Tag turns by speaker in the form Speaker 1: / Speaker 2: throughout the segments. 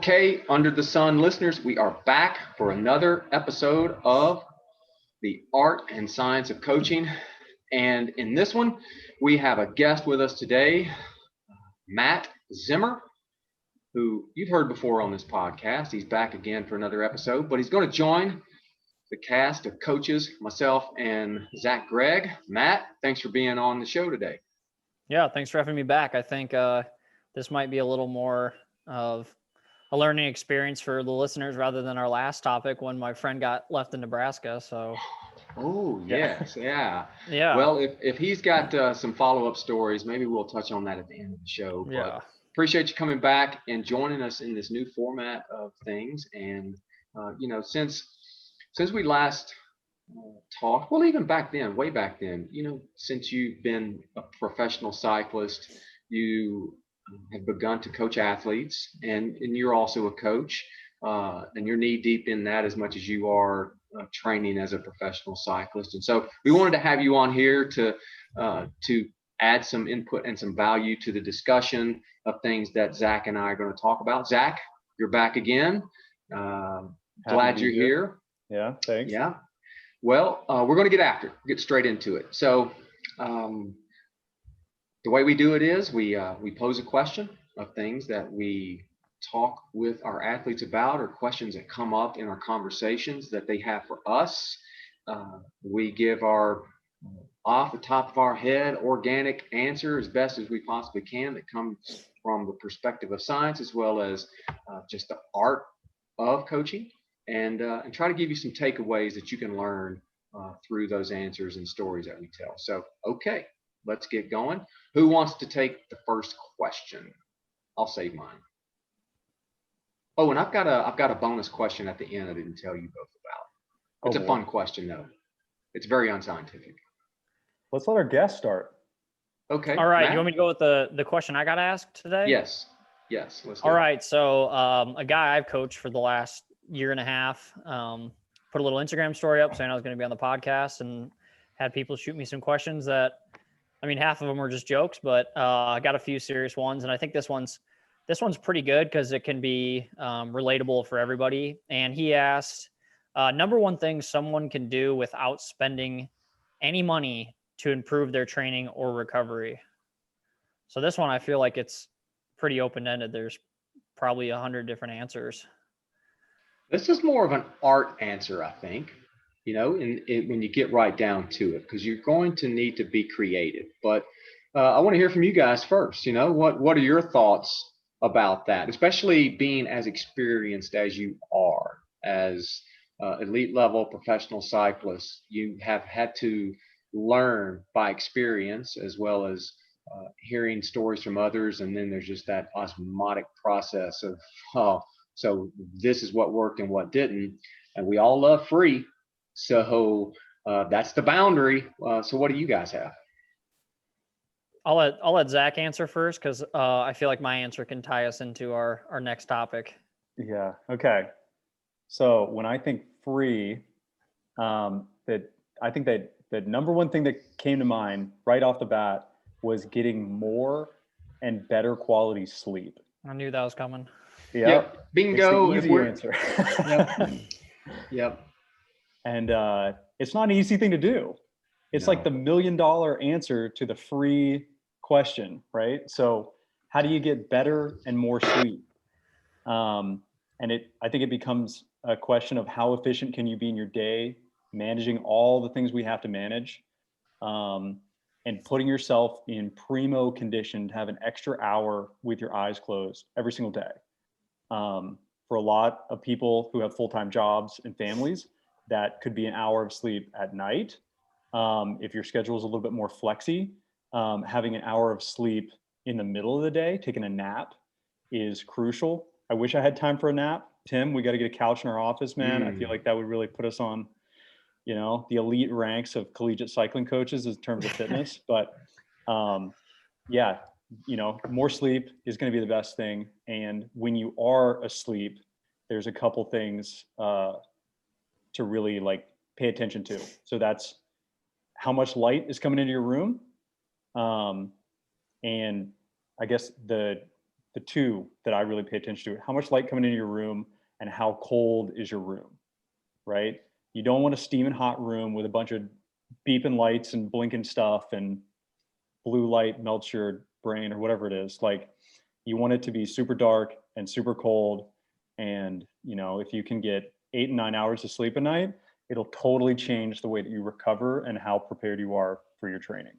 Speaker 1: Okay, Under the Sun listeners, we are back for another episode of the Art and Science of Coaching. And in this one, we have a guest with us today, Matt Zimmer, who you've heard before on this podcast. He's back again for another episode, but he's going to join the cast of coaches, myself and Zach Gregg. Matt, thanks for being on the show today.
Speaker 2: Yeah, thanks for having me back. I think this might be a little more of a learning experience for the listeners rather than our last topic when my friend got left in Nebraska. So,
Speaker 1: oh yes, yeah.
Speaker 2: Yeah.
Speaker 1: Well, if he's got some follow-up stories, maybe we'll touch on that at the end of the show.
Speaker 2: Yeah.
Speaker 1: But appreciate you coming back and joining us in this new format of things. And since we last talked, well, even back then, way back then, since you've been a professional cyclist, you have begun to coach athletes, and you're also a coach, and you're knee deep in that as much as you are training as a professional cyclist. And so we wanted to have you on here to add some input and some value to the discussion of things that Zach and I are going to talk about. Zach, you're back again. Glad you're here.
Speaker 3: Yeah, thanks.
Speaker 1: Yeah. Well, we're going to get straight into it. So the way we do it is we pose a question of things that we talk with our athletes about, or questions that come up in our conversations that they have for us. We give our off the top of our head organic answer as best as we possibly can that comes from the perspective of science, as well as just the art of coaching, and try to give you some takeaways that you can learn through those answers and stories that we tell. So, okay, let's get going. Who wants to take the first question? I'll save mine. Oh, and I've got a bonus question at the end I didn't tell you both about. It's a fun question though. It's very unscientific.
Speaker 3: Let's let our guest start.
Speaker 1: Okay.
Speaker 2: All right.
Speaker 1: Matt?
Speaker 2: You want me to go with the question I got asked today?
Speaker 1: Yes. Let's do
Speaker 2: All
Speaker 1: it.
Speaker 2: right. So a guy I've coached for the last year and a half put a little Instagram story up saying I was going to be on the podcast, and had people shoot me some questions that, I mean, half of them were just jokes, but I got a few serious ones. And I think this one's pretty good because it can be relatable for everybody. And he asked, number one thing someone can do without spending any money to improve their training or recovery. So this one, I feel like it's pretty open-ended. There's probably 100 different answers.
Speaker 1: This is more of an art answer, I think, when you get right down to it, because you're going to need to be creative. But I want to hear from you guys first. What are your thoughts about that, especially being as experienced as you are as elite level professional cyclists? You have had to learn by experience, as well as hearing stories from others. And then there's just that osmotic process of, so this is what worked and what didn't. And we all love free. So that's the boundary. So what do you guys have?
Speaker 2: I'll let Zach answer first, because I feel like my answer can tie us into our next topic.
Speaker 3: Yeah. Okay. So when I think free, that I think that the number one thing that came to mind right off the bat was getting more and better quality sleep.
Speaker 2: I knew that was coming.
Speaker 1: Yep. Bingo.
Speaker 3: It's the easy answer.
Speaker 1: Yep.
Speaker 3: And it's not an easy thing to do. It's like the $1 million answer to the free question, right? So how do you get better and more sleep? I think it becomes a question of how efficient can you be in your day, managing all the things we have to manage, and putting yourself in primo condition to have an extra hour with your eyes closed every single day. For a lot of people who have full-time jobs and families, that could be an hour of sleep at night. If your schedule is a little bit more flexy, having an hour of sleep in the middle of the day, taking a nap, is crucial. I wish I had time for a nap. Tim, we got to get a couch in our office, man. I feel like that would really put us on, the elite ranks of collegiate cycling coaches in terms of fitness. But more sleep is going to be the best thing. And when you are asleep, there's a couple things to really pay attention to. So that's how much light is coming into your room. And I guess the the two that I really pay attention to: how much light coming into your room and how cold is your room, right? You don't want a steaming hot room with a bunch of beeping lights and blinking stuff and blue light melts your brain or whatever it is. Like, you want it to be super dark and super cold. And, you know, if you can get 8 and 9 hours of sleep a night, it'll totally change the way that you recover and how prepared you are for your training.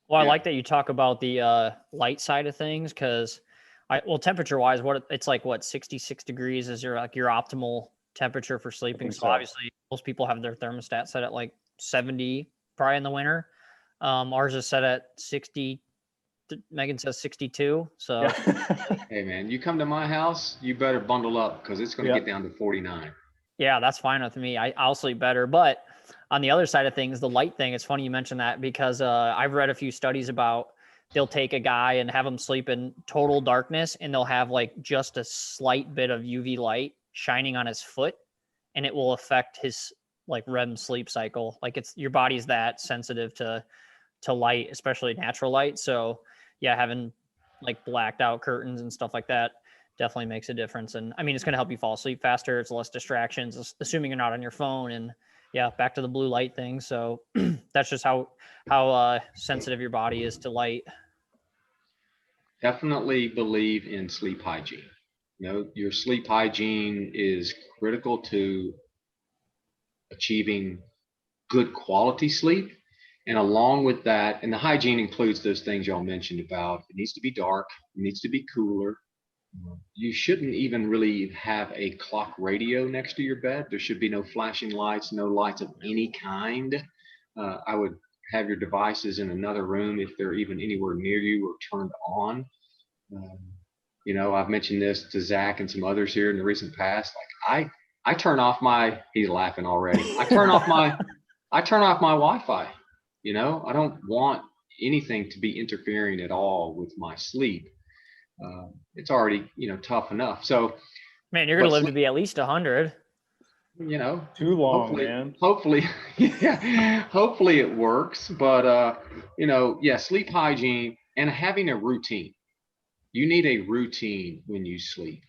Speaker 2: Well, I
Speaker 1: Yeah.
Speaker 2: like that you talk about the light side of things, because temperature wise, it's like, what, 66 degrees is your optimal temperature for sleeping. So obviously most people have their thermostat set at like 70 probably in the winter. Ours is set at 60. Megan says 62. So
Speaker 1: Hey man, you come to my house, you better bundle up because it's going to
Speaker 3: Yeah.
Speaker 1: get down to 49.
Speaker 2: yeah, that's fine with me. I'll sleep better. But on the other side of things, the light thing, it's funny you mentioned that, because I've read a few studies about, they'll take a guy and have him sleep in total darkness, and they'll have like just a slight bit of UV light shining on his foot, and it will affect his like REM sleep cycle. Like, it's, your body's that sensitive to light, especially natural light. So yeah, having like blacked out curtains and stuff like that definitely makes a difference. And I mean, it's going to help you fall asleep faster. It's less distractions, assuming you're not on your phone. And yeah, back to the blue light thing. So that's just how sensitive your body is to light.
Speaker 1: Definitely believe in sleep hygiene. You know, your sleep hygiene is critical to achieving good quality sleep. And along with that, and the hygiene includes those things y'all mentioned about, it needs to be dark, it needs to be cooler. You shouldn't even really have a clock radio next to your bed. There should be no flashing lights, no lights of any kind. I would have your devices in another room if they're even anywhere near you or turned on. Um, you know, I've mentioned this to Zach and some others here in the recent past. Like, I turn off my, he's laughing already. I turn off my Wi-Fi. You know, I don't want anything to be interfering at all with my sleep. It's already, you know, tough enough. So,
Speaker 2: Man, you're going to live to be at least 100.
Speaker 1: you know,
Speaker 3: Too long, man.
Speaker 1: Hopefully, yeah, hopefully it works. But, you know, yeah, sleep hygiene and having a routine. You need a routine when you sleep.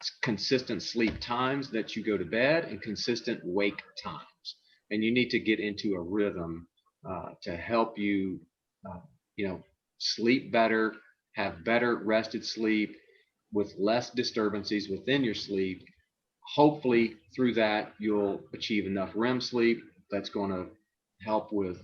Speaker 1: It's consistent sleep times that you go to bed and consistent wake times. And you need to get into a rhythm to help you, you know, sleep better, have better rested sleep with less disturbances within your sleep. Hopefully, through that, you'll achieve enough REM sleep that's going to help with,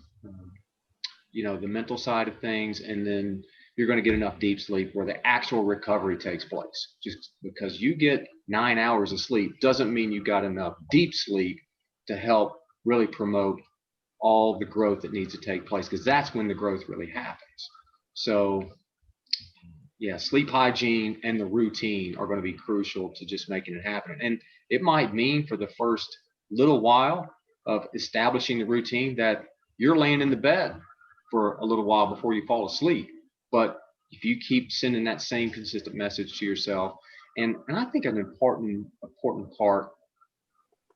Speaker 1: you know, the mental side of things. And then you're going to get enough deep sleep where the actual recovery takes place. Just because you get 9 hours of sleep doesn't mean you got enough deep sleep to help really promote all the growth that needs to take place, because that's when the growth really happens. So yeah, sleep hygiene and the routine are going to be crucial to just making it happen. And it might mean for the first little while of establishing the routine that you're laying in the bed for a little while before you fall asleep. But if you keep sending that same consistent message to yourself, and I think an important part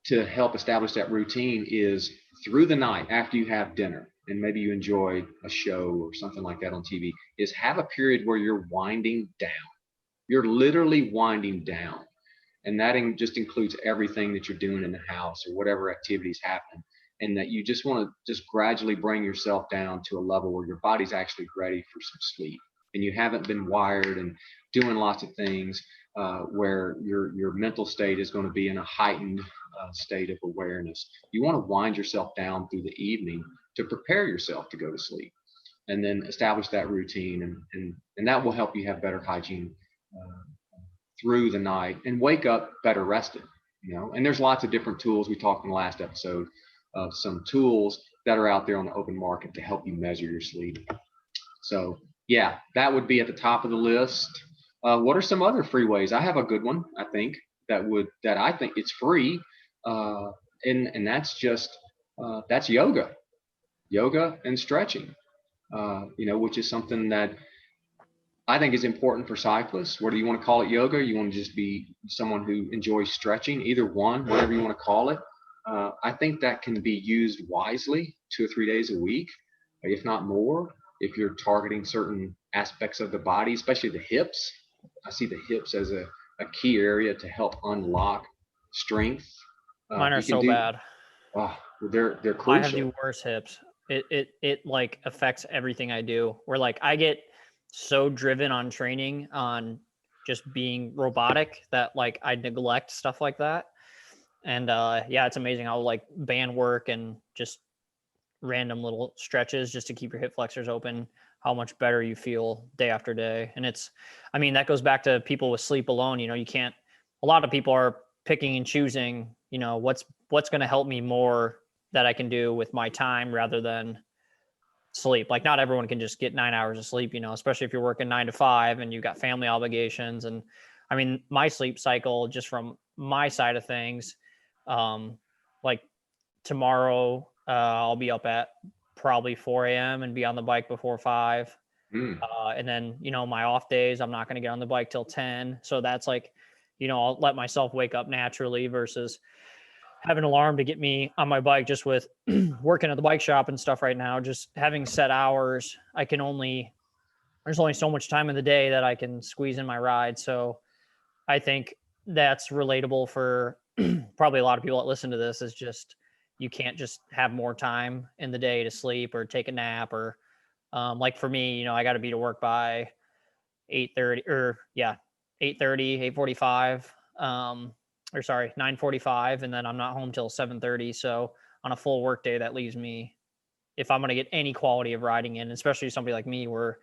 Speaker 1: to help establish that routine is through the night after you have dinner and maybe you enjoy a show or something like that on TV, is have a period where you're winding down. You're literally winding down. And that just includes everything that you're doing in the house or whatever activities happen. And that you just want to just gradually bring yourself down to a level where your body's actually ready for some sleep. And you haven't been wired and doing lots of things where your mental state is going to be in a heightened state of awareness. You want to wind yourself down through the evening to prepare yourself to go to sleep, and then establish that routine, and that will help you have better hygiene through the night and wake up better rested. You know, and there's lots of different tools. We talked in the last episode of some tools that are out there on the open market to help you measure your sleep. So yeah, that would be at the top of the list. What are some other free ways? I have a good one, I think, that I think it's free. And that's just, that's yoga and stretching, you know, which is something that I think is important for cyclists. Whether you want to call it yoga, you want to just be someone who enjoys stretching, either one, whatever you want to call it. I think that can be used wisely 2 or 3 days a week, if not more. if you're targeting certain aspects of the body, especially the hips. I see the hips as a key area to help unlock strength.
Speaker 2: Mine are
Speaker 1: You can
Speaker 2: so
Speaker 1: do,
Speaker 2: bad.
Speaker 1: oh, they're
Speaker 2: I have
Speaker 1: crucial.
Speaker 2: the worst hips. It like affects everything I do. Where like I get so driven on training on just being robotic that like I neglect stuff like that. And yeah, it's amazing how like band work and just random little stretches just to keep your hip flexors open, how much better you feel day after day. And it's, I mean, that goes back to people with sleep alone. You know, you can't, a lot of people are picking and choosing, you know, what's going to help me more that I can do with my time rather than sleep. Like not everyone can just get 9 hours of sleep, you know, especially if you're working 9 to 5 and you've got family obligations. And I mean, my sleep cycle, just from my side of things, like tomorrow, I'll be up at probably 4 a.m. and be on the bike before 5.
Speaker 1: Mm.
Speaker 2: And then, you know, my off days, I'm not going to get on the bike till 10. So that's like, you know, I'll let myself wake up naturally versus have an alarm to get me on my bike. Just with working at the bike shop and stuff right now, just having set hours, there's only so much time in the day that I can squeeze in my ride. So I think that's relatable for probably a lot of people that listen to this. Is just, you can't just have more time in the day to sleep or take a nap or like for me, you know, I got to be to work by 8:30 or yeah, 8:30, 8:45, or sorry, 9:45. And then I'm not home till 7:30. So on a full work day, that leaves me, if I'm going to get any quality of riding in, especially somebody like me where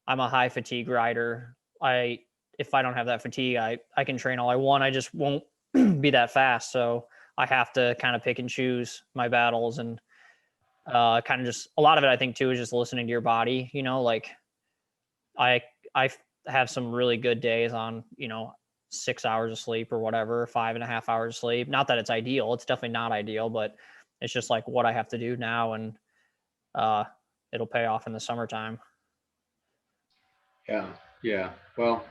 Speaker 2: I'm a high fatigue rider. If I don't have that fatigue, I can train all I want. I just won't be that fast. So I have to kind of pick and choose my battles and kind of just a lot of it, I think too, is just listening to your body, you know, like I, I have some really good days on, you know, 6 hours of sleep or whatever, 5.5 hours of sleep. Not that it's ideal. It's definitely not ideal, but it's just like what I have to do now. And uh, it'll pay off in the summertime.
Speaker 1: Yeah, yeah. Well,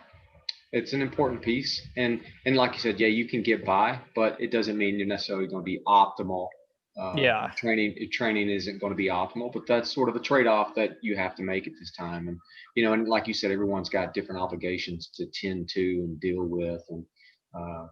Speaker 1: it's an important piece, and like you said, yeah, you can get by, but it doesn't mean you're necessarily going to be optimal.
Speaker 2: Yeah.
Speaker 1: Training isn't going to be optimal, but that's sort of the trade-off that you have to make at this time. And and like you said, everyone's got different obligations to tend to and deal with, and uh,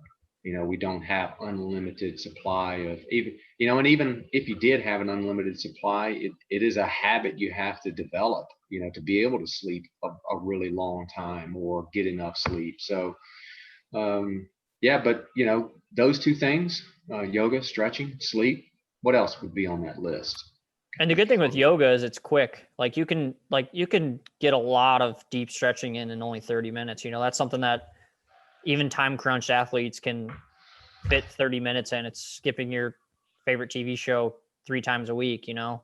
Speaker 1: we don't have unlimited supply of even and even if you did have an unlimited supply, it is a habit you have to develop, to be able to sleep a really long time or get enough sleep. So yeah, but those two things, yoga, stretching, sleep, what else would be on that list?
Speaker 2: And the good thing with yoga is it's quick. Like you can get a lot of deep stretching in only 30 minutes. You know, that's something that even time crunched athletes can fit 30 minutes in. It's skipping your favorite TV show 3 times a week, you know.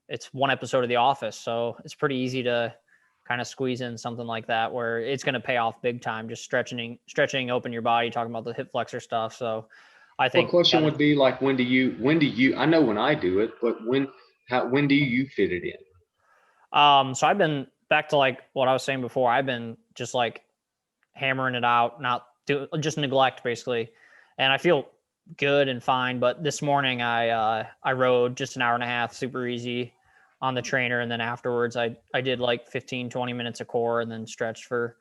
Speaker 2: It's one episode of The Office, so it's pretty easy to kind of squeeze in something like that where it's going to pay off big time. Just stretching, open your body, talking about the hip flexor stuff. So I think
Speaker 1: Well, question would be like, when do you, I know when I do it, but when do you fit it in?
Speaker 2: So I've been back to like what I was saying before. I've been just like hammering it out, just neglect basically. And I feel good and fine. But this morning I rode just an hour and a half, super easy on the trainer. And then afterwards I did like 15, 20 minutes of core and then stretched for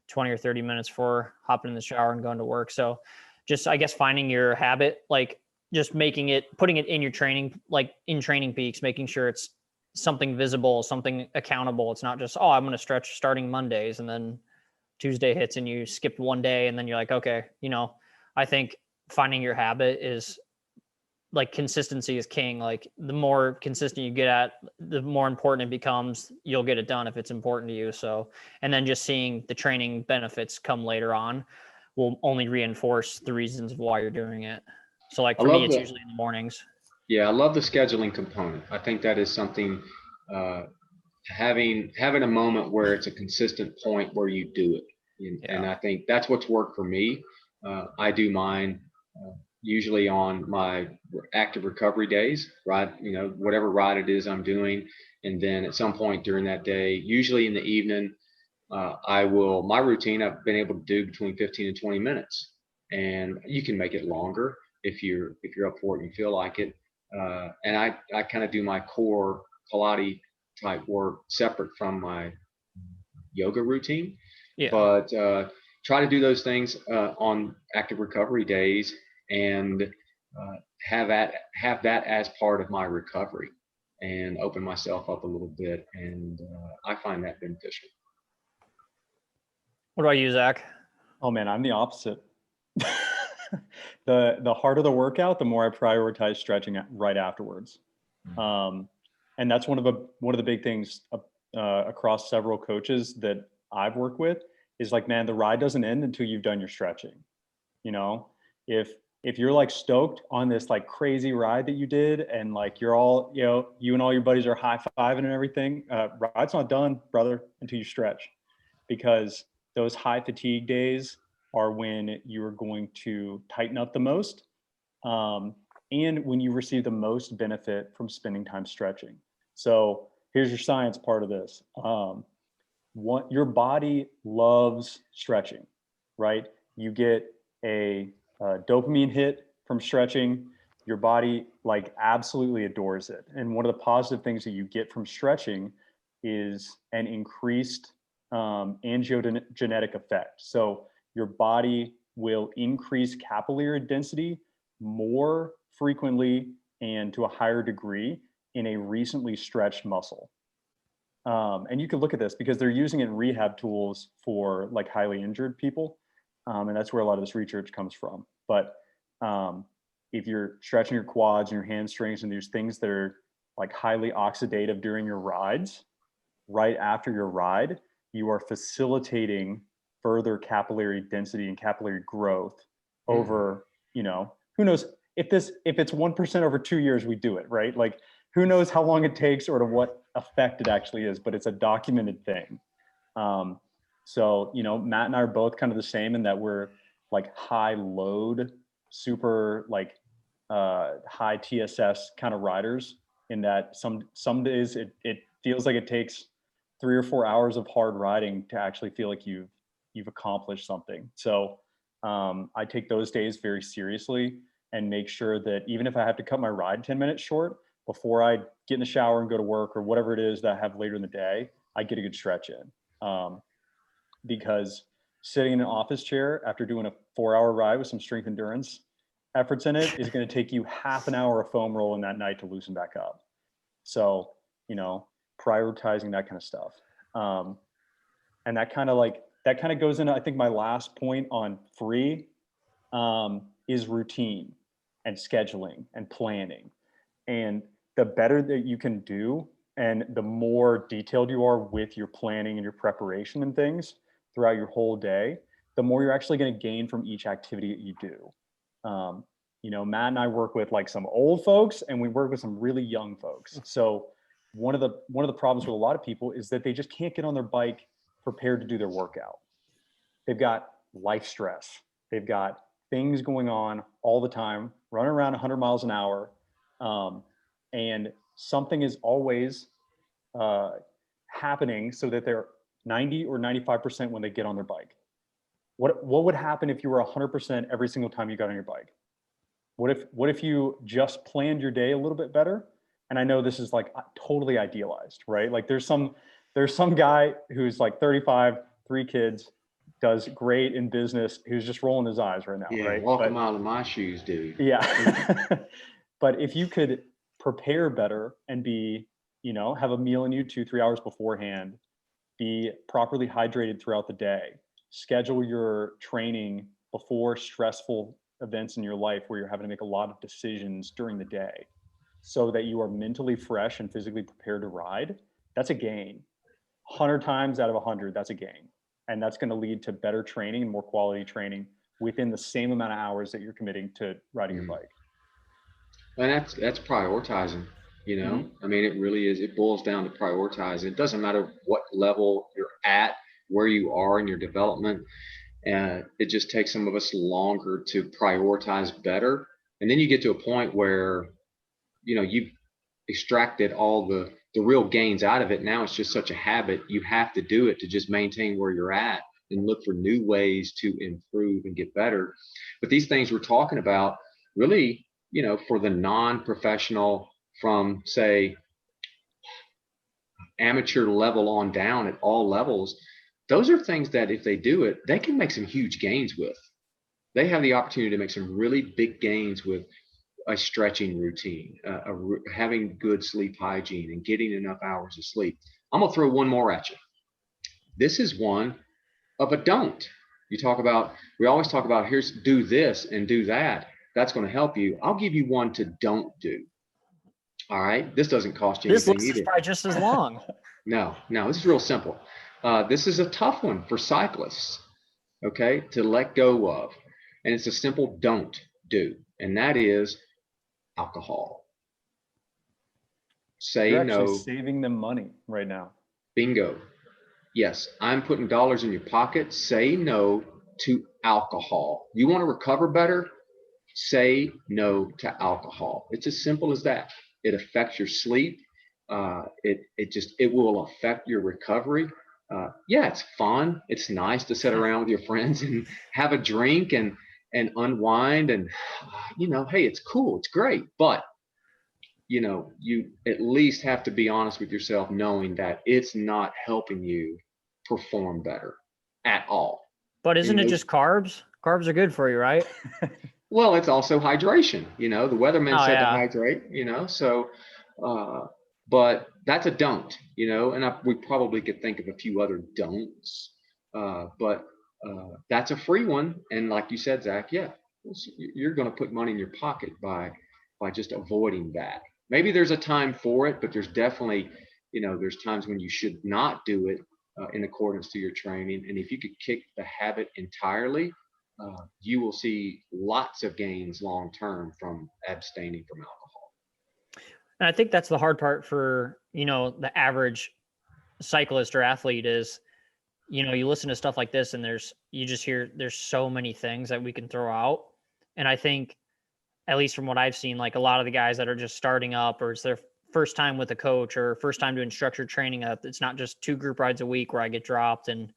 Speaker 2: 20 or 30 minutes before hopping in the shower and going to work. So just, I guess, finding your habit, like just putting it in your training, like in Training Peaks, making sure it's something visible, something accountable. It's not just, oh, I'm going to stretch starting Mondays and then Tuesday hits and you skipped one day and then you're like, okay, I think finding your habit is like, consistency is king. Like the more consistent you get at, the more important it becomes. You'll get it done if it's important to you. So, and then just seeing the training benefits come later on will only reinforce the reasons of why you're doing it. So like for me, it's usually in the mornings.
Speaker 1: Yeah, I love the scheduling component. I think that is something, uh, having a moment where it's a consistent point where you do it. And I think that's what's worked for me. I do mine usually on my active recovery days, right? Whatever ride it is I'm doing. And then at some point during that day, usually in the evening, my routine, I've been able to do between 15 and 20 minutes. And you can make it longer if you're up for it and you feel like it. And I kind of do my core Pilates type work separate from my yoga routine.
Speaker 2: Yeah.
Speaker 1: But try to do those things on active recovery days, and have that as part of my recovery, and open myself up a little bit. And I find that beneficial.
Speaker 2: What about you, Zach?
Speaker 3: Oh man, I'm the opposite. The harder the workout, the more I prioritize stretching right afterwards. And that's one of the big things across several coaches that I've worked with is like, man, the ride doesn't end until you've done your stretching. You know, if you're like stoked on this like crazy ride that you did, and like you're all, you know, you and all your buddies are high-fiving and everything, ride's not done, brother, until you stretch, because those high fatigue days are when you are going to tighten up the most, and when you receive the most benefit from spending time stretching. So here's your science part of this. Your body loves stretching, right? You get a dopamine hit from stretching. Your body like absolutely adores it. And one of the positive things that you get from stretching is an increased angiogenetic effect. So your body will increase capillary density more frequently and to a higher degree in a recently stretched muscle. And you can look at this because they're using it in rehab tools for like highly injured people. And that's where a lot of this research comes from. But if you're stretching your quads and your hamstrings and there's things that are like highly oxidative during your rides, right after your ride, you are facilitating further capillary density and capillary growth over, you know, who knows if it's 1% over 2 years, we do it, right? Like who knows how long it takes or to what effect it actually is, but it's a documented thing. So, you know, Matt and I are both kind of the same in that we're like high load, super like high TSS kind of riders, in that some days it feels like it takes 3 or 4 hours of hard riding to actually feel like you've accomplished something. So I take those days very seriously and make sure that even if I have to cut my ride 10 minutes short before I get in the shower and go to work or whatever it is that I have later in the day, I get a good stretch in. Because sitting in an office chair after doing a 4-hour ride with some strength endurance efforts in it is going to take you half an hour of foam rolling that night to loosen back up. So, you know, prioritizing that kind of stuff. And that kind of goes into, I think my last point on free is routine and scheduling and planning. And the better that you can do and the more detailed you are with your planning and your preparation and things throughout your whole day, the more you're actually going to gain from each activity that you do. You know, Matt and I work with like some old folks and we work with some really young folks. So one of the problems with a lot of people is that they just can't get on their bike prepared to do their workout. They've got life stress. They've got things going on all the time, running around 100 miles an hour. And something is always happening so that they're 90 or 95% when they get on their bike. What would happen if you were 100% every single time you got on your bike? What if you just planned your day a little bit better? And I know this is like totally idealized, right? Like there's some guy who's like 35, 3 kids, does great in business, who's just rolling his eyes right now,
Speaker 1: Yeah,
Speaker 3: right?
Speaker 1: walk a mile in my shoes, dude.
Speaker 3: Yeah. But if you could prepare better and be, you know, have a meal in you 2-3 hours beforehand, be properly hydrated throughout the day, schedule your training before stressful events in your life where you're having to make a lot of decisions during the day so that you are mentally fresh and physically prepared to ride, that's a gain. 100 times out of 100, that's a gain. And that's going to lead to better training and more quality training within the same amount of hours that you're committing to riding your bike.
Speaker 1: And that's prioritizing, you know.
Speaker 3: Mm-hmm.
Speaker 1: I mean, it really is. It boils down to prioritizing. It doesn't matter what level you're at, where you are in your development. It just takes some of us longer to prioritize better. And then you get to a point where, you know, you've extracted all the real gains out of it. Now it's just such a habit. You have to do it to just maintain where you're at and look for new ways to improve and get better. But these things we're talking about really, you know, for the non-professional, from say amateur level on down at all levels, those are things that if they do it, they can make some huge gains with. They have the opportunity to make some really big gains with a stretching routine, having good sleep hygiene, and getting enough hours of sleep. I'm going to throw one more at you. This is one of a don't. We always talk about, here's do this and do that. That's going to help you. I'll give you one to don't do. All right. This doesn't cost you
Speaker 2: This
Speaker 1: anything
Speaker 2: list is
Speaker 1: either.
Speaker 2: probably just as long.
Speaker 1: No, this is real simple. This is a tough one for cyclists, okay, to let go of. And it's a simple don't do. And that is alcohol. Say
Speaker 3: You're actually
Speaker 1: no.
Speaker 3: saving them money right now.
Speaker 1: Bingo. Yes, I'm putting dollars in your pocket. Say no to alcohol. You want to recover better? Say no to alcohol. It's as simple as that. It affects your sleep. It will affect your recovery. Yeah, it's fun. It's nice to sit around with your friends and have a drink and unwind, and hey, it's cool. It's great. But you at least have to be honest with yourself, knowing that it's not helping you perform better at all.
Speaker 2: But isn't it just carbs? Carbs are good for you, right?
Speaker 1: Well, it's also hydration. The weatherman said to
Speaker 2: yeah.
Speaker 1: hydrate, so, but that's a don't, and we probably could think of a few other don'ts, but that's a free one. And like you said, Zach, yeah, you're going to put money in your pocket by just avoiding that. Maybe there's a time for it, but there's definitely, there's times when you should not do it in accordance to your training. And if you could kick the habit entirely, you will see lots of gains long-term from abstaining from alcohol.
Speaker 2: And I think that's the hard part for, the average cyclist or athlete is, you listen to stuff like this and you just hear there's so many things that we can throw out. And I think, at least from what I've seen, like a lot of the guys that are just starting up, or it's their first time with a coach or first time doing structured training, it's not just 2 group rides a week where I get dropped and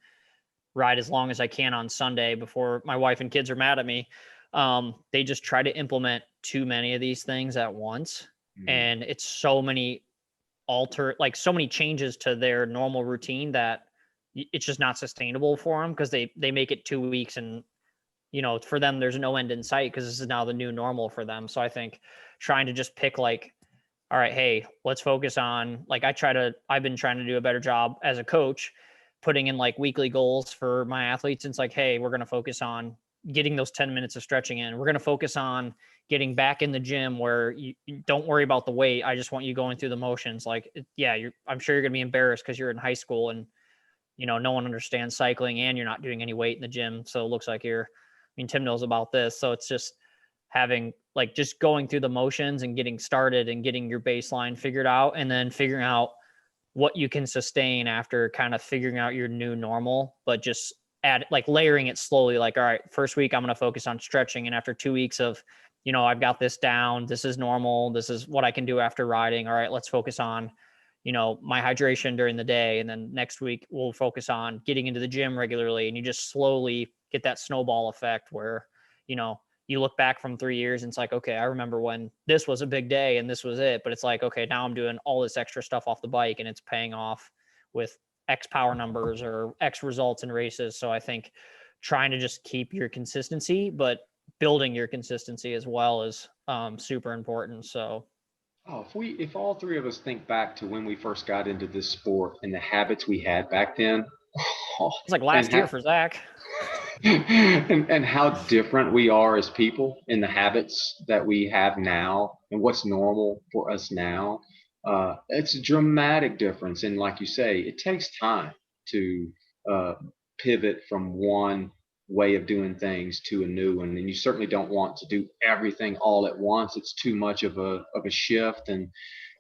Speaker 2: ride as long as I can on Sunday before my wife and kids are mad at me. They just try to implement too many of these things at once. Mm-hmm. And it's so many so many changes to their normal routine that it's just not sustainable for them, because they make it 2 weeks and, for them, there's no end in sight because this is now the new normal for them. So I think trying to just pick all right, hey, let's focus on, I've been trying to do a better job as a coach, putting in weekly goals for my athletes. And it's hey, we're going to focus on getting those 10 minutes of stretching in. We're going to focus on getting back in the gym where you don't worry about the weight. I just want you going through the motions. I'm sure you're going to be embarrassed because you're in high school and, no one understands cycling and you're not doing any weight in the gym. So it looks like Tim knows about this. So it's just having just going through the motions and getting started and getting your baseline figured out, and then figuring out what you can sustain after kind of figuring out your new normal, but just layering it slowly. All right, first week I'm going to focus on stretching. And after 2 weeks of, I've got this down, this is normal, this is what I can do after riding. All right, let's focus on, my hydration during the day. And then next week we'll focus on getting into the gym regularly. And you just slowly get that snowball effect where, you look back from 3 years and it's okay, I remember when this was a big day and this was it, but it's okay, now I'm doing all this extra stuff off the bike and it's paying off with X power numbers or X results in races. So I think trying to just keep your consistency, but building your consistency as well is super important. So
Speaker 1: if all 3 of us think back to when we first got into this sport and the habits we had back then,
Speaker 2: it's last year for Zach.
Speaker 1: and how different we are as people in the habits that we have now and what's normal for us now. It's a dramatic difference. And like you say, it takes time to pivot from one way of doing things to a new one. And you certainly don't want to do everything all at once. It's too much of a shift.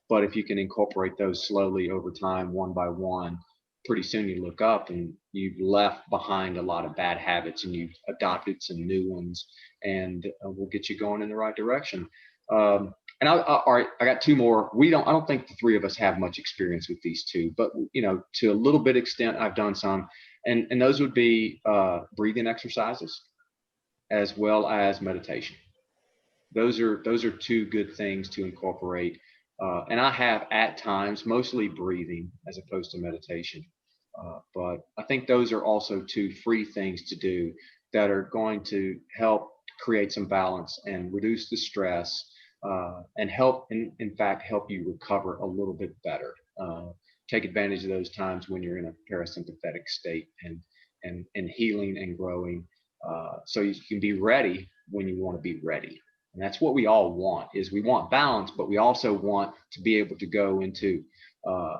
Speaker 1: But if you can incorporate those slowly over time, one by one, pretty soon you look up and you've left behind a lot of bad habits and you've adopted some new ones, and we'll get you going in the right direction. And all right, I got 2 more. I don't think the 3 of us have much experience with these 2, but to a little bit extent, I've done some, and those would be breathing exercises as well as meditation. Those are 2 good things to incorporate And I have at times, mostly breathing as opposed to meditation. But I think those are also two free things to do that are going to help create some balance and reduce the stress, and help, in fact, help you recover a little bit better. Take advantage of those times when you're in a parasympathetic state and healing and growing, so you can be ready when you want to be ready. And that's what we all want, is we want balance, but we also want to be able to go into uh,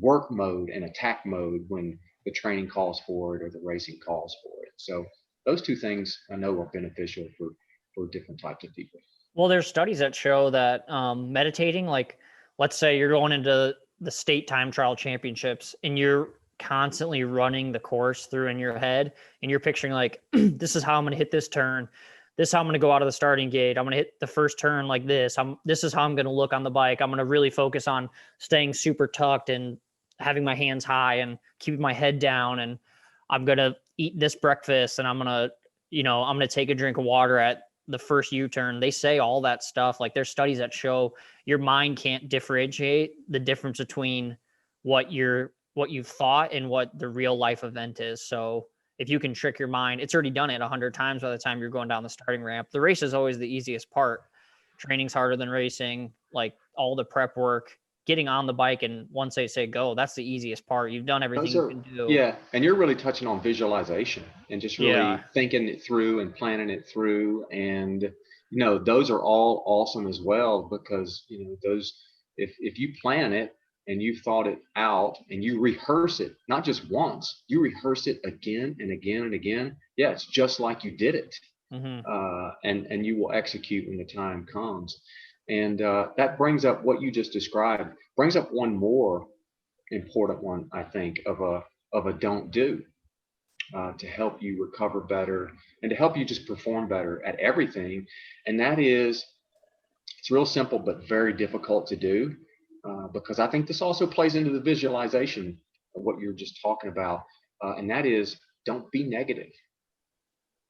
Speaker 1: work mode and attack mode when the training calls for it or the racing calls for it. So those two things I know are beneficial for different types of people.
Speaker 2: Well, there's studies that show that meditating, like let's say you're going into the state time trial championships and you're constantly running the course through in your head and you're picturing like, this is how I'm going to hit this turn. This is how I'm going to go out of the starting gate. I'm going to hit the first turn like this. This is how I'm going to look on the bike. I'm going to really focus on staying super tucked and having my hands high and keeping my head down. And I'm going to eat this breakfast and I'm going to, I'm going to take a drink of water at the first U-turn. They say all that stuff. Like there's studies that show your mind can't differentiate the difference between what you've thought and what the real life event is. So if you can trick your mind, it's already done it 100 times by the time you're going down the starting ramp. The race is always the easiest part. Training's harder than racing, like all the prep work, getting on the bike, and once they say go, that's the easiest part. You've done everything you can do.
Speaker 1: Yeah, and you're really touching on visualization and just really thinking it through and planning it through. And those are all awesome as well, because those, if you plan it and you've thought it out and you rehearse it, not just once, you rehearse it again and again and again. Yeah, it's just like you did it. And you will execute when the time comes. And that brings up what you just described, brings up one more important one, I think, of a don't do, to help you recover better and to help you just perform better at everything. And that is, it's real simple, but very difficult to do, because I think this also plays into the visualization of what you're just talking about. And that is, don't be negative.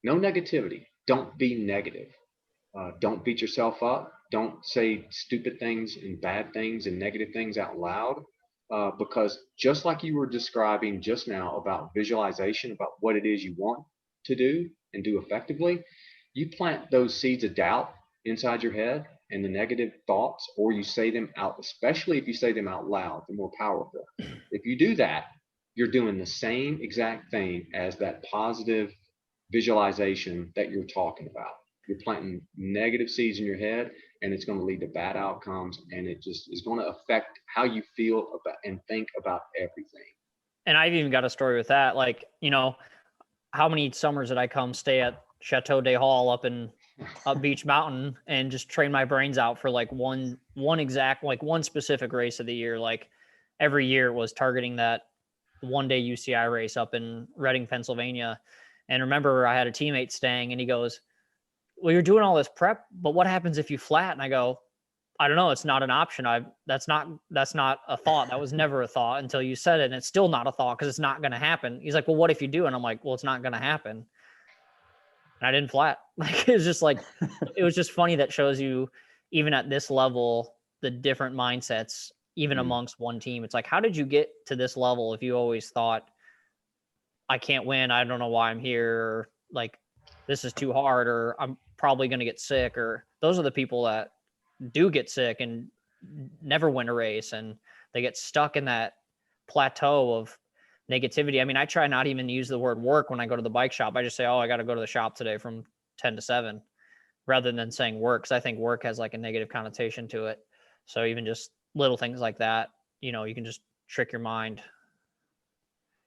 Speaker 1: No negativity. Don't be negative. Don't beat yourself up. Don't say stupid things and bad things and negative things out loud, because just like you were describing just now about visualization, about what it is you want to do and do effectively, you plant those seeds of doubt inside your head and the negative thoughts, or you say them out, especially if you say them out loud, they're more powerful. If you do that, you're doing the same exact thing as that positive visualization that you're talking about. You're planting negative seeds in your head, and it's going to lead to bad outcomes, and it just is going to affect how you feel about and think about everything.
Speaker 2: And I've even got a story with that. Like, how many summers did I come stay at Chateau des Halles up Beach Mountain and just train my brains out for like one specific race of the year. Like every year was targeting that one day UCI race up in Reading, Pennsylvania. And remember, I had a teammate staying and he goes, well, you're doing all this prep, but what happens if you flat? And I go, I don't know. It's not an option. That's not a thought. That was never a thought until you said it. And it's still not a thought because it's not going to happen. He's like, well, what if you do? And I'm like, well, it's not going to happen. And I didn't flat. Like, it was just like, it was just funny. That shows you, even at this level, the different mindsets, even amongst one team. It's like, how did you get to this level if you always thought, I can't win, I don't know why I'm here, or like, this is too hard, or I'm probably going to get sick, or those are the people that do get sick and never win a race, and they get stuck in that plateau of negativity. I mean, I try not even to use the word work when I go to the bike shop. I just say, oh, I got to go to the shop today from 10 to 7, rather than saying work, because I think work has like a negative connotation to it. So even just little things like that, you can just trick your mind.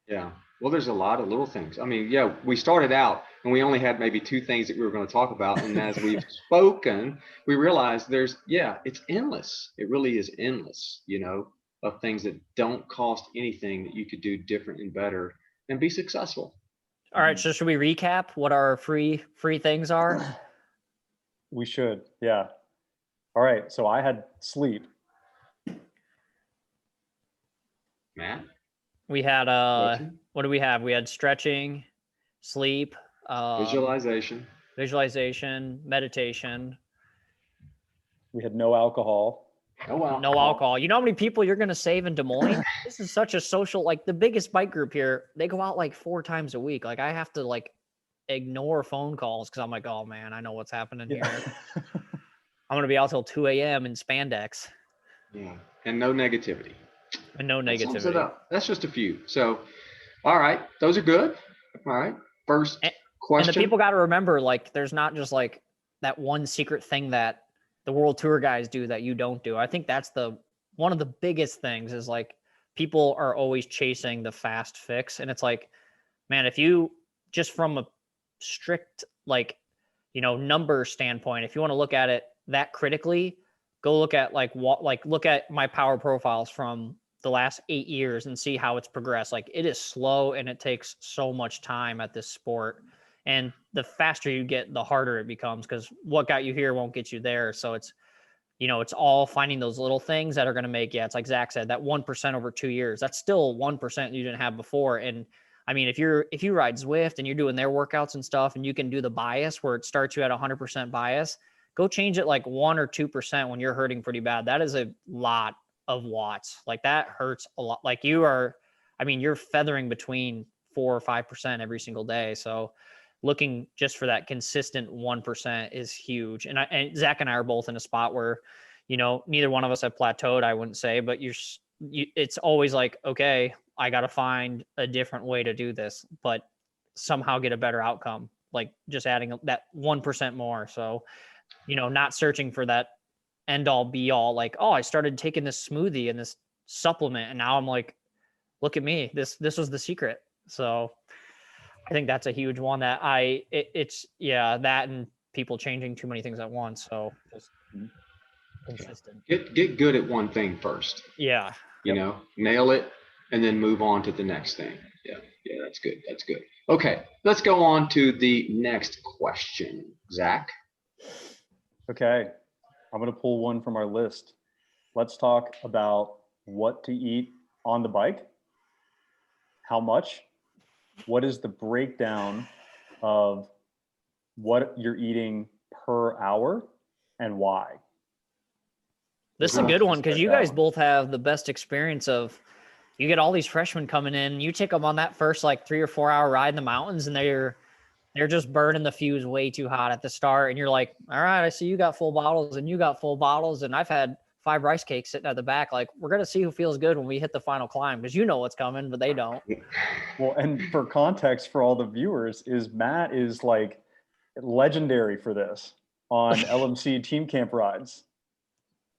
Speaker 1: Yeah. Well, there's a lot of little things. I mean, yeah, we started out and we only had maybe 2 things that we were going to talk about. And as we've spoken, we realized it's endless. It really is endless, of things that don't cost anything that you could do different and better and be successful.
Speaker 2: All right. So should we recap what our free things are?
Speaker 3: We should. Yeah. All right. So I had sleep.
Speaker 1: Matt?
Speaker 2: We had what do we have? We had stretching, sleep,
Speaker 1: visualization,
Speaker 2: meditation.
Speaker 3: We had no alcohol.
Speaker 1: No alcohol.
Speaker 2: No alcohol. You know how many people you're going to save in Des Moines? This is such a social, like the biggest bike group here. They go out like 4 times a week. Like I have to like ignore phone calls because I'm like, oh man, I know what's happening here. I'm going to be out till 2 a.m. in spandex.
Speaker 1: Yeah, and no negativity.
Speaker 2: And no
Speaker 1: That sums it
Speaker 2: negativity.
Speaker 1: up. That's just a few. So, all right, those are good. All right, first question.
Speaker 2: And the people got to remember, like, there's not just like that one secret thing that the world tour guys do that you don't do. I think that's one of the biggest things is like people are always chasing the fast fix. And it's like, man, if you just from a strict, like, number standpoint, if you want to look at it that critically, go look at look at my power profiles from the last 8 years and see how it's progressed. Like it is slow and it takes so much time at this sport. And the faster you get, the harder it becomes because what got you here won't get you there. So it's, it's all finding those little things that are going to make, it's like Zach said, that 1% over 2 years, that's still 1% you didn't have before. And I mean, if you ride Zwift and you're doing their workouts and stuff and you can do the bias where it starts you at 100% bias, go change it like 1 or 2% when you're hurting pretty bad. That is a lot of watts. Like that hurts a lot. Like you're feathering between 4 or 5% every single day. So looking just for that consistent 1% is huge. And Zach and I are both in a spot where, neither one of us have plateaued, I wouldn't say, but it's always like, okay, I got to find a different way to do this, but somehow get a better outcome, like just adding that 1% more. So, not searching for that end all be all, like, oh, I started taking this smoothie and this supplement and now I'm like, look at me, this was the secret. So I think that's a huge one that it's that and people changing too many things at once. So just consistent.
Speaker 1: Get good at one thing first.
Speaker 2: Yeah.
Speaker 1: Nail it and then move on to the next thing. Yeah, that's good. That's good. Okay, let's go on to the next question. Zach.
Speaker 3: Okay, I'm going to pull one from our list. Let's talk about what to eat on the bike, how much, what is the breakdown of what you're eating per hour, and why.
Speaker 2: This is a good one because you guys both have the best experience of, you get all these freshmen coming in, you take them on that first like 3 or 4 hour ride in the mountains and they're just burning the fuse way too hot at the start. And you're like, all right, I see you got full bottles and you got full bottles. And I've had 5 rice cakes sitting at the back. Like, we're going to see who feels good when we hit the final climb because you know what's coming, but they don't.
Speaker 3: Well, and for context for all the viewers, Matt is like legendary for this on LMC team camp rides.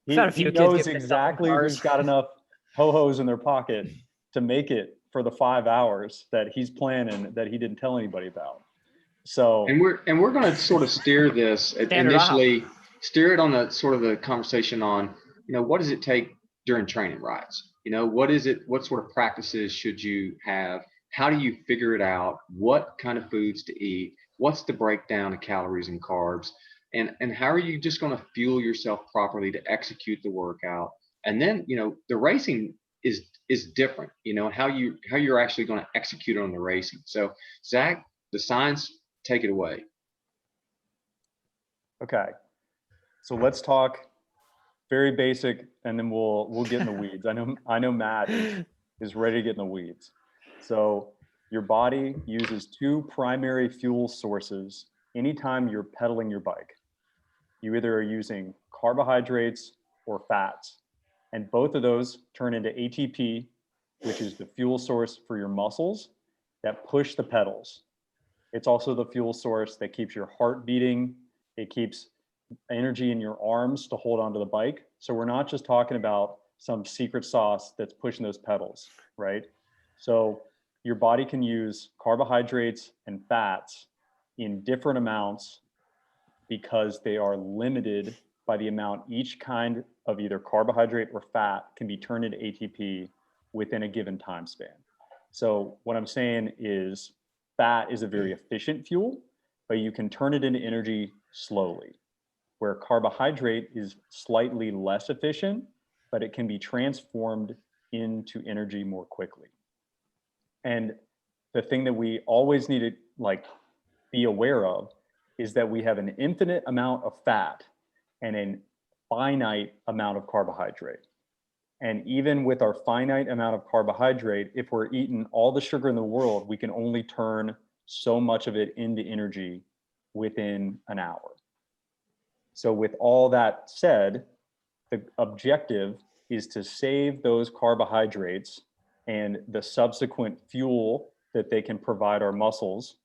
Speaker 3: He knows exactly who's got enough ho-hos in their pocket to make it for the 5 hours that he's planning that he didn't tell anybody about. So
Speaker 1: and we're going to sort of steer this initially, steer it on the sort of the conversation on, what does it take during training rides? What sort of practices should you have? How do you figure it out? What kind of foods to eat? What's the breakdown of calories and carbs? And how are you just going to fuel yourself properly to execute the workout? And then, the racing is different, how you're actually going to execute on the racing. So Zach, the science, take it away.
Speaker 3: Okay. So let's talk very basic and then we'll get in the weeds. I know Matt is ready to get in the weeds. So your body uses 2 primary fuel sources anytime you're pedaling your bike. You either are using carbohydrates or fats, and both of those turn into ATP, which is the fuel source for your muscles that push the pedals. It's also the fuel source that keeps your heart beating. It keeps energy in your arms to hold onto the bike. So we're not just talking about some secret sauce that's pushing those pedals, right? So your body can use carbohydrates and fats in different amounts because they are limited by the amount each kind of either carbohydrate or fat can be turned into ATP within a given time span. So what I'm saying is fat is a very efficient fuel, but you can turn it into energy slowly, where carbohydrate is slightly less efficient, but it can be transformed into energy more quickly. And the thing that we always need to be aware of is that we have an infinite amount of fat and an finite amount of carbohydrate. And even with our finite amount of carbohydrate, if we're eating all the sugar in the world, we can only turn so much of it into energy within an hour. So with all that said, the objective is to save those carbohydrates and the subsequent fuel that they can provide our muscles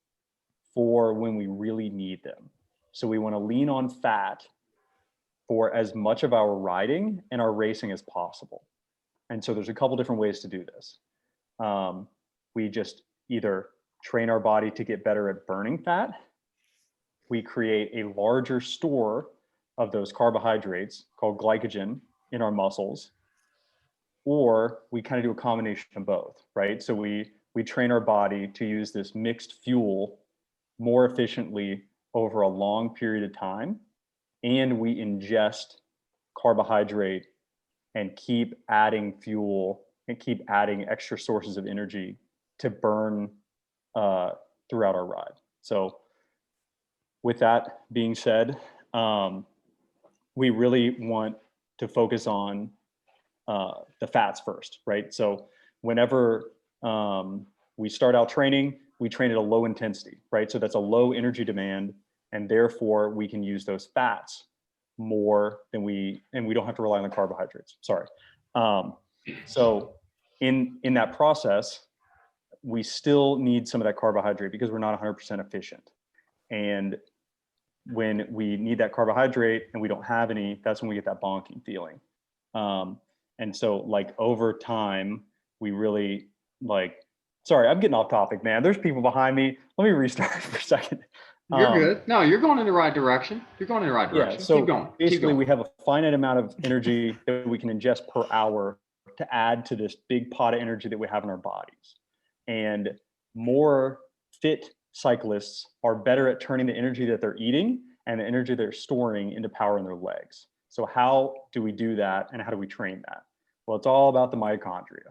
Speaker 3: for when we really need them. So we want to lean on fat for as much of our riding and our racing as possible. And so there's a couple different ways to do this. We just either train our body to get better at burning fat. We create a larger store of those carbohydrates called glycogen in our muscles, or we kind of do a combination of both, right? So we train our body to use this mixed fuel more efficiently over a long period of time, and we ingest carbohydrate and keep adding fuel and keep adding extra sources of energy to burn throughout our ride. So with that being said, we really want to focus on the fats first, right? So whenever we start out training, we train at a low intensity, right? So that's a low energy demand, and therefore we can use those fats more than we don't have to rely on the carbohydrates. Sorry. So in that process, we still need some of that carbohydrate because we're not 100% efficient. And when we need that carbohydrate and we don't have any, that's when we get that bonking feeling. And so like over time, we really sorry, I'm getting off topic, man. There's people behind me. Let me restart for a second.
Speaker 1: You're good. No, you're going in the right direction. You're going in the right direction.
Speaker 3: Yeah, so
Speaker 1: keep going.
Speaker 3: Basically, we have a finite amount of energy that we can ingest per hour to add to this big pot of energy that we have in our bodies. And more fit cyclists are better at turning the energy that they're eating and the energy they're storing into power in their legs. So how do we do that, and how do we train that? Well, it's all about the mitochondria,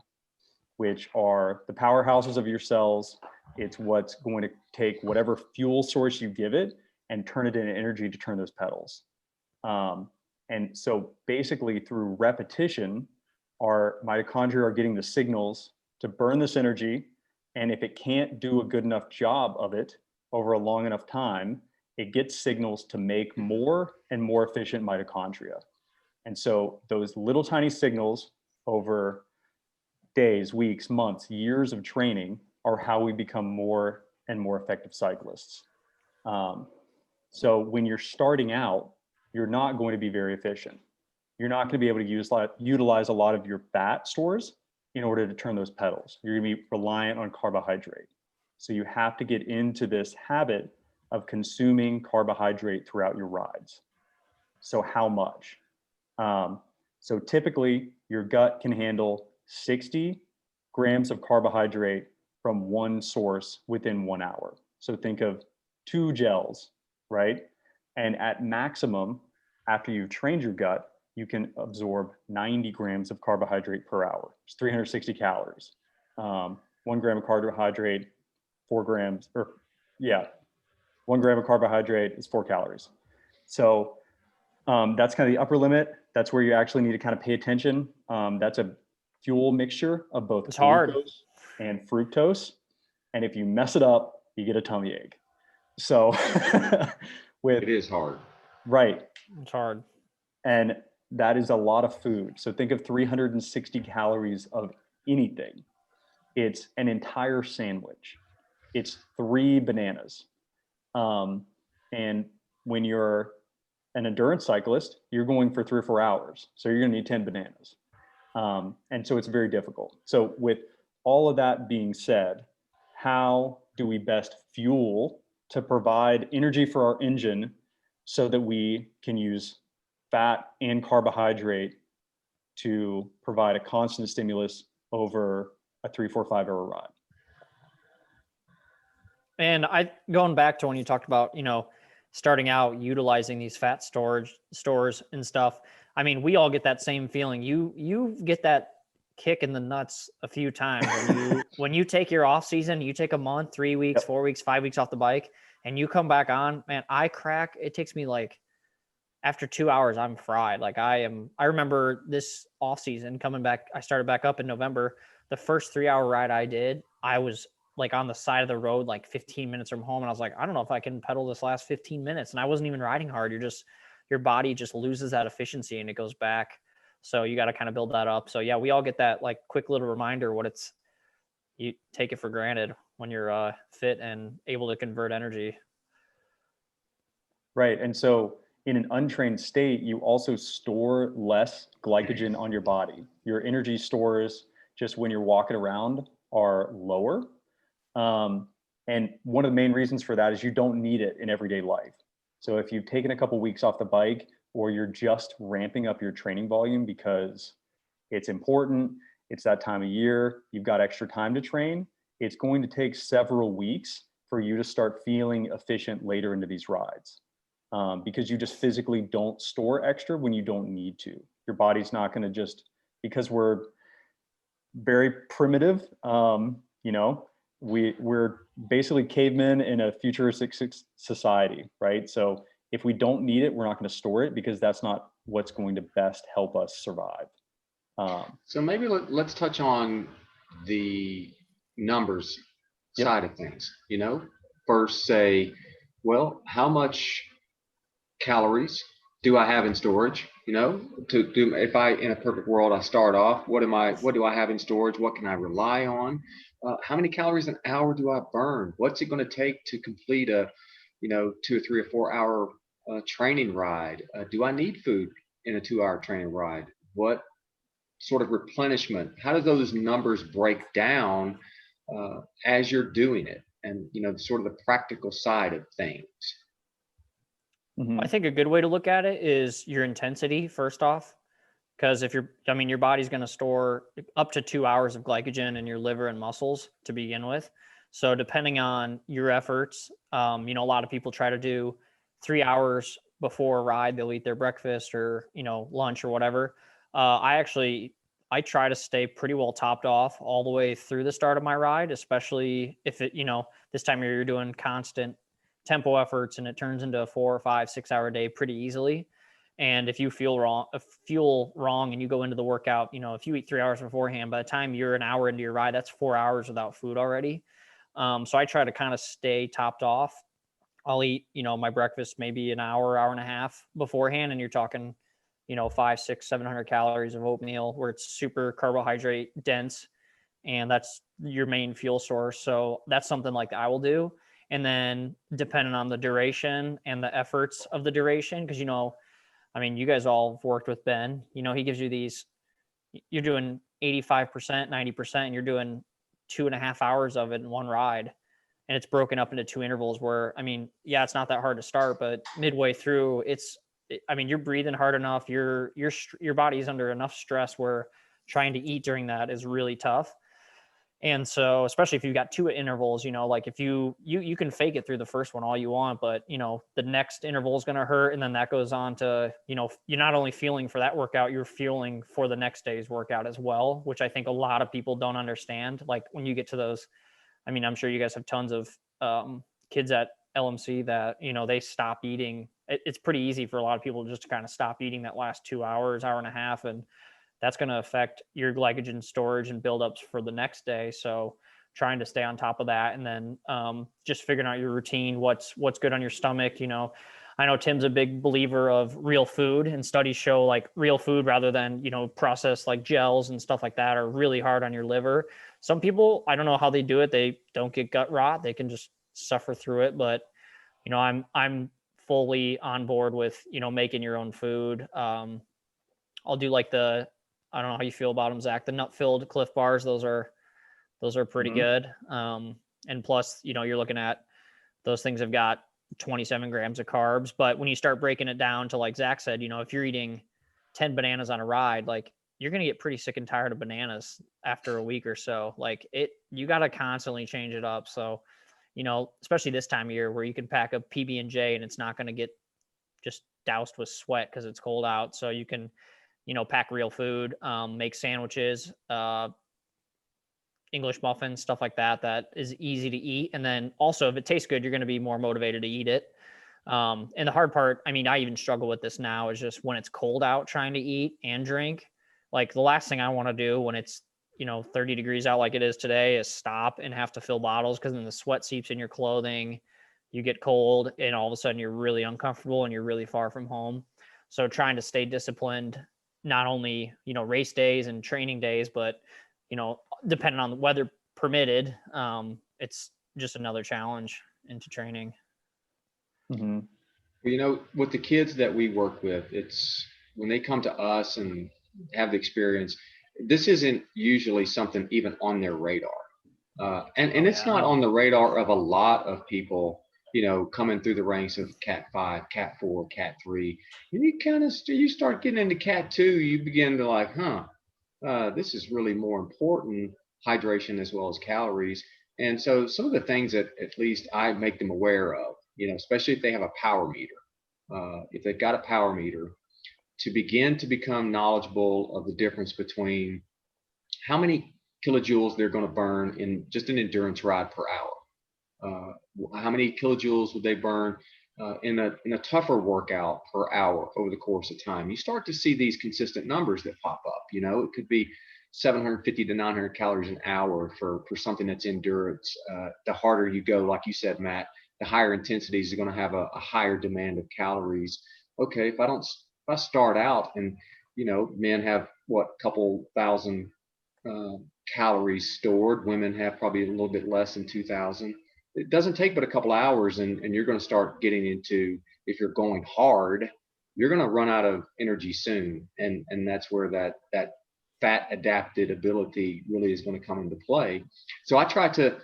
Speaker 3: which are the powerhouses of your cells. It's what's going to take whatever fuel source you give it and turn it into energy to turn those pedals. And so basically through repetition, our mitochondria are getting the signals to burn this energy. And if it can't do a good enough job of it over a long enough time, it gets signals to make more and more efficient mitochondria. And so those little tiny signals over days, weeks, months, years of training are how we become more and more effective cyclists. So when you're starting out, you're not going to be very efficient. You're not going to be able to utilize a lot of your fat stores in order to turn those pedals. You're going to be reliant on carbohydrate. So you have to get into this habit of consuming carbohydrate throughout your rides. So how much? So typically your gut can handle 60 grams of carbohydrate from one source within 1 hour. So think of 2 gels, right? And at maximum, after you've trained your gut, you can absorb 90 grams of carbohydrate per hour. It's 360 calories. 1 gram of carbohydrate, 4 grams, 1 gram of carbohydrate is 4 calories. So that's kind of the upper limit. That's where you actually need to kind of pay attention. That's a fuel mixture of both glucose and fructose. And if you mess it up, you get a tummy ache. So
Speaker 1: it is hard.
Speaker 3: Right.
Speaker 2: It's hard.
Speaker 3: And that is a lot of food. So think of 360 calories of anything. It's an entire sandwich. It's 3 bananas. And when you're an endurance cyclist, you're going for 3 or 4 hours. So you're going to need 10 bananas. And so it's very difficult. So with all of that being said, how do we best fuel to provide energy for our engine so that we can use fat and carbohydrate to provide a constant stimulus over a 3, 4, 5 hour ride?
Speaker 2: And going back to when you talked about, starting out utilizing these fat stores and stuff. I mean, we all get that same feeling. You get that kick in the nuts a few times when you take your off season, you take a month, 3 weeks, 4 weeks, 5 weeks off the bike, and you come back on, man, I crack. It takes me like after 2 hours, I'm fried. Like I remember this off season coming back. I started back up in November. The first 3 hour ride I did, I was like on the side of the road, like 15 minutes from home. And I was like, I don't know if I can pedal this last 15 minutes. And I wasn't even riding hard. Your body just loses that efficiency and it goes back. So you got to kind of build that up. So yeah, we all get that like quick little reminder you take it for granted when you're fit and able to convert energy.
Speaker 3: Right. And so in an untrained state, you also store less glycogen on your body. Your energy stores just when you're walking around are lower. And one of the main reasons for that is you don't need it in everyday life. So if you've taken a couple weeks off the bike, or you're just ramping up your training volume because it's important, it's that time of year, you've got extra time to train, it's going to take several weeks for you to start feeling efficient later into these rides. Because you just physically don't store extra when you don't need to. Your body's not going to just, because we're very primitive, we're basically cavemen in a futuristic society, right? So if we don't need it, we're not going to store it because that's not what's going to best help us survive.
Speaker 1: So maybe let's touch on the numbers side of things. First say, well, how much calories do I have in storage? To do, if I, in a perfect world, I start off, what do I have in storage? What can I rely on? How many calories an hour do I burn? What's it going to take to complete a, 2 or 3 or 4 hour training ride? Do I need food in a 2 hour training ride? What sort of replenishment? How do those numbers break down as you're doing it? And, sort of the practical side of things.
Speaker 3: Mm-hmm.
Speaker 2: I think a good way to look at it is your intensity first off, because your body's going to store up to 2 hours of glycogen in your liver and muscles to begin with. So depending on your efforts, a lot of people try to do 3 hours before a ride, they'll eat their breakfast or, lunch or whatever. I try to stay pretty well topped off all the way through the start of my ride, especially if this time of year you're doing constant tempo efforts and it turns into a 4 or 5, 6 hour day pretty easily. And if you feel wrong and you go into the workout, if you eat 3 hours beforehand, by the time you're an hour into your ride, that's 4 hours without food already. So I try to kind of stay topped off. I'll eat, my breakfast maybe an hour and a half beforehand. And you're talking, 500, 600, 700 calories of oatmeal where it's super carbohydrate dense. And that's your main fuel source. So that's something like I will do. And then depending on the duration and the efforts of the duration, because, you guys all have worked with Ben, he gives you you're doing 85%, 90%, and you're doing 2.5 hours of it in one ride. And it's broken up into 2 intervals where, it's not that hard to start, but midway through you're breathing hard enough. Your body's under enough stress where trying to eat during that is really tough. And so, especially if you've got 2 intervals, like if you can fake it through the first one all you want, but the next interval is going to hurt. And then that goes on to, you're not only feeling for that workout, you're feeling for the next day's workout as well, which I think a lot of people don't understand. Like when you get to those, I'm sure you guys have tons of kids at LMC that, they stop eating. It's pretty easy for a lot of people just to kind of stop eating that last 2 hours, hour and a half. And that's going to affect your glycogen storage and buildups for the next day. So trying to stay on top of that. And then just figuring out your routine, what's good on your stomach. I know Tim's a big believer of real food, and studies show like real food rather than, processed like gels and stuff like that are really hard on your liver. Some people, I don't know how they do it. They don't get gut rot. They can just suffer through it. But, I'm fully on board with, making your own food. I'll do like I don't know how you feel about them, Zach, the nut-filled Cliff Bars. Those are pretty good. And plus, you're looking at those things have got 27 grams of carbs. But when you start breaking it down to, like Zach said, if you're eating 10 bananas on a ride, like you're going to get pretty sick and tired of bananas after a week or so. Like you got to constantly change it up. So, especially this time of year where you can pack a PB&J and it's not going to get just doused with sweat because it's cold out. So you can, pack real food, make sandwiches, English muffins, stuff like that is easy to eat. And then also if it tastes good, you're going to be more motivated to eat it. And the hard part, I mean, I even struggle with this now, is just when it's cold out trying to eat and drink. Like the last thing I want to do when it's, 30 degrees out like it is today is stop and have to fill bottles, because then the sweat seeps in your clothing, you get cold, and all of a sudden you're really uncomfortable and you're really far from home. So trying to stay disciplined, not only, race days and training days, but, depending on the weather permitted, it's just another challenge into training.
Speaker 3: Mm-hmm.
Speaker 1: With the kids that we work with, it's when they come to us and have the experience, this isn't usually something even on their radar. And it's not on the radar of a lot of people, coming through the ranks of Cat 5, Cat 4, Cat 3. And you start getting into Cat 2, you begin to like, this is really more important, hydration as well as calories. And so some of the things that at least I make them aware of, especially if they have a power meter, if they've got a power meter, to begin to become knowledgeable of the difference between how many kilojoules they're going to burn in just an endurance ride per hour. How many kilojoules would they burn in a tougher workout per hour over the course of time? You start to see these consistent numbers that pop up. It could be 750 to 900 calories an hour for something that's endurance. The harder you go, like you said, Matt, the higher intensities are going to have a higher demand of calories. Okay, if I start out and men have a couple thousand calories stored, women have probably a little bit less than 2,000. It doesn't take but a couple hours, and you're going to start getting into, if you're going hard, you're going to run out of energy soon, and that's where that fat adapted ability really is going to come into play. So I try to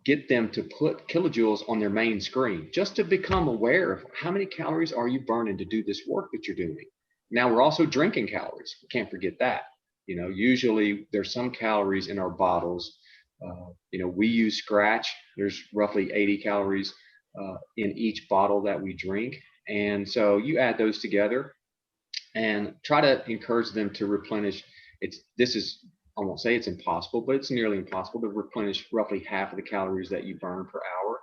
Speaker 1: get them to put kilojoules on their main screen, just to become aware of how many calories are you burning to do this work that you're doing. Now we're also drinking calories. We can't forget that. Usually there's some calories in our bottles. We use Scratch. There's roughly 80 calories in each bottle that we drink. And so you add those together and try to encourage them to replenish. I won't say it's impossible, but it's nearly impossible to replenish roughly half of the calories that you burn per hour.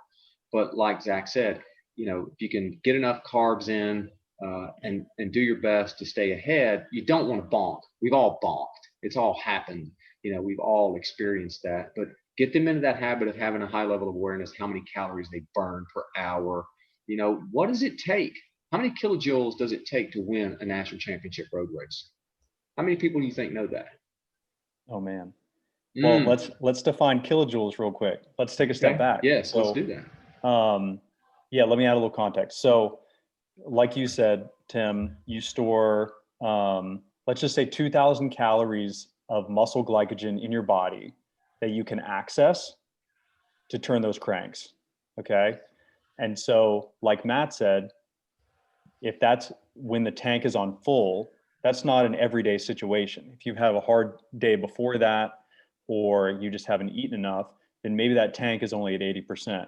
Speaker 1: But like Zach said, if you can get enough carbs in and do your best to stay ahead, you don't want to bonk. We've all bonked. It's all happened. We've all experienced that. But get them into that habit of having a high level of awareness, how many calories they burn per hour. What does it take? How many kilojoules does it take to win a national championship road race? How many people do you think know that?
Speaker 3: Oh man. Well, let's define kilojoules real quick. Let's take a step back.
Speaker 1: Yes, let's do that.
Speaker 3: Let me add a little context. So like you said, Tim, you store, let's just say 2,000 calories of muscle glycogen in your body that you can access to turn those cranks. Okay. And so like Matt said, if that's when the tank is on full, that's not an everyday situation. If you have a hard day before that, or you just haven't eaten enough, then maybe that tank is only at 80%.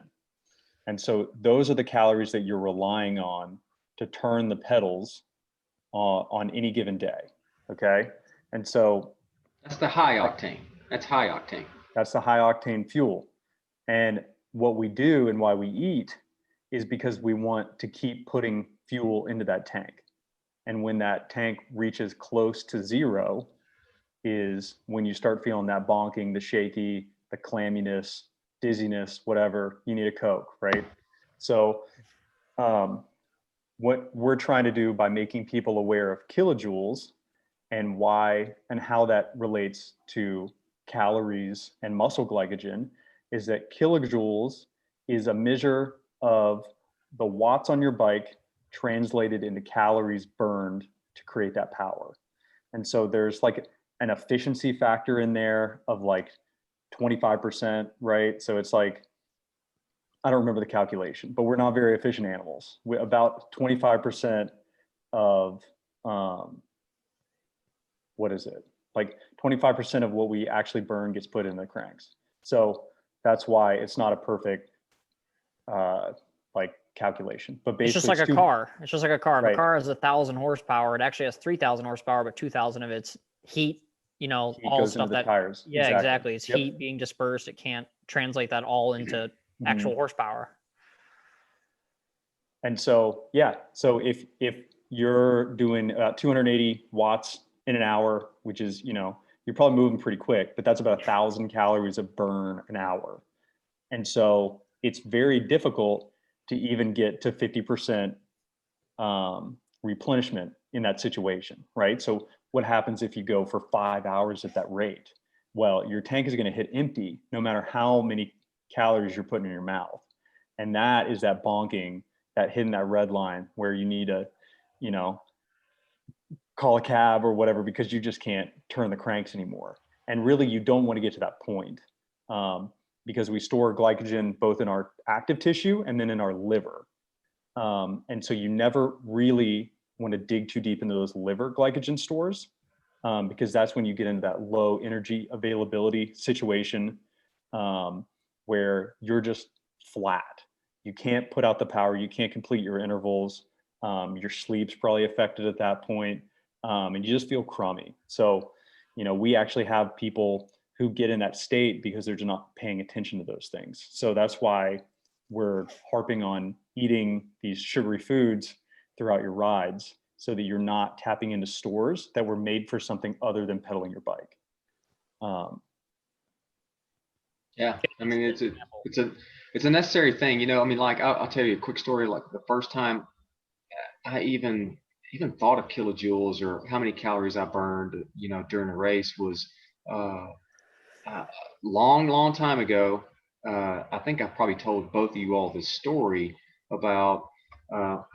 Speaker 3: And so those are the calories that you're relying on to turn the pedals on any given day. Okay. And so
Speaker 1: that's the high octane. That's high octane.
Speaker 3: That's the high octane fuel. And what we do and why we eat is because we want to keep putting fuel into that tank. And when that tank reaches close to zero is when you start feeling that bonking, the shaky, the clamminess, dizziness, whatever, you need a Coke, right? So what we're trying to do by making people aware of kilojoules and why and how that relates to calories and muscle glycogen is that kilojoules is a measure of the watts on your bike translated into calories burned to create that power. And so there's like an efficiency factor in there of like 25%, right? So it's like, I don't remember the calculation, but we're not very efficient animals. About 25% of, what is it? Like 25% of what we actually burn gets put in the cranks. So that's why it's not a perfect, like calculation, but basically
Speaker 2: it's just like a car. It's just like a car. If
Speaker 3: right.
Speaker 2: A car has 1,000 horsepower, it actually has 3,000 horsepower, but 2,000 of it's heat,
Speaker 3: heat
Speaker 2: all stuff that
Speaker 3: tires.
Speaker 2: Yeah, exactly. It's heat being dispersed. It can't translate that all into actual horsepower.
Speaker 3: And so, yeah, so if you're doing about 280 watts in an hour, which is, you're probably moving pretty quick, but that's about 1,000 calories of burn an hour. And so it's very difficult to even get to 50% replenishment in that situation, right? So what happens if you go for 5 hours at that rate? Well, your tank is going to hit empty no matter how many calories you're putting in your mouth. And that is that bonking, that hitting that red line where you need to, call a cab or whatever, because you just can't turn the cranks anymore. And really, you don't want to get to that point, because we store glycogen both in our active tissue and then in our liver. And so you never really want to dig too deep into those liver glycogen stores, because that's when you get into that low energy availability situation, where you're just flat. You can't put out the power. You can't complete your intervals. Your sleep's probably affected at that point, and you just feel crummy. So, we actually have people who get in that state because they're just not paying attention to those things. So that's why we're harping on eating these sugary foods throughout your rides, so that you're not tapping into stores that were made for something other than pedaling your bike.
Speaker 1: Yeah, I mean, it's a necessary thing, like I'll tell you a quick story. Like the first time I even thought of kilojoules or how many calories I burned, during a race was long time ago. I think I've probably told both of you all this story about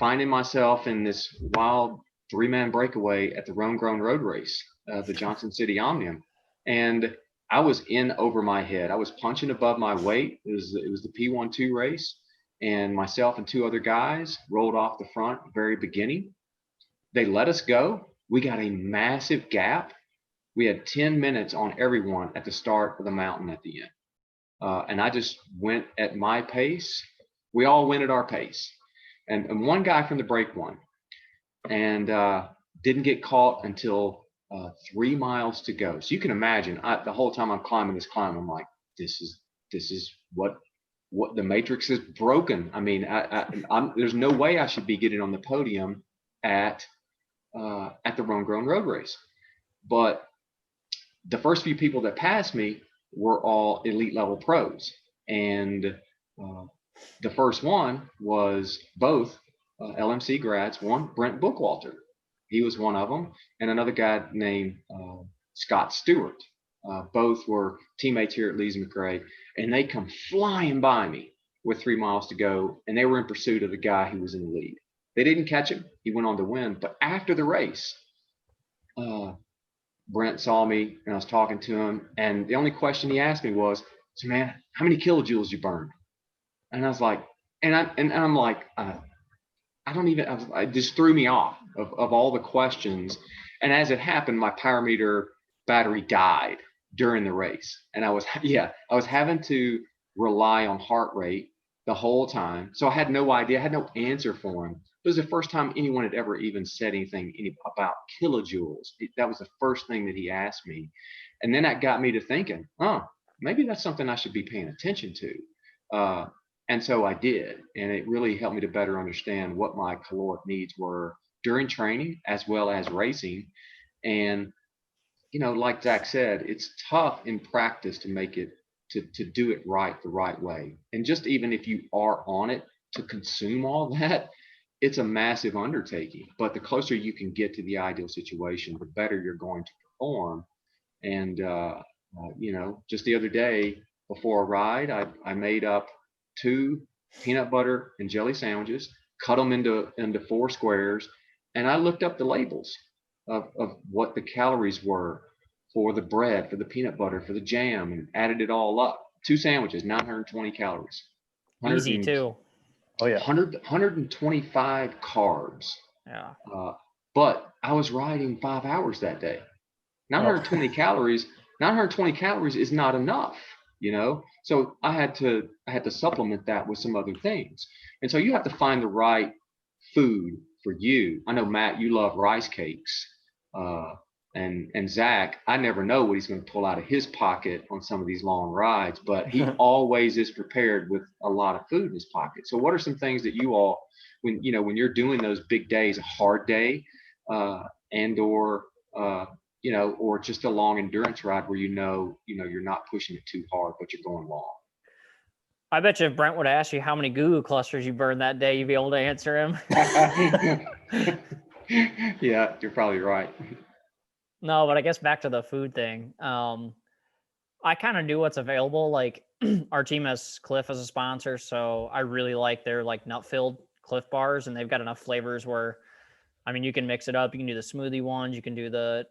Speaker 1: finding myself in this wild 3-man breakaway at the Rome Grown Road Race, the Johnson City Omnium, and I was in over my head. I was punching above my weight. It was the P12 race, and myself and 2 other guys rolled off the front very beginning. They let us go. We got a massive gap. We had 10 minutes on everyone at the start of the mountain at the end. And I just went at my pace. We all went at our pace. And one guy from the break won, and didn't get caught until 3 miles to go. So you can imagine, the whole time I'm climbing this climb, I'm like, this is what the matrix is broken. I mean, there's no way I should be getting on the podium at the Rome Grown Road Race. But the first few people that passed me were all elite level pros. And the first one was both LMC grads, one Brent Bookwalter. He was one of them, and another guy named Scott Stewart. Both were teammates here at Lees McRae, and they come flying by me with 3 miles to go, and they were in pursuit of the guy who was in the lead. They didn't catch him. He went on to win. But after the race, Brent saw me, and I was talking to him, and the only question he asked me was, "So, man, how many kilojoules you burned?" And I was like, I'm like, it just threw me off of all the questions. And as it happened, my power meter battery died during the race. And I was having to rely on heart rate the whole time. So I had no idea, I had no answer for him. It was the first time anyone had ever even said anything about kilojoules. That was the first thing that he asked me. And then that got me to thinking, maybe that's something I should be paying attention to. And so I did, and it really helped me to better understand what my caloric needs were during training as well as racing. And, like Zach said, it's tough in practice to make it, to do it right the right way. And just even if you are on it to consume all that, it's a massive undertaking. But the closer you can get to the ideal situation, the better you're going to perform. And, just the other day before a ride, I made up 2 peanut butter and jelly sandwiches, cut them into 4 squares, and I looked up the labels of what the calories were for the bread, for the peanut butter, for the jam, and added it all up. 2 sandwiches, 920 calories.
Speaker 2: Easy too.
Speaker 3: Oh yeah.
Speaker 1: 125 carbs.
Speaker 2: Yeah.
Speaker 1: But I was riding 5 hours that day. 920 calories. 920 calories is not enough. So I had to supplement that with some other things. And so you have to find the right food for you. I know, Matt, you love rice cakes. And Zach, I never know what he's going to pull out of his pocket on some of these long rides, but he always is prepared with a lot of food in his pocket. So what are some things that you all, when you're doing those big days, a hard day, and or or just a long endurance ride where you're not pushing it too hard, but you're going long?
Speaker 2: I bet you if Brent would ask you how many goo clusters you burned that day, you'd be able to answer him.
Speaker 1: Yeah, you're probably right.
Speaker 2: No, but I guess back to the food thing. I kind of do what's available. Like our team has Cliff as a sponsor, so I really like their like nut-filled Cliff bars, and they've got enough flavors where, I mean, you can mix it up. You can do the smoothie ones, you can do the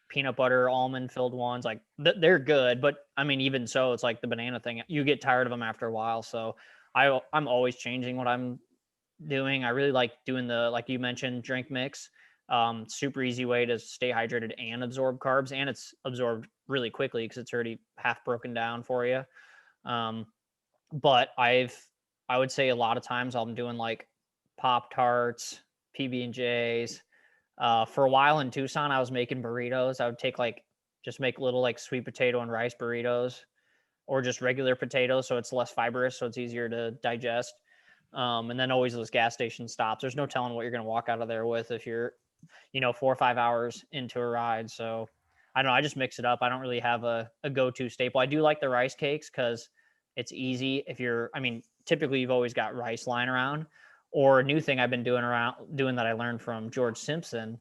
Speaker 2: peanut butter almond filled ones. Like they're good, but I mean, even so, it's like the banana thing. You get tired of them after a while. So I'm always changing what I'm doing. I really like doing the, like you mentioned, drink mix. Super easy way to stay hydrated and absorb carbs, and it's absorbed really quickly because it's already half broken down for you. But I would say a lot of times I'm doing like Pop Tarts, PB&Js. For a while in Tucson, I was making burritos. I would just make little like sweet potato and rice burritos, or just regular potatoes, so it's less fibrous, so it's easier to digest. And then always those gas station stops. There's no telling what you're going to walk out of there with if you're, 4 or 5 hours into a ride. So I don't know. I just mix it up. I don't really have a go-to staple. I do like the rice cakes because it's easy. Typically you've always got rice lying around. Or a new thing I've been doing that I learned from George Simpson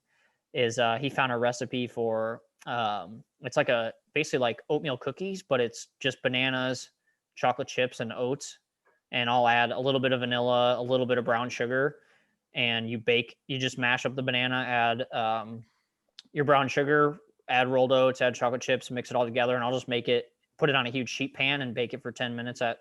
Speaker 2: is he found a recipe for it's like basically like oatmeal cookies, but it's just bananas, chocolate chips, and oats. And I'll add a little bit of vanilla, a little bit of brown sugar, and you just mash up the banana, add your brown sugar, add rolled oats, add chocolate chips, mix it all together, and I'll just put it on a huge sheet pan and bake it for 10 minutes at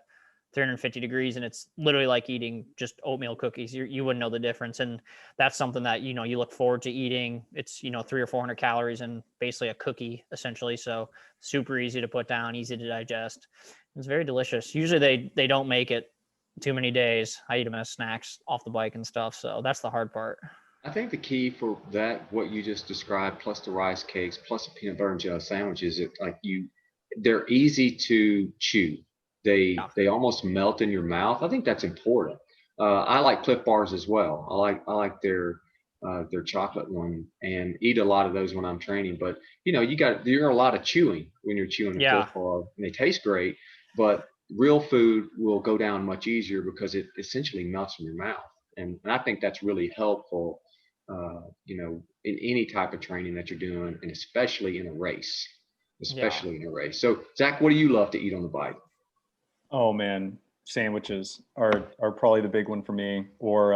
Speaker 2: 350 degrees. And it's literally like eating just oatmeal cookies. You wouldn't know the difference. And that's something that, you look forward to eating. It's, 300 or 400 calories and basically a cookie essentially. So super easy to put down, easy to digest. It's very delicious. Usually they don't make it too many days. I eat them as snacks off the bike and stuff. So that's the hard part.
Speaker 1: I think the key for that, what you just described, plus the rice cakes, plus the peanut butter and jelly sandwiches, they're easy to chew. They almost melt in your mouth. I think that's important. I like Cliff bars as well. I like their chocolate one, and eat a lot of those when I'm training. But you're a lot of chewing when you're chewing a Cliff bar, and they taste great, but real food will go down much easier because it essentially melts in your mouth. And I think that's really helpful, in any type of training that you're doing, and especially in a race. So, Zach, what do you love to eat on the bike?
Speaker 3: Oh man, sandwiches are probably the big one for me. Or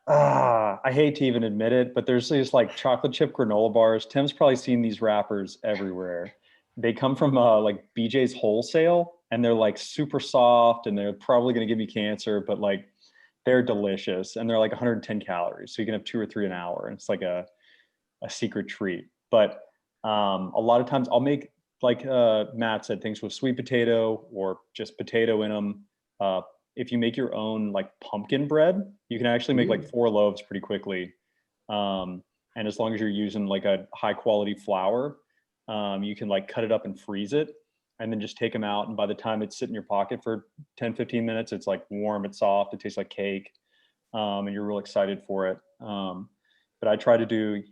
Speaker 3: I hate to even admit it, but there's these like chocolate chip granola bars. Tim's probably seen these wrappers everywhere. They come from like BJ's Wholesale, and they're like super soft, and they're probably going to give you cancer, but like they're delicious, and they're like 110 calories. So you can have 2 or 3 an hour, and it's like a secret treat. But a lot of times I'll make, like Matt said, things with sweet potato or just potato in them. If you make your own like pumpkin bread, you can actually make like 4 loaves pretty quickly. And as long as you're using like a high quality flour, you can like cut it up and freeze it, and then just take them out. And by the time it's sitting in your pocket for 10, 15 minutes, it's like warm, it's soft, it tastes like cake. And you're real excited for it. But I try to do,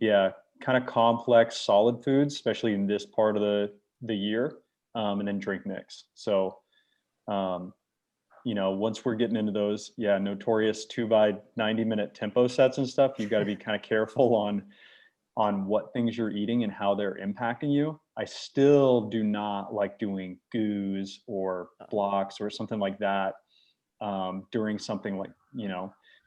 Speaker 3: kind of complex solid foods, especially in this part of the year, and then drink mix. So, once we're getting into those, notorious 2 by 90-minute tempo sets and stuff, you've got to be kind of careful on what things you're eating and how they're impacting you. I still do not like doing goos or blocks or something like that during something like,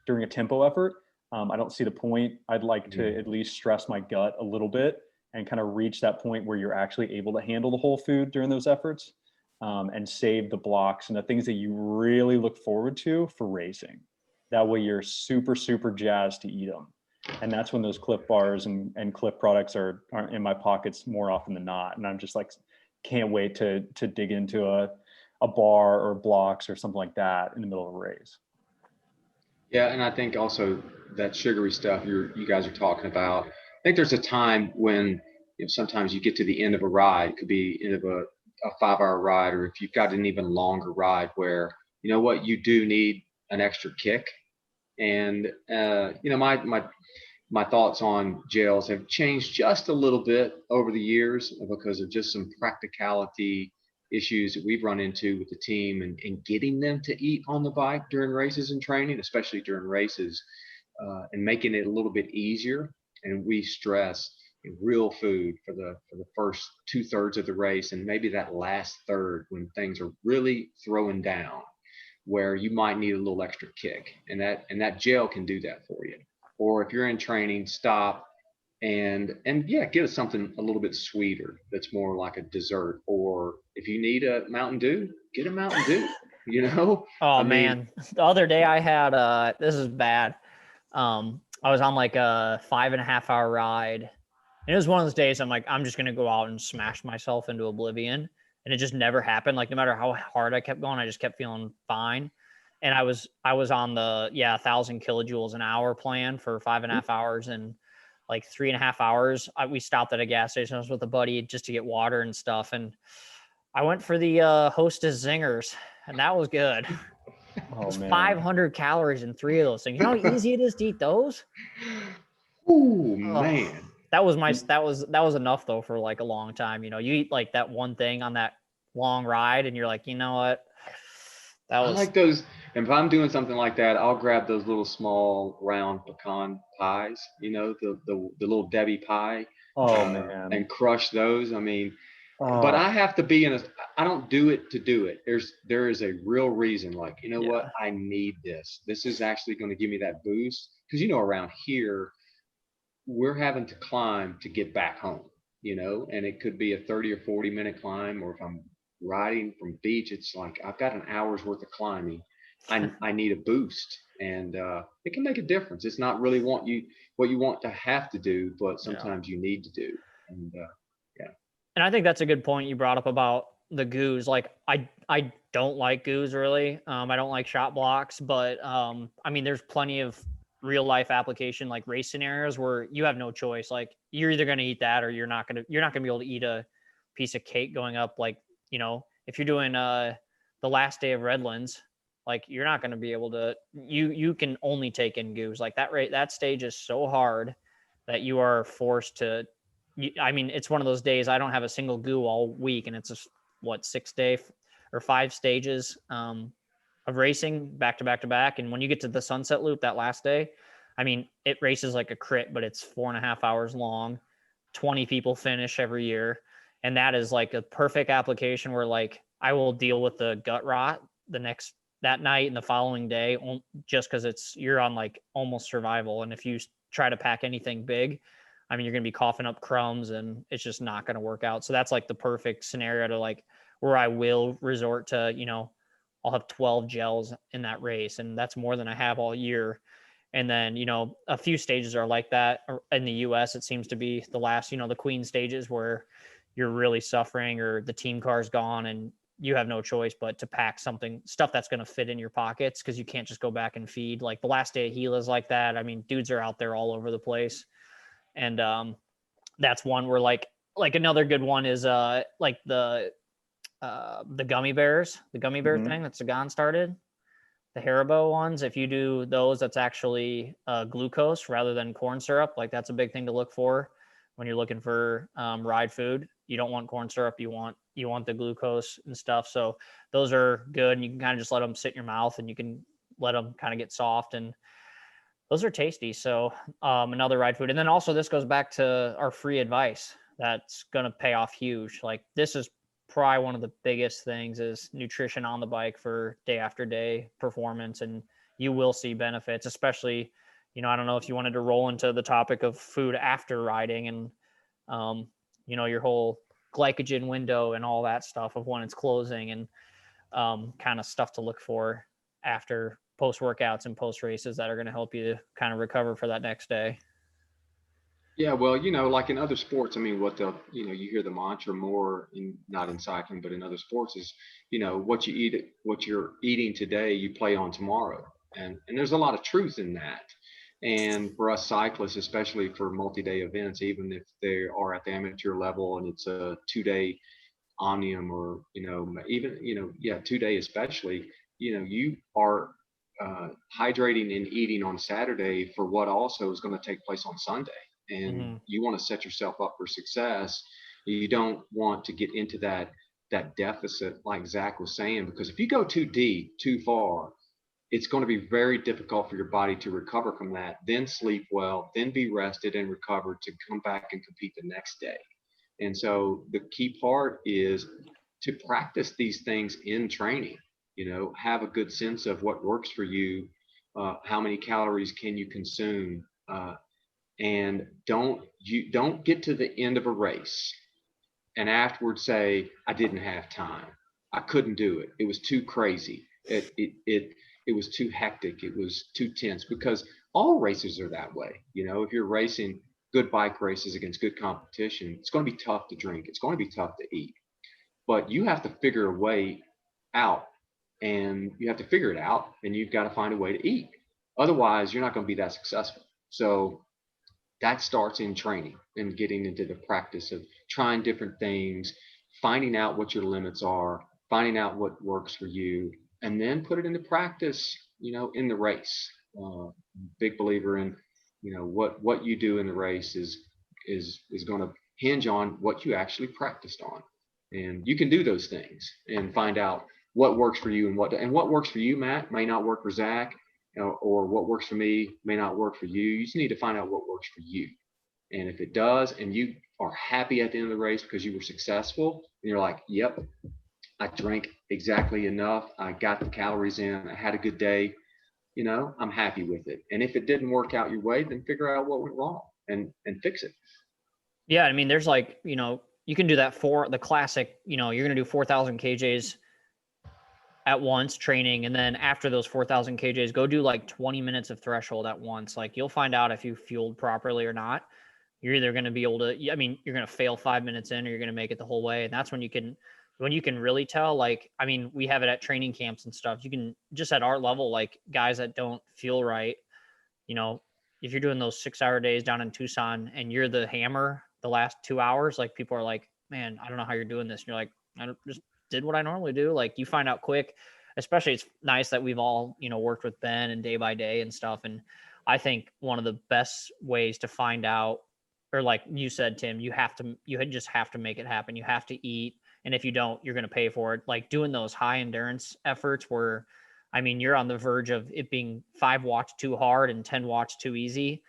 Speaker 3: during a tempo effort. I don't see the point. I'd like to at least stress my gut a little bit and kind of reach that point where you're actually able to handle the whole food during those efforts, and save the blocks and the things that you really look forward to for racing. That way you're super, super jazzed to eat them. And that's when those Cliff bars and Cliff products are in my pockets more often than not. And I'm just like, can't wait to dig into a bar or blocks or something like that in the middle of a race.
Speaker 1: Yeah, and I think also that sugary stuff you guys are talking about, I think there's a time when sometimes you get to the end of a ride, it could be end of a 5-hour ride, or if you've got an even longer ride where, what, you do need an extra kick. And, my thoughts on gels have changed just a little bit over the years because of just some practicality issues that we've run into with the team, and getting them to eat on the bike during races and training, especially during races, and making it a little bit easier. And we stress real food for the first 2/3 of the race, and maybe that last third when things are really throwing down, where you might need a little extra kick, and that gel can do that for you. Or if you're in training, stop and yeah, get us something a little bit sweeter that's more like a dessert. Or if you need a Mountain Dew, get a Mountain Dew.
Speaker 2: Oh, I mean, man, the other day I had this is bad. I was on like a 5.5-hour ride, and it was one of those days I'm like, I'm just gonna go out and smash myself into oblivion, and it just never happened. Like, no matter how hard I kept going, I just kept feeling fine. And I was on the 1,000 kilojoules an hour plan for 5.5 hours, and like 3.5 hours we stopped at a gas station. I was with a buddy just to get water and stuff, and I went for the Hostess Zingers, and that was good.
Speaker 3: Oh,
Speaker 2: it was
Speaker 3: man.
Speaker 2: 500 calories in 3 of those things. You know how easy it is to eat those?
Speaker 1: Oh, man.
Speaker 2: That was enough though for like a long time. You eat like that one thing on that long ride, and you're like, you know what?
Speaker 1: I like those. And if I'm doing something like that, I'll grab those little small round pecan pies, the little Debbie pie.
Speaker 3: Oh, man.
Speaker 1: And crush those. I mean, but
Speaker 3: Oh,
Speaker 1: I have to be I don't do it to do it. There is a real reason, like, what, I need this. This is actually going to give me that boost. Because, around here, we're having to climb to get back home, and it could be a 30 or 40-minute climb, or if I'm riding from beach, it's like I've got an hour's worth of climbing. I need a boost, and it can make a difference. It's not really what you want to have to do, but sometimes you need to do. And
Speaker 2: and I think that's a good point you brought up about the goos. Like, I don't like goos really. I don't like shot blocks, but I mean, there's plenty of real life application, like race scenarios, where you have no choice. Like, you're either going to eat that, or you're not going to be able to eat a piece of cake going up. Like, if you're doing the last day of Redlands, like, you're not going to be able to, you can only take in goos. Like, that stage is so hard that you are forced to, I mean, it's one of those days I don't have a single goo all week, and it's 6 day or 5 stages of racing back to back to back. And when you get to the sunset loop that last day, I mean, it races like a crit, but it's 4.5 hours long. 20 people finish every year. And that is like a perfect application where, like, I will deal with the gut rot that night and the following day, just because you're on like almost survival. And if you try to pack anything big, I mean, you're going to be coughing up crumbs, and it's just not going to work out. So that's like the perfect scenario to, like, where I will resort to, I'll have 12 gels in that race, and that's more than I have all year. And then, a few stages are like that in the US. It seems to be the last, the Queen stages, where you're really suffering, or the team car's gone and you have no choice but to pack stuff that's going to fit in your pockets, because you can't just go back and feed. Like the last day of Gila's like that. I mean, dudes are out there all over the place. And that's one where like another good one is like the gummy bears thing that Sagan started, the Haribo ones. If you do those, that's actually glucose rather than corn syrup. Like, that's a big thing to look for when you're looking for ride food. You don't want corn syrup. You want the glucose and stuff. So those are good, and you can kind of just let them sit in your mouth, and you can let them kind of get soft, and those are tasty. So another ride food. And then also, this goes back to our free advice that's going to pay off huge. Like, this is probably one of the biggest things, is nutrition on the bike for day after day performance. And you will see benefits, especially, I don't know if you wanted to roll into the topic of food after riding, and, your whole glycogen window and all that stuff of when it's closing, and kind of stuff to look for after post workouts and post races that are going to help you to kind of recover for that next day.
Speaker 1: Yeah, well, like in other sports, I mean, you hear the mantra more not in cycling, but in other sports is, what you're eating today, you play on tomorrow. And there's a lot of truth in that. And for us cyclists, especially for multi-day events, even if they are at the amateur level and it's a 2-day omnium, or even yeah, 2-day especially, you are hydrating and eating on Saturday for what also is going to take place on Sunday, and
Speaker 2: Hmm.
Speaker 1: you want to set yourself up for success. You don't want to get into that deficit like Zach was saying, because if you go too deep, too far, it's going to be very difficult for your body to recover from that, then sleep well, then be rested and recovered to come back and compete the next day. And so the key part is to practice these things in training. Have a good sense of what works for you, how many calories can you consume, and don't get to the end of a race and afterwards say, I didn't have time, I couldn't do it, it was too crazy, it was too hectic, it was too tense. Because all races are that way. If you're racing good bike races against good competition, it's going to be tough to drink, it's going to be tough to eat, but you have to figure a way out, and you have to figure it out, and you've got to find a way to eat. Otherwise, you're not going to be that successful. So that starts in training and getting into the practice of trying different things, finding out what your limits are, finding out what works for you, and then put it into practice, in the race. Big believer in, what you do in the race is going to hinge on what you actually practiced on. And you can do those things and find out what works for you, and what works for you, Matt, may not work for Zach, or what works for me may not work for you. You just need to find out what works for you. And if it does, and you are happy at the end of the race because you were successful, and you're like, yep, I drank exactly enough, I got the calories in, I had a good day, I'm happy with it. And if it didn't work out your way, then figure out what went wrong and fix it.
Speaker 2: Yeah, I mean, there's like, you can do that for the classic, you're going to do 4,000 kJs at once training. And then after those 4,000 kJs, go do like 20 minutes of threshold at once. Like you'll find out if you fueled properly or not. You're either going to be able to, I mean, you're going to fail 5 minutes in, or you're going to make it the whole way. And that's when you can really tell. Like, I mean, we have it at training camps and stuff. You can just at our level, like guys that don't feel right, if you're doing those 6-hour days down in Tucson and you're the hammer the last 2 hours, like people are like, man, I don't know how you're doing this. And you're like, I just did what I normally do. Like you find out quick, especially it's nice that we've all, worked with Ben and day by day and stuff. And I think one of the best ways to find out, or like you said, Tim, you just have to make it happen. You have to eat. And if you don't, you're going to pay for it. Like doing those high endurance efforts where, I mean, you're on the verge of it being 5 watts too hard and 10 watts too easy.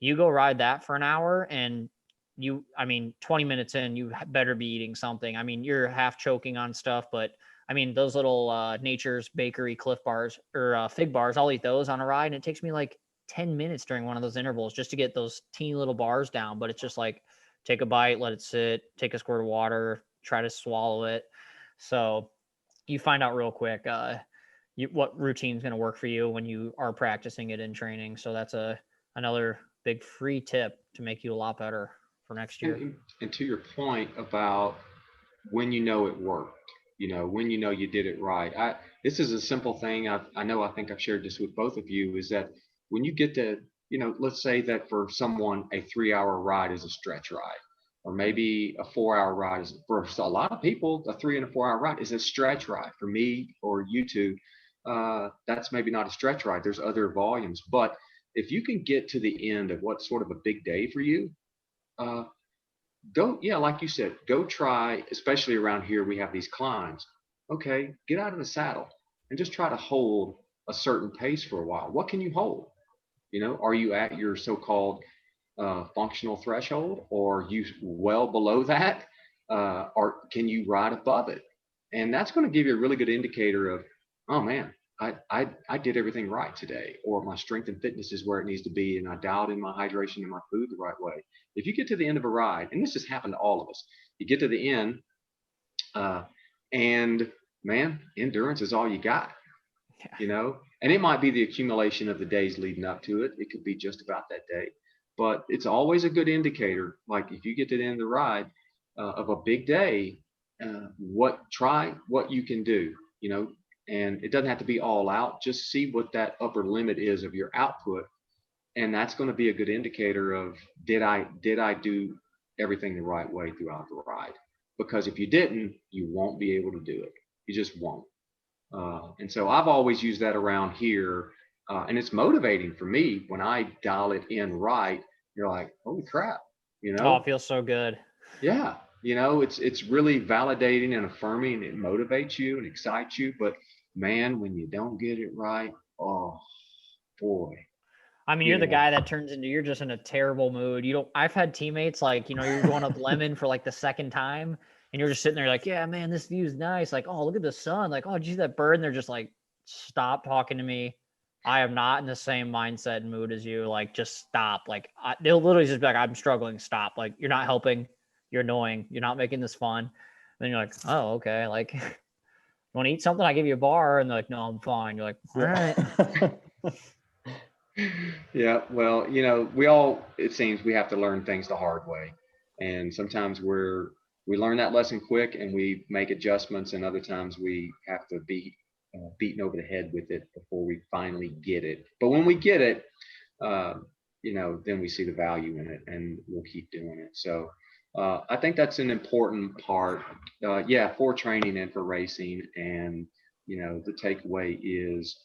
Speaker 2: You go ride that for an hour and 20 minutes in, you better be eating something. I mean, you're half choking on stuff, but I mean, those little Nature's Bakery Cliff Bars or Fig Bars, I'll eat those on a ride. And it takes me like 10 minutes during one of those intervals just to get those teeny little bars down. But it's just like take a bite, let it sit, take a squirt of water, try to swallow it. So you find out real quick what routine is going to work for you when you are practicing it in training. So that's another big free tip to make you a lot better for next year.
Speaker 1: And to your point about when it worked, when you did it right. This is a simple thing. I think I've shared this with both of you, is that when you get to, let's say that for someone, a 3-hour ride is a stretch ride, or maybe a 4-hour ride is, for a lot of people, a 3 and a 4-hour ride is a stretch ride. For me or you two, that's maybe not a stretch ride. There's other volumes, but if you can get to the end of what's sort of a big day for you, go, yeah, like you said, go try, especially around here, we have these climbs. Okay, get out of the saddle and just try to hold a certain pace for a while. What can you hold? Are you at your so-called functional threshold, or are you well below that? Or can you ride above it? And that's going to give you a really good indicator of, oh man, I did everything right today, or my strength and fitness is where it needs to be, and I dialed in my hydration and my food the right way. If you get to the end of a ride, and this has happened to all of us, you get to the end, and man, endurance is all you got, and it might be the accumulation of the days leading up to it. It could be just about that day, but it's always a good indicator. Like if you get to the end of the ride of a big day, try what you can do, and it doesn't have to be all out. Just see what that upper limit is of your output, And that's going to be a good indicator of did I do everything the right way throughout the ride? Because if you didn't, you won't be able to do it. You just won't. And so I've always used that around here. And it's motivating for me when I dial it in right. You're like, holy crap,
Speaker 2: Oh, it feels so good.
Speaker 1: Yeah, it's really validating and affirming. It motivates you and excites you. But man, when you don't get it right, oh boy.
Speaker 2: I mean, you're the guy that turns into, you're just in a terrible mood. I've had teammates like, you're going up lemon for like the second time and you're just sitting there like, yeah, man, this view's nice. Like, oh, look at the sun. Like, oh, did you see that bird? And they're just like, stop talking to me. I am not in the same mindset and mood as you. Like, just stop. Like, they'll literally just be like, I'm struggling. Stop. Like, you're not helping. You're annoying. You're not making this fun. And then you're like, oh, okay. Like, you want to eat something? I give you a bar. And they're like, no, I'm fine. You're like, all right.
Speaker 1: Yeah, well, it seems we have to learn things the hard way. And sometimes we learn that lesson quick and we make adjustments, and other times we have to be beaten over the head with it before we finally get it. But when we get it, then we see the value in it and we'll keep doing it. So I think that's an important part, for training and for racing. And, the takeaway is,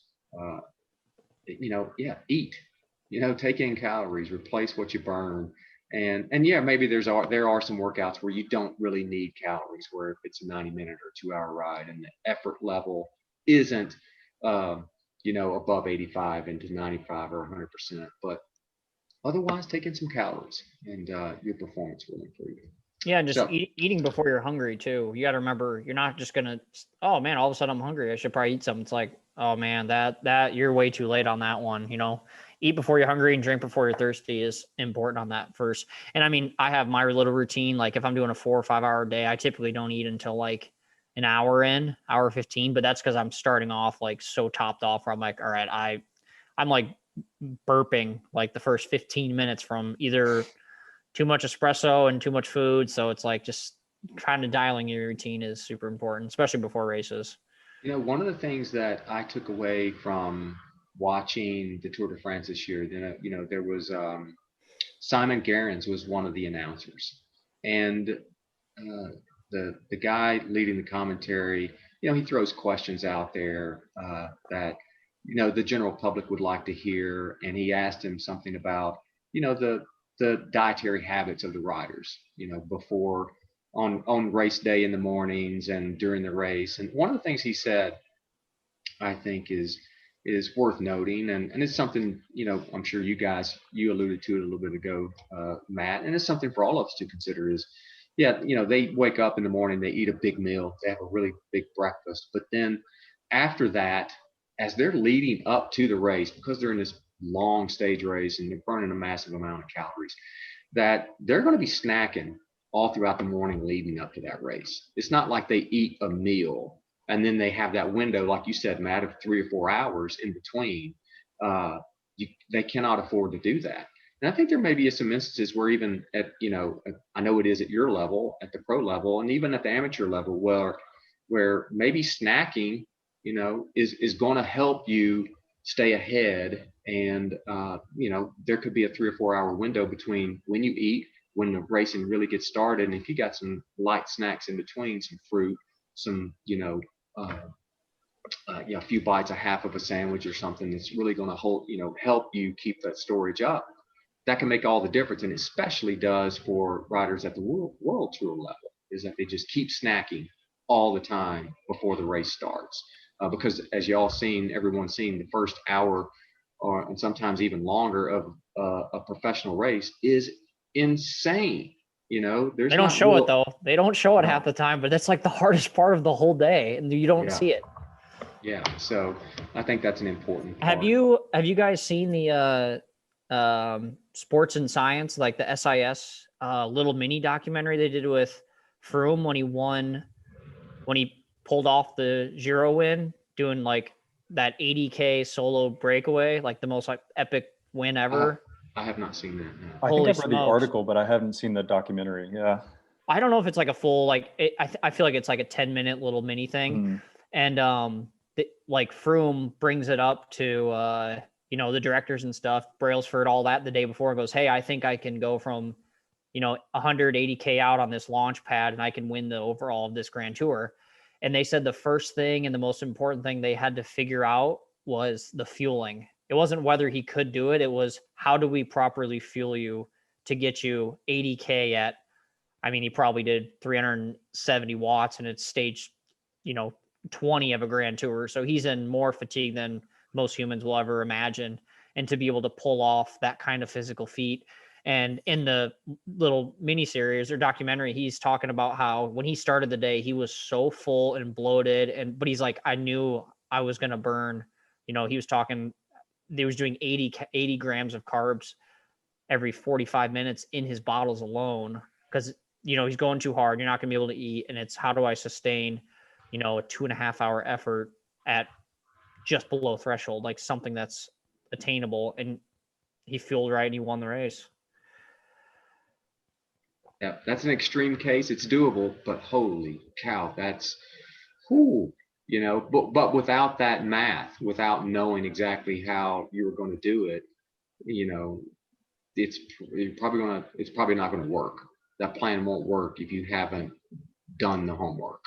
Speaker 1: eat, take in calories, replace what you burn. And yeah, maybe there are some workouts where you don't really need calories, where if it's a 90-minute or 2-hour ride and the effort level isn't, above 85 into 95 or 100%, but otherwise take in some calories and your performance will improve.
Speaker 2: Yeah, and just eating before you're hungry too. You got to remember, you're not just gonna, oh man, all of a sudden I'm hungry, I should probably eat something. It's like, oh man, that you're way too late on that one. Eat before you're hungry and drink before you're thirsty is important on that first. And I mean, I have my little routine. Like if I'm doing a 4 or 5 hour day, I typically don't eat until like an hour 15. But that's because I'm starting off like so topped off where I'm like, all right, I'm like burping like the first 15 minutes from either too much espresso and too much food. So it's like just trying to dialing your routine is super important, especially before races.
Speaker 1: One of the things that I took away from watching the Tour de France this year, there was Simon Gerrans was one of the announcers, and the guy leading the commentary, he throws questions out there that the general public would like to hear, and he asked him something about the dietary habits of the riders, before on race day in the mornings and during the race. And one of the things he said, I think is worth noting, and it's something, I'm sure you alluded to it a little bit ago, Matt, and it's something for all of us to consider is, they wake up in the morning, they eat a big meal, they have a really big breakfast, but then after that, as they're leading up to the race, because they're in this long stage race and they're burning a massive amount of calories, that they're going to be snacking all throughout the morning leading up to that race. It's not like they eat a meal and then they have that window, like you said, Matt, of 3 or 4 hours in between. They cannot afford to do that. And I think there may be some instances where even at, I know it is at your level, at the pro level, and even at the amateur level, where maybe snacking, is going to help you stay ahead. And, there could be a 3 or 4 hour window between when you eat, when the racing really gets started. And if you got some light snacks in between, some fruit, some, a few bites, a half of a sandwich or something that's really going to help you keep that storage up, that can make all the difference. And especially does for riders at the world tour level, is that they just keep snacking all the time before the race starts. Because as everyone's seen, the first hour and sometimes even longer of a professional race is insane.
Speaker 2: They don't show it though. They don't show it half the time, but that's like the hardest part of the whole day, and you don't see it.
Speaker 1: Yeah, so I think that's an important part.
Speaker 2: Have you guys seen the Sports and Science, like the SIS little mini documentary they did with Froome when he pulled off the Giro win, doing like that 80K solo breakaway, like the most like epic win ever?
Speaker 1: I have not seen that. No.
Speaker 3: I think I've read the article, but I haven't seen the documentary. Yeah.
Speaker 2: I don't know if it's like a full, like I feel like it's like a 10-minute little mini thing. And like Froome brings it up to the directors and stuff, Brailsford, all that the day before, goes, hey, I think I can go from, 180K out on this launch pad and I can win the overall of this Grand Tour. And they said the first thing and the most important thing they had to figure out was the fueling. It wasn't whether he could do it. It was, how do we properly fuel you to get you 80K at, he probably did 370 watts and it's stage, 20 of a Grand Tour. So he's in more fatigue than most humans will ever imagine. And to be able to pull off that kind of physical feat. And in the little mini series or documentary, he's talking about how when he started the day, he was so full and bloated. But he's like, I knew I was going to burn. He was talking, he was doing 80 grams of carbs every 45 minutes in his bottles alone. Cause he's going too hard. You're not gonna be able to eat. And it's, how do I sustain, a 2.5 hour effort at just below threshold, like something that's attainable. And he fueled right and he won the race.
Speaker 1: Yeah, that's an extreme case. It's doable, but holy cow, that's whoo, but without that math, without knowing exactly how you were going to do it, it's probably not going to work. That plan won't work if you haven't done the homework.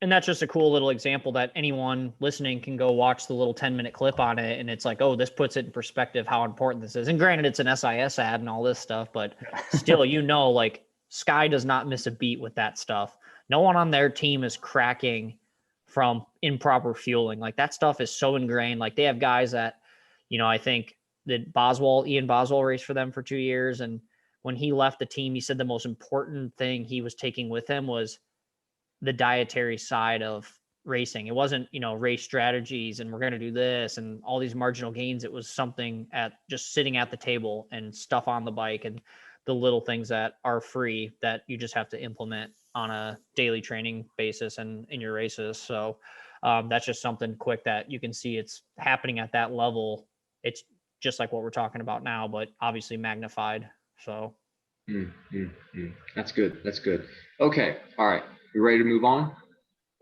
Speaker 2: And that's just a cool little example that anyone listening can go watch the little 10-minute clip on it. And it's like, oh, this puts it in perspective how important this is. And granted, it's an SIS ad and all this stuff, but still, like Sky does not miss a beat with that stuff. No one on their team is cracking from improper fueling. Like that stuff is so ingrained. Like they have guys that, I think that Ian Boswell raced for them for 2 years. And when he left the team, he said the most important thing he was taking with him was the dietary side of racing. It wasn't, race strategies and we're going to do this and all these marginal gains. It was something at just sitting at the table and stuff on the bike and the little things that are free that you just have to implement on a daily training basis and in your races. So that's just something quick that you can see it's happening at that level. It's just like what we're talking about now, but obviously magnified. So.
Speaker 1: That's good. That's good. Okay. All right. You ready to move on?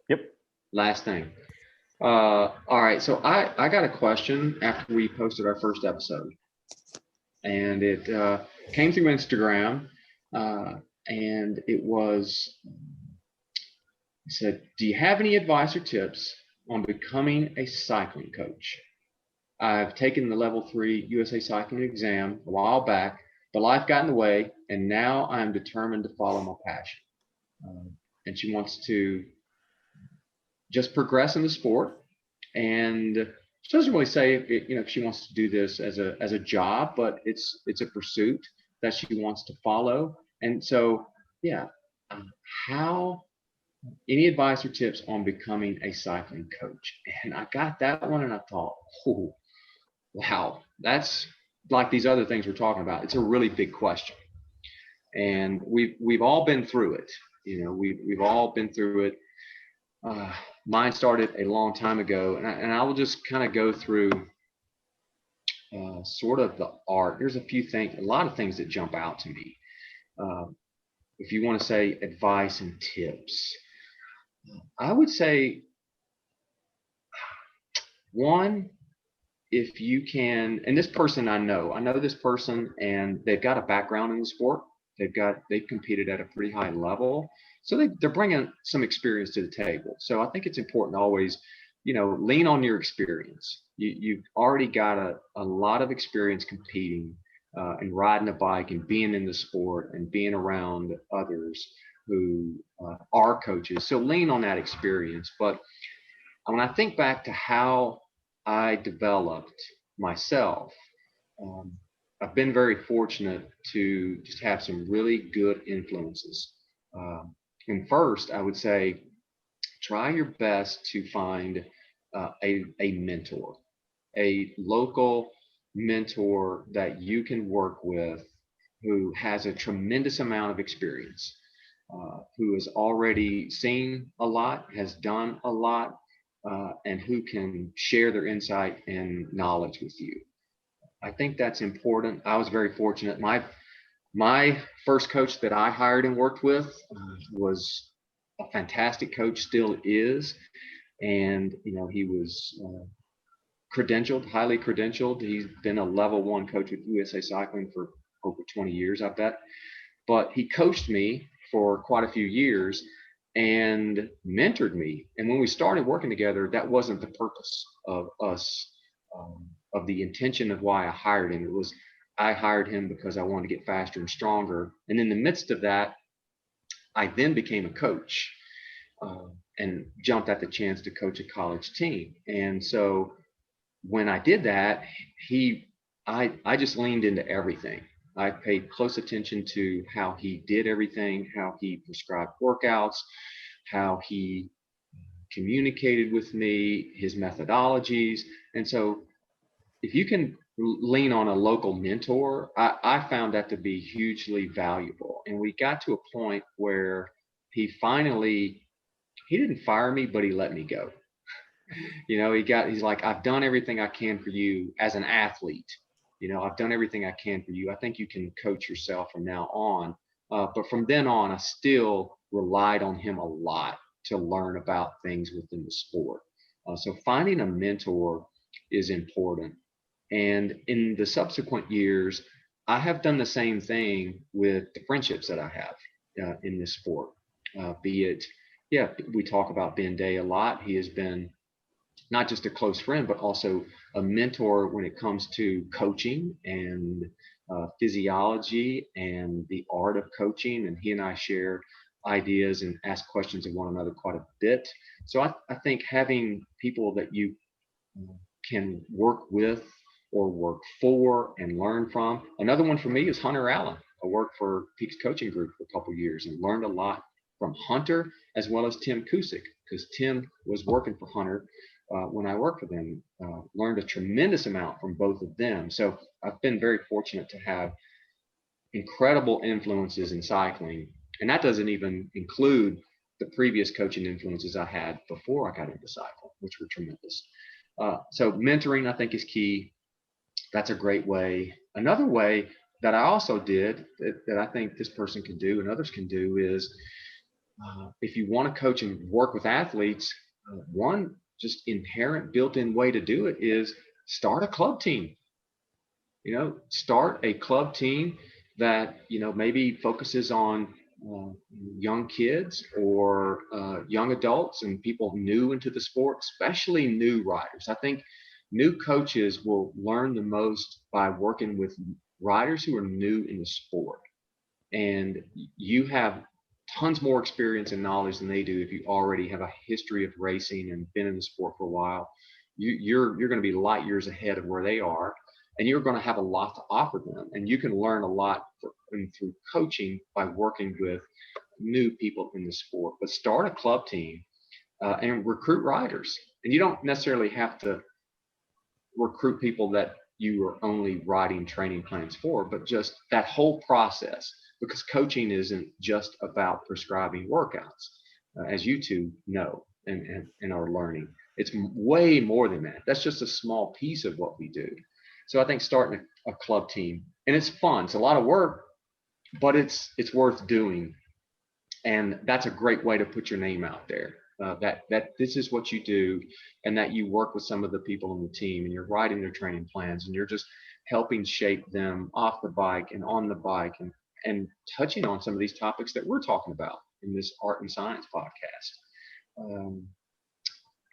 Speaker 3: Yep.
Speaker 1: Last thing. All right. So I got a question after we posted our first episode, and it came through Instagram, and it said, do you have any advice or tips on becoming a cycling coach? I've taken the level 3 USA cycling exam a while back, but life got in the way, and now I'm determined to follow my passion. And she wants to just progress in the sport. And she doesn't really say if she wants to do this as a job, but it's a pursuit that she wants to follow. And so, how, any advice or tips on becoming a cycling coach? And I got that one and I thought, oh, wow, that's like these other things we're talking about. It's a really big question. And we've all been through it. We've all been through it. Mine started a long time ago, and I will just kind of go through sort of the art. There's a lot of things that jump out to me. If you want to say advice and tips, I would say one, if you can, and this person I know this person, and they've got a background in the sport. They've competed at a pretty high level. So they're bringing some experience to the table. So I think it's important to always, lean on your experience. You've already got a lot of experience competing and riding a bike and being in the sport and being around others who are coaches. So lean on that experience. But when I think back to how I developed myself, I've been very fortunate to just have some really good influences. And first, I would say, try your best to find a mentor, a local mentor that you can work with who has a tremendous amount of experience, who has already seen a lot, has done a lot, and who can share their insight and knowledge with you. I think that's important. I was very fortunate. My first coach that I hired and worked with was a fantastic coach, still is. And, he was highly credentialed. He's been a level 1 coach with USA Cycling for over 20 years, I bet. But he coached me for quite a few years and mentored me. And when we started working together, that wasn't the purpose of us, of the intention of why I hired him. It was, I hired him because I wanted to get faster and stronger. And in the midst of that, I then became a coach, and jumped at the chance to coach a college team. And so when I did that, I just leaned into everything. I paid close attention to how he did everything, how he prescribed workouts, how he communicated with me, his methodologies. And so if you can lean on a local mentor, I found that to be hugely valuable. And we got to a point where he finally, he didn't fire me, but he let me go. He's like, I've done everything I can for you as an athlete. I've done everything I can for you. I think you can coach yourself from now on. But from then on, I still relied on him a lot to learn about things within the sport. So finding a mentor is important. And in the subsequent years, I have done the same thing with the friendships that I have in this sport. Be it, yeah, we talk about Ben Day a lot. He has been not just a close friend, but also a mentor when it comes to coaching and physiology and the art of coaching. And he and I share ideas and ask questions of one another quite a bit. So I think having people that you can work with or work for and learn from. Another one for me is Hunter Allen. I worked for Peaks Coaching Group for a couple of years and learned a lot from Hunter as well as Tim Kusick, because Tim was working for Hunter when I worked for them. Learned a tremendous amount from both of them. So I've been very fortunate to have incredible influences in cycling. And that doesn't even include the previous coaching influences I had before I got into cycling, which were tremendous. So mentoring, I think, is key. That's a great way. Another way that I also did that I think this person can do and others can do is if you want to coach and work with athletes, one just inherent built-in way to do it is start a club team. Start a club team that, maybe focuses on young kids or young adults and people new into the sport, especially new riders. I think new coaches will learn the most by working with riders who are new in the sport. And you have tons more experience and knowledge than they do if you already have a history of racing and been in the sport for a while. You're going to be light years ahead of where they are, and you're going to have a lot to offer them. And you can learn a lot through coaching by working with new people in the sport. But start a club team and recruit riders. And you don't necessarily have to recruit people that you are only writing training plans for, but just that whole process, because coaching isn't just about prescribing workouts, as you two know and are learning. It's way more than that. That's just a small piece of what we do. So I think starting a club team, and it's fun. It's a lot of work, but it's worth doing. And that's a great way to put your name out there. That this is what you do, and that you work with some of the people on the team, and you're writing their training plans, and you're just helping shape them off the bike and on the bike, and touching on some of these topics that we're talking about in this art and science podcast.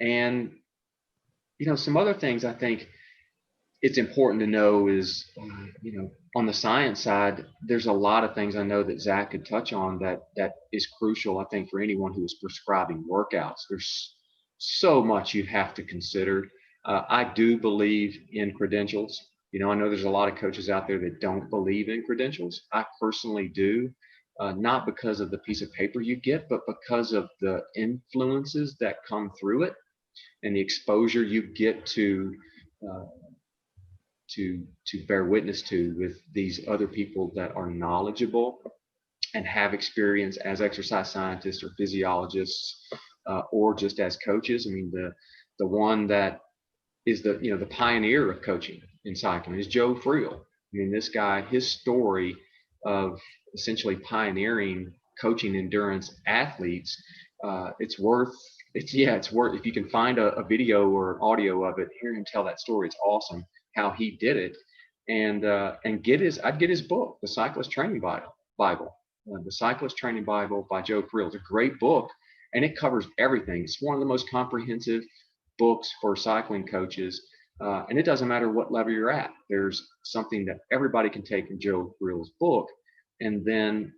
Speaker 1: And some other things I think it's important to know is, on the science side, there's a lot of things I know that Zach could touch on that is crucial, I think, for anyone who is prescribing workouts. There's so much you have to consider. I do believe in credentials. I know there's a lot of coaches out there that don't believe in credentials. I personally do, not because of the piece of paper you get, but because of the influences that come through it and the exposure you get to bear witness to with these other people that are knowledgeable and have experience as exercise scientists or physiologists, or just as coaches. I mean, the one that is the pioneer of coaching in cycling is Joe Friel. I mean, this guy, his story of essentially pioneering coaching endurance athletes, it's worth it's worth, if you can find a video or an audio of it, hear him tell that story. It's awesome how he did it. And I'd get his book, The Cyclist Training Bible, The Cyclist Training Bible by Joe Friel. It's a great book, and it covers everything. It's one of the most comprehensive books for cycling coaches. And it doesn't matter what level you're at. There's something that everybody can take from Joe Friel's book. And then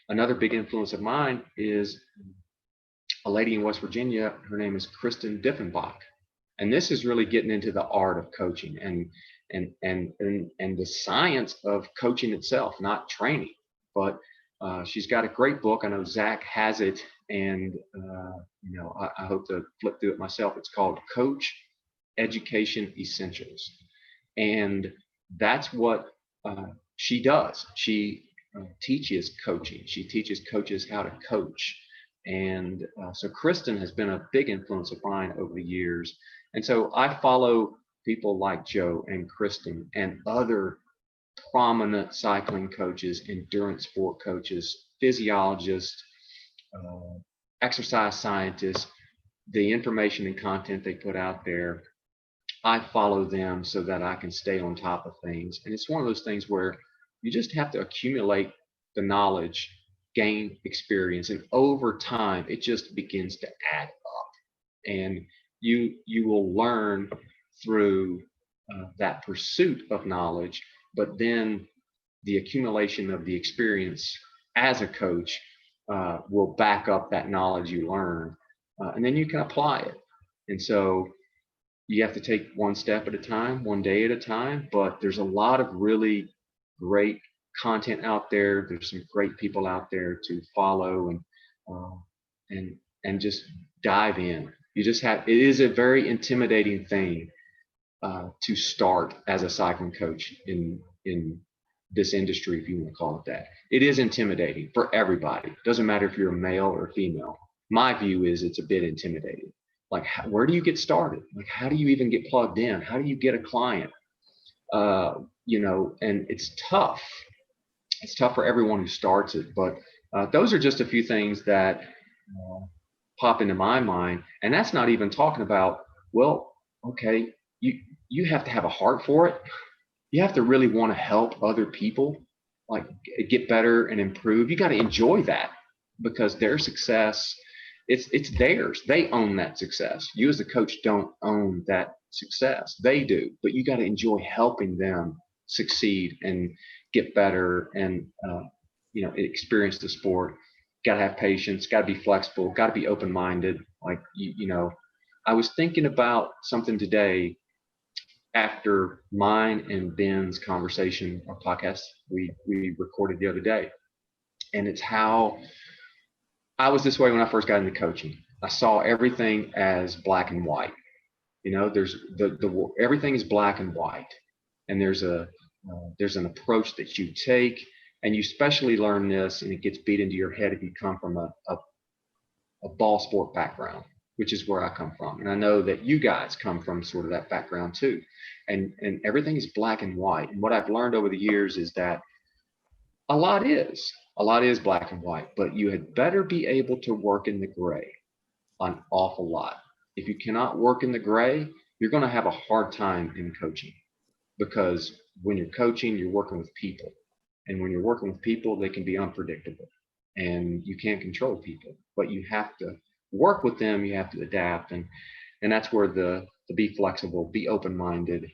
Speaker 1: another big influence of mine is a lady in West Virginia. Her name is Kristen Diffenbach. And this is really getting into the art of coaching and the science of coaching itself, not training. But she's got a great book. I know Zach has it, and I hope to flip through it myself. It's called Coach Education Essentials, and that's what she does. She teaches coaching. She teaches coaches how to coach. And so Kristen has been a big influence of mine over the years. And so I follow people like Joe and Kristen and other prominent cycling coaches, endurance sport coaches, physiologists, exercise scientists, the information and content they put out there. I follow them so that I can stay on top of things. And it's one of those things where you just have to accumulate the knowledge, gain experience, and over time, it just begins to add up. And you will learn through that pursuit of knowledge, but then the accumulation of the experience as a coach will back up that knowledge you learn, and then you can apply it. And so you have to take one step at a time, one day at a time, but there's a lot of really great content out there. There's some great people out there to follow and just dive in. You just have, it is a very intimidating thing to start as a cycling coach in this industry, if you want to call it that. It is intimidating for everybody. Doesn't matter if you're a male or a female. My view is it's a bit intimidating. Like, where do you get started? Like, how do you even get plugged in? How do you get a client? And it's tough. It's tough for everyone who starts it. But those are just a few things that pop into my mind. And that's not even talking about, well, okay, you have to have a heart for it. You have to really want to help other people, like, get better and improve. You got to enjoy that, because their success, it's theirs. They own that success. You as a coach don't own that success. They do, but you got to enjoy helping them succeed and get better and experience the sport. Got to have patience. Got to be flexible. Got to be open-minded. Like I was thinking about something today after mine and Ben's conversation or podcast we recorded the other day, and it's how I was this way when I first got into coaching. I saw everything as black and white. There's everything is black and white, and there's an approach that you take, and you especially learn this, and it gets beat into your head if you come from a ball sport background, which is where I come from. And I know that you guys come from sort of that background too. And everything is black and white. And what I've learned over the years is that a lot is black and white, but you had better be able to work in the gray an awful lot. If you cannot work in the gray, you're going to have a hard time in coaching, because when you're coaching, you're working with people. And when you're working with people, they can be unpredictable, and you can't control people, but you have to work with them. You have to adapt. And that's where the be flexible, be open-minded,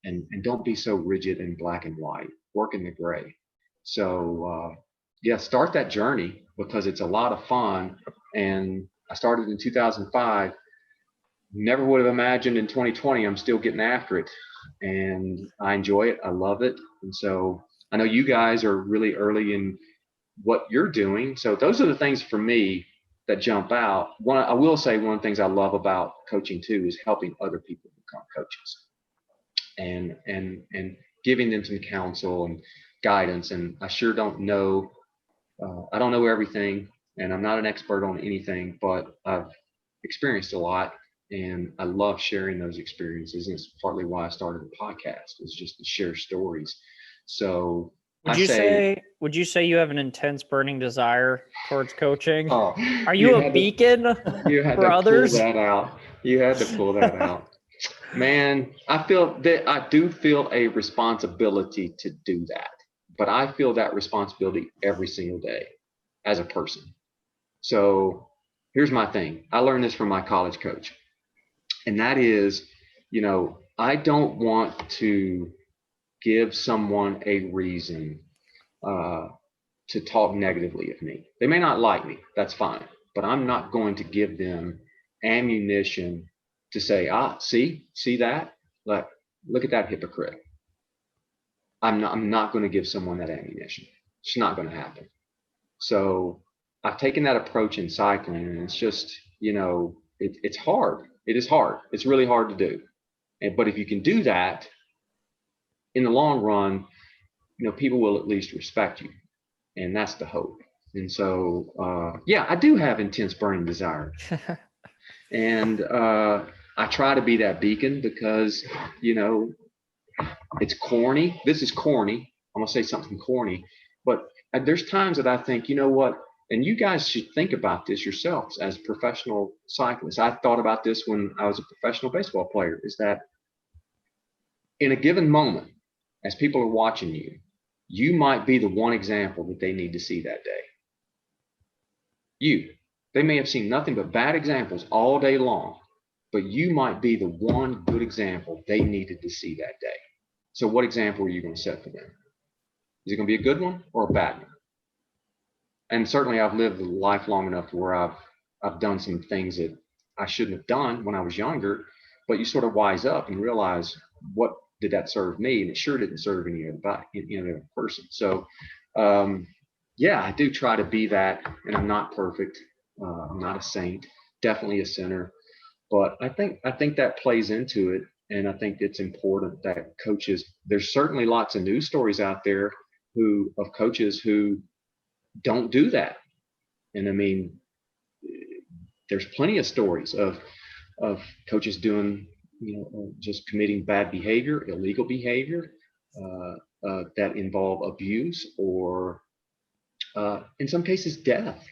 Speaker 1: and don't be so rigid and black and white. Work in the gray. So start that journey, because it's a lot of fun. And I started in 2005. Never would have imagined in 2020 I'm still getting after it, and I enjoy it. I love it. And so I know you guys are really early in what you're doing. So those are the things for me that jump out. I will say one of the things I love about coaching too is helping other people become coaches, and giving them some counsel and guidance. And I sure don't know, I don't know everything, and I'm not an expert on anything, but I've experienced a lot, and I love sharing those experiences. And it's partly why I started a podcast, is just to share stories. So
Speaker 2: Would you say you have an intense burning desire towards coaching?
Speaker 1: Oh,
Speaker 2: Are you a beacon
Speaker 1: you had
Speaker 2: for
Speaker 1: to
Speaker 2: others?
Speaker 1: pull that out. You had to pull that out. Man, I do feel a responsibility to do that, but I feel that responsibility every single day as a person. So here's my thing. I learned this from my college coach, and that is, I don't want to give someone a reason to talk negatively of me. They may not like me, that's fine, but I'm not going to give them ammunition to say, see that? Look at that hypocrite. I'm not going to give someone that ammunition. It's not going to happen. So I've taken that approach in cycling, and it's just, it's hard. It is hard. It's really hard to do. But if you can do that in the long run, people will at least respect you. And that's the hope. And so, I do have intense burning desire. And I try to be that beacon because, it's corny. This is corny. I'm going to say something corny. But there's times that I think, you know what? And you guys should think about this yourselves as professional cyclists. I thought about this when I was a professional baseball player, is that in a given moment, as people are watching you, you might be the one example that they need to see that day. They may have seen nothing but bad examples all day long, but you might be the one good example they needed to see that day. So what example are you going to set for them? Is it going to be a good one or a bad one? And certainly I've lived life long enough to where I've done some things that I shouldn't have done when I was younger, but you sort of wise up and realize, what did that serve me? And it sure didn't serve any other person. So, I do try to be that, and I'm not perfect. I'm not a saint, definitely a sinner, but I think that plays into it. And I think it's important that coaches, there's certainly lots of news stories out there of coaches who don't do that. And I mean, there's plenty of stories of coaches doing, just committing bad behavior, illegal behavior that involve abuse or in some cases death.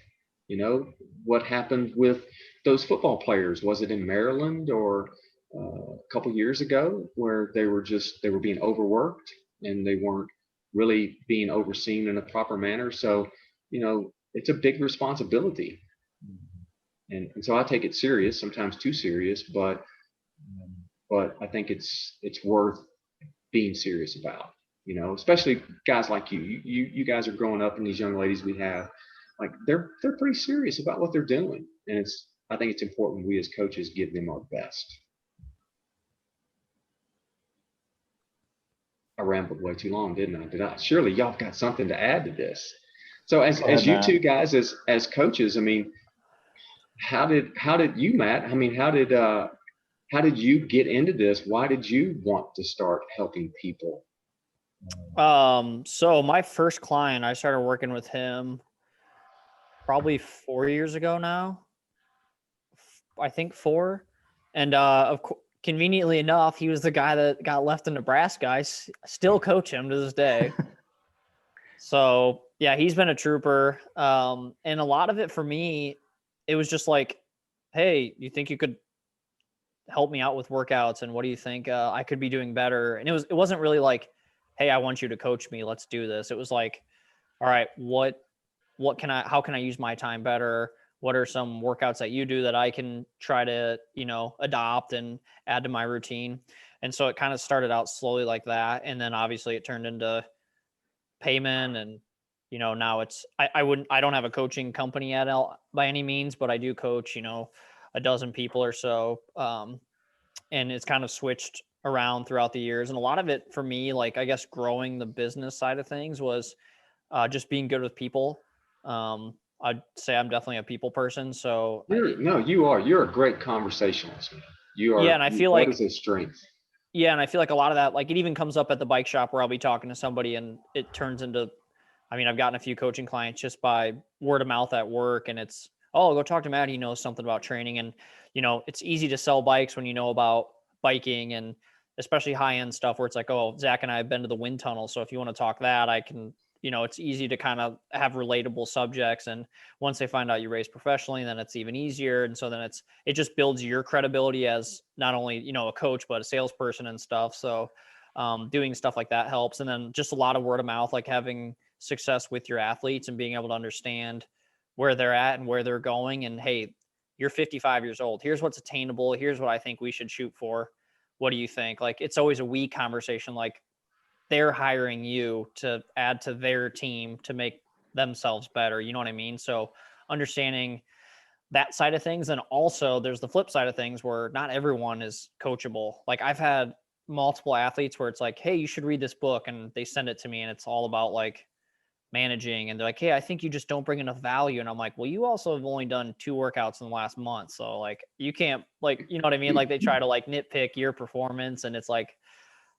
Speaker 1: What happened with those football players? Was it in Maryland or a couple years ago where they were being overworked and they weren't really being overseen in a proper manner? So, it's a big responsibility. And so I take it serious, sometimes too serious, but I think it's worth being serious about, especially guys like you. You guys are growing up, and these young ladies we have, like they're pretty serious about what they're doing. And I think it's important we as coaches give them our best. I rambled way too long, didn't I? Surely y'all got something to add to this. So as you two guys, as coaches, I mean, how did you, Matt? I mean, how did you get into this? Why did you want to start helping people?
Speaker 2: So my first client, I started working with him probably 4 years ago now. I think 4. And conveniently enough, he was the guy that got left in Nebraska. I still coach him to this day. So yeah, he's been a trooper. And a lot of it for me, it was just like, hey, you think you could help me out with workouts? And what do you think I could be doing better? And it wasn't really like, hey, I want you to coach me. Let's do this. It was like, all right, how can I use my time better? What are some workouts that you do that I can try to, adopt and add to my routine? And so it kind of started out slowly like that. And then obviously it turned into payment. And, now I don't have a coaching company yet by any means, but I do coach, a dozen people or so. And it's kind of switched around throughout the years. And a lot of it for me, like, I guess growing the business side of things was just being good with people. I'd say I'm definitely a people person. So
Speaker 1: you are. You're a great conversationalist. You are.
Speaker 2: Yeah, and I feel like
Speaker 1: that is a strength.
Speaker 2: Yeah, and I feel like a lot of that, like, it even comes up at the bike shop where I'll be talking to somebody, and it turns into, I've gotten a few coaching clients just by word of mouth at work, and it's, oh, go talk to Matt. He knows something about training, and it's easy to sell bikes when you know about biking, and especially high end stuff where it's like, oh, Zach and I have been to the wind tunnel. So if you want to talk that, I can, it's easy to kind of have relatable subjects. And once they find out you race professionally, then it's even easier. And so then it just builds your credibility as not only, a coach, but a salesperson and stuff. So doing stuff like that helps. And then just a lot of word of mouth, like having success with your athletes and being able to understand where they're at and where they're going. And hey, you're 55 years old. Here's what's attainable. Here's what I think we should shoot for. What do you think? Like, it's always a we conversation. Like, they're hiring you to add to their team to make themselves better. You know what I mean? So understanding that side of things. And also there's the flip side of things where not everyone is coachable. Like, I've had multiple athletes where it's like, hey, you should read this book. And they send it to me and it's all about like managing. And they're like, hey, I think you just don't bring enough value. And I'm like, well, you also have only done 2 workouts in the last month. So like, you can't, like, you know what I mean? Like, they try to like nitpick your performance. And it's like,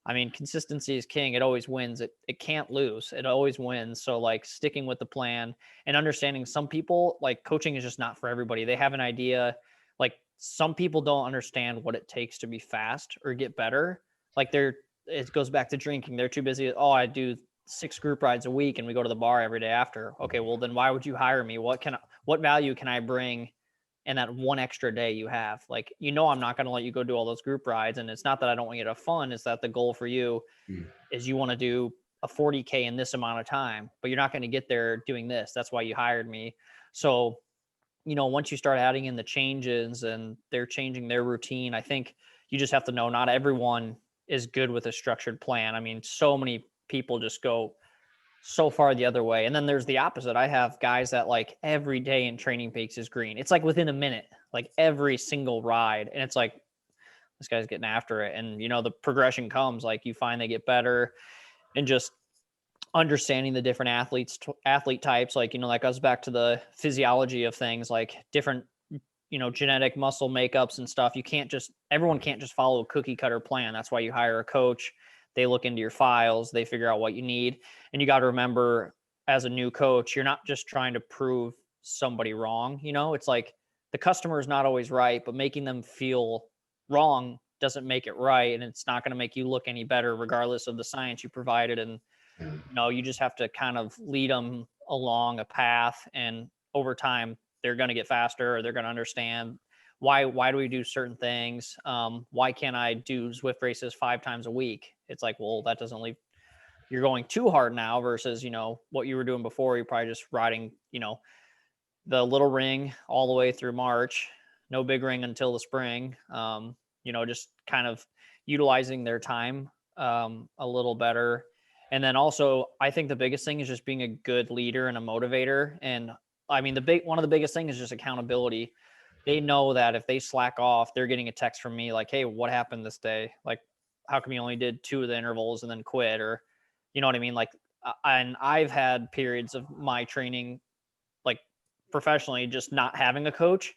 Speaker 2: I mean, consistency is king. It always wins. It can't lose. It always wins. So like sticking with the plan and understanding some people, like, coaching is just not for everybody. They have an idea. Like, some people don't understand what it takes to be fast or get better. Like, it goes back to drinking. They're too busy. Oh, I do 6 group rides a week and we go to the bar every day after. Okay, well then why would you hire me? What value can I bring in that one extra day you have? Like, I'm not going to let you go do all those group rides. And it's not that I don't want you to have fun. It's that the goal for you is you want to do a 40K in this amount of time, but you're not going to get there doing this. That's why you hired me. So, once you start adding in the changes and they're changing their routine, I think you just have to know not everyone is good with a structured plan. I mean, so many people just go so far the other way. And then there's the opposite. I have guys that like every day in Training Peaks is green. It's like within a minute, like every single ride. And it's like, this guy's getting after it. And, the progression comes, like, you find they get better, and just understanding the different athlete types. Like, that goes back to the physiology of things, like different, genetic muscle makeups and stuff. Everyone can't just follow a cookie cutter plan. That's why you hire a coach. They look into your files, they figure out what you need. And you got to remember, as a new coach, you're not just trying to prove somebody wrong. It's like the customer is not always right, but making them feel wrong doesn't make it right. And it's not going to make you look any better, regardless of the science you provided. And, you just have to kind of lead them along a path. And over time, they're going to get faster, or they're going to understand why do we do certain things? Why can't I do Zwift races 5 times a week? It's like, well, that doesn't leave, you're going too hard now versus, what you were doing before. You're probably just riding, the little ring all the way through March, no big ring until the spring. Just kind of utilizing their time a little better. And then also, I think the biggest thing is just being a good leader and a motivator. And I mean, one of the biggest things is just accountability. They know that if they slack off, they're getting a text from me like, hey, what happened this day? Like, how come you only did 2 of the intervals and then quit? Or, you know what I mean? Like, and I've had periods of my training, like professionally, just not having a coach.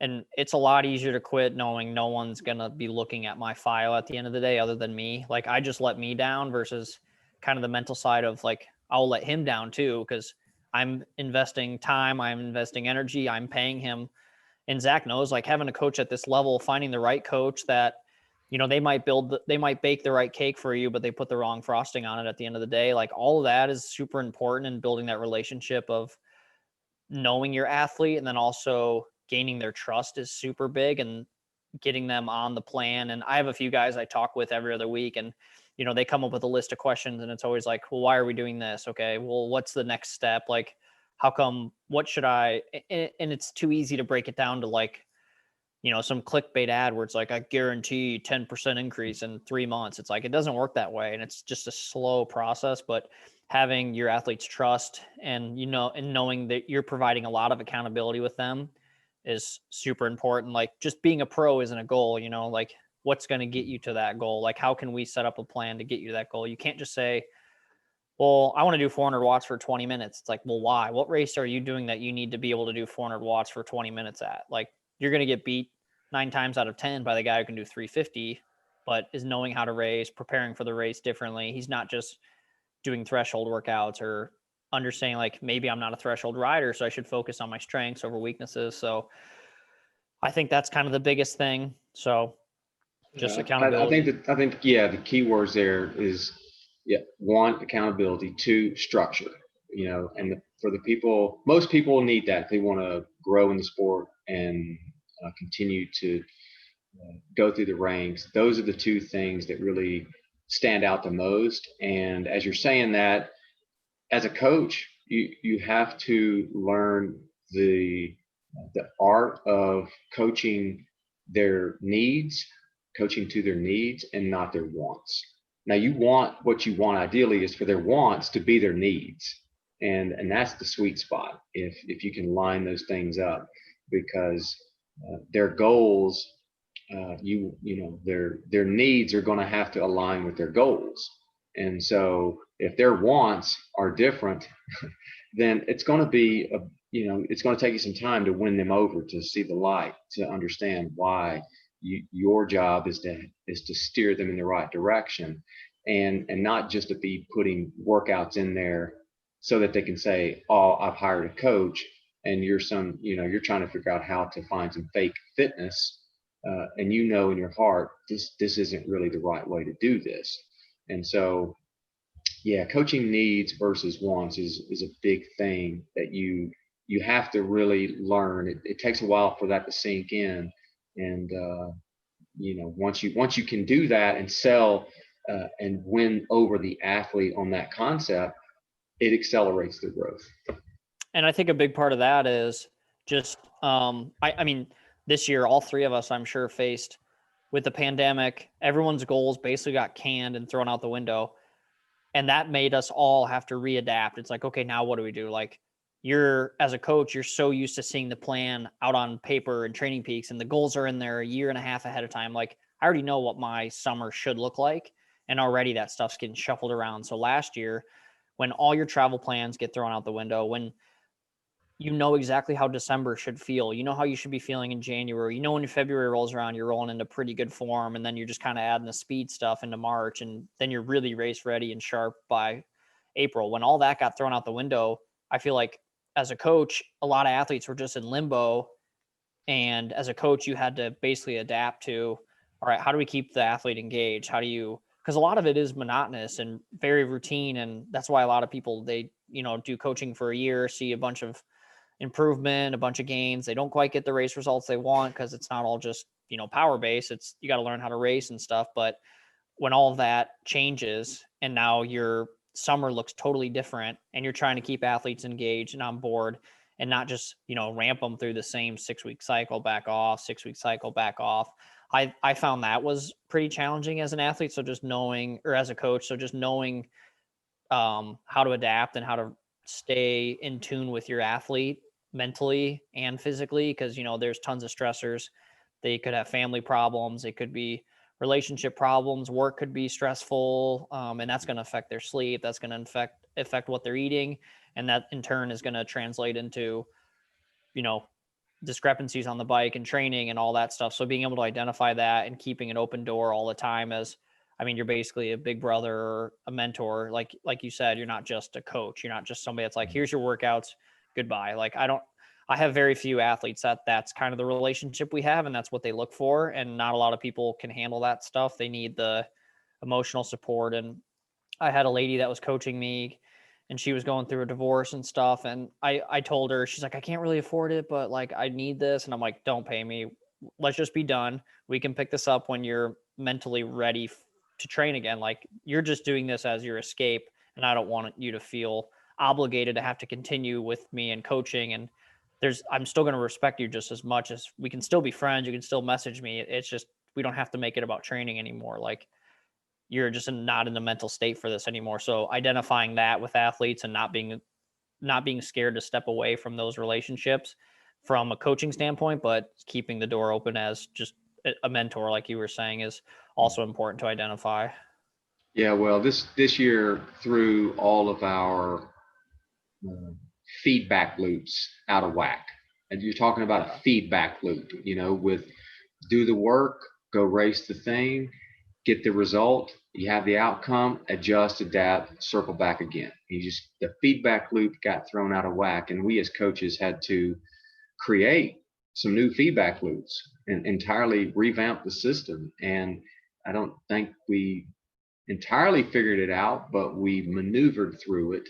Speaker 2: And it's a lot easier to quit knowing no one's going to be looking at my file at the end of the day other than me. Like, I just let me down versus kind of the mental side of like, I'll let him down too, because I'm investing time, I'm investing energy, I'm paying him. And Zach knows, like, having a coach at this level, finding the right coach that, they might bake the right cake for you, but they put the wrong frosting on it at the end of the day. Like, all of that is super important in building that relationship of knowing your athlete, and then also gaining their trust is super big, and getting them on the plan. And I have a few guys I talk with every other week, and, they come up with a list of questions, and it's always like, well, why are we doing this? Okay, well, what's the next step? Like, how come, what should I, and it's too easy to break it down to like, some clickbait ad where it's like, I guarantee 10% increase in 3 months. It's like, it doesn't work that way. And it's just a slow process. But having your athletes trust and, and knowing that you're providing a lot of accountability with them is super important. Like, just being a pro isn't a goal, like, what's going to get you to that goal? Like, how can we set up a plan to get you to that goal? You can't just say, well, I want to do 400 watts for 20 minutes. It's like, well, why? What race are you doing that you need to be able to do 400 watts for 20 minutes at? Like, you're going to get beat 9 times out of 10 by the guy who can do 350, but is knowing how to race, preparing for the race differently. He's not just doing threshold workouts, or understanding like, maybe I'm not a threshold rider, so I should focus on my strengths over weaknesses. So I think that's kind of the biggest thing. So Just
Speaker 1: Yeah,
Speaker 2: accountability.
Speaker 1: I think yeah, the key words there is, yeah, one, accountability, two, structure. And for the people, most people need that if they want to grow in the sport and continue to go through the ranks. Those are the two things that really stand out the most. And as you're saying that, as a coach, you have to learn the the art of coaching their needs, coaching to their needs and not their wants. Now, you want what you want ideally is for their wants to be their needs, and that's the sweet spot. If you can line those things up, because their goals, their needs are going to have to align with their goals. And so if their wants are different, then it's going to be it's going to take you some time to win them over, to see the light, to understand why your job is to steer them in the right direction, and not just to be putting workouts in there so that they can say, oh, I've hired a coach, and you're trying to figure out how to find some fake fitness, and in your heart this isn't really the right way to do this. And so, yeah, coaching needs versus wants is a big thing that you have to really learn. It takes a while for that to sink in, and once you can do that and sell and win over the athlete on that concept, it accelerates their growth.
Speaker 2: And I think a big part of that is just, I mean, this year, all three of us, I'm sure, faced with the pandemic. Everyone's goals basically got canned and thrown out the window. And that made us all have to readapt. It's like, okay, now what do we do? Like, as a coach, you're so used to seeing the plan out on paper and Training Peaks, and the goals are in there a year and a half ahead of time. Like, I already know what my summer should look like. And already that stuff's getting shuffled around. So last year, when all your travel plans get thrown out the window, when you know exactly how December should feel, you know how you should be feeling in January, when February rolls around, you're rolling into pretty good form, and then you're just kind of adding the speed stuff into March, and then you're really race ready and sharp by April. When all that got thrown out the window, I feel like as a coach, a lot of athletes were just in limbo. And as a coach, you had to basically adapt to, all right, how do we keep the athlete engaged? Because a lot of it is monotonous and very routine. And that's why a lot of people, they, do coaching for a year, see a bunch of improvement, a bunch of gains. They don't quite get the race results they want because it's not all just, power based. It's, you got to learn how to race and stuff. But when all of that changes and now your summer looks totally different, and you're trying to keep athletes engaged and on board, and not just, ramp them through the same 6-week cycle, back off, 6-week cycle, back off. I found that was pretty challenging as an athlete. So just knowing, or as a coach, so just knowing how to adapt and how to stay in tune with your athlete mentally and physically, because there's tons of stressors. They could have family problems, it could be relationship problems, work could be stressful, and that's going to affect their sleep, that's going to affect what they're eating, and that in turn is going to translate into discrepancies on the bike and training and all that stuff. So being able to identify that and keeping an open door all the time, as you're basically a big brother or a mentor. Like you said, you're not just a coach. You're not just somebody that's like, here's your workouts, goodbye. Like, I have very few athletes that's kind of the relationship we have, and that's what they look for. And not a lot of people can handle that stuff. They need the emotional support. And I had a lady that was coaching me, and she was going through a divorce and stuff. And I told her, she's like, I can't really afford it, but like, I need this. And I'm like, don't pay me. Let's just be done. We can pick this up when you're mentally ready to train again. Like, you're just doing this as your escape, and I don't want you to feel obligated to have to continue with me and coaching. And I'm still going to respect you just as much, as we can still be friends. You can still message me. It's just, we don't have to make it about training anymore. Like, you're just not in the mental state for this anymore. So identifying that with athletes and not being scared to step away from those relationships from a coaching standpoint, but keeping the door open as just a mentor, like you were saying, is also important to identify.
Speaker 1: Yeah, well, this year, through all of our feedback loops out of whack, and you're talking about a feedback loop, with do the work, go race the thing, get the result, you have the outcome, adjust, adapt, circle back again. The feedback loop got thrown out of whack, and we as coaches had to create some new feedback loops and entirely revamped the system. And I don't think we entirely figured it out, but we maneuvered through it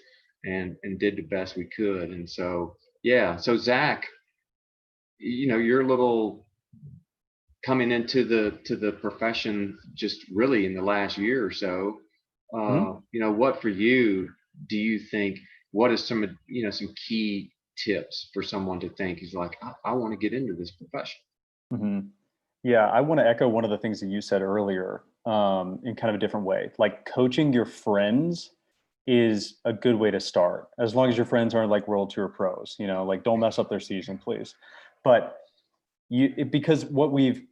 Speaker 1: and did the best we could. And so, yeah. So Zach, you're a little coming into the profession just really in the last year or so.
Speaker 3: Mhm.
Speaker 1: What for you do you think? What is some key tips for someone to think he's like, I want to get into this profession?
Speaker 3: Mhm. Yeah, I want to echo one of the things that you said earlier, in kind of a different way. Like coaching your friends is a good way to start, as long as your friends aren't like world tour pros. Like don't mess up their season, please. But because what we've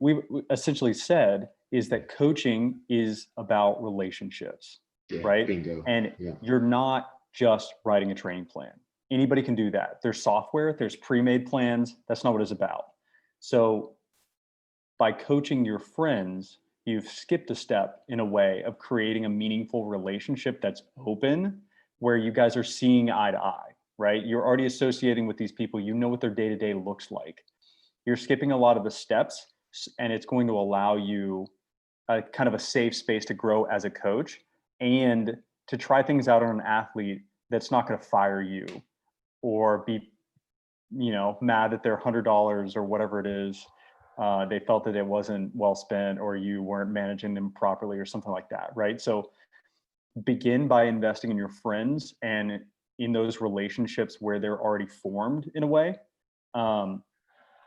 Speaker 3: essentially said is that coaching is about relationships,
Speaker 1: Yeah,
Speaker 3: right?
Speaker 1: bingo.
Speaker 3: And
Speaker 1: Yeah,
Speaker 3: you're not just writing a training plan. Anybody can do that. There's software, there's pre-made plans. That's not what it's about. So by coaching your friends, you've skipped a step in a way of creating a meaningful relationship that's open, where you guys are seeing eye to eye, right? You're already associating with these people. You know what their day-to-day looks like. You're skipping a lot of the steps, and it's going to allow you a kind of a safe space to grow as a coach and to try things out on an athlete that's not going to fire you or be mad that their $100 or whatever it is, they felt that it wasn't well spent or you weren't managing them properly or something like that, right? So begin by investing in your friends and in those relationships where they're already formed in a way,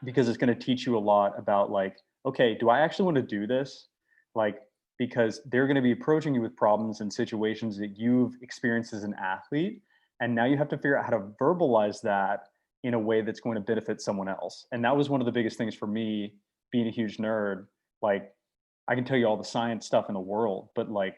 Speaker 3: because it's going to teach you a lot about like, okay, do I actually want to do this? Like, because they're going to be approaching you with problems and situations that you've experienced as an athlete, and now you have to figure out how to verbalize that in a way that's going to benefit someone else. And that was one of the biggest things for me, being a huge nerd. Like, I can tell you all the science stuff in the world, but like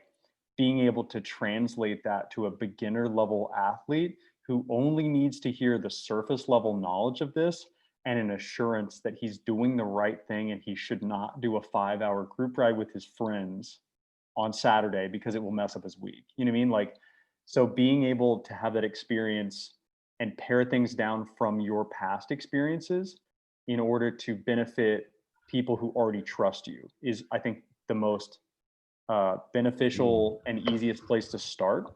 Speaker 3: being able to translate that to a beginner level athlete who only needs to hear the surface level knowledge of this and an assurance that he's doing the right thing and he should not do a 5-hour group ride with his friends on Saturday because it will mess up his week. You know what I mean? Like, so being able to have that experience and pare things down from your past experiences in order to benefit people who already trust you is, I think, the most
Speaker 1: mm.
Speaker 3: beneficial and easiest place to start.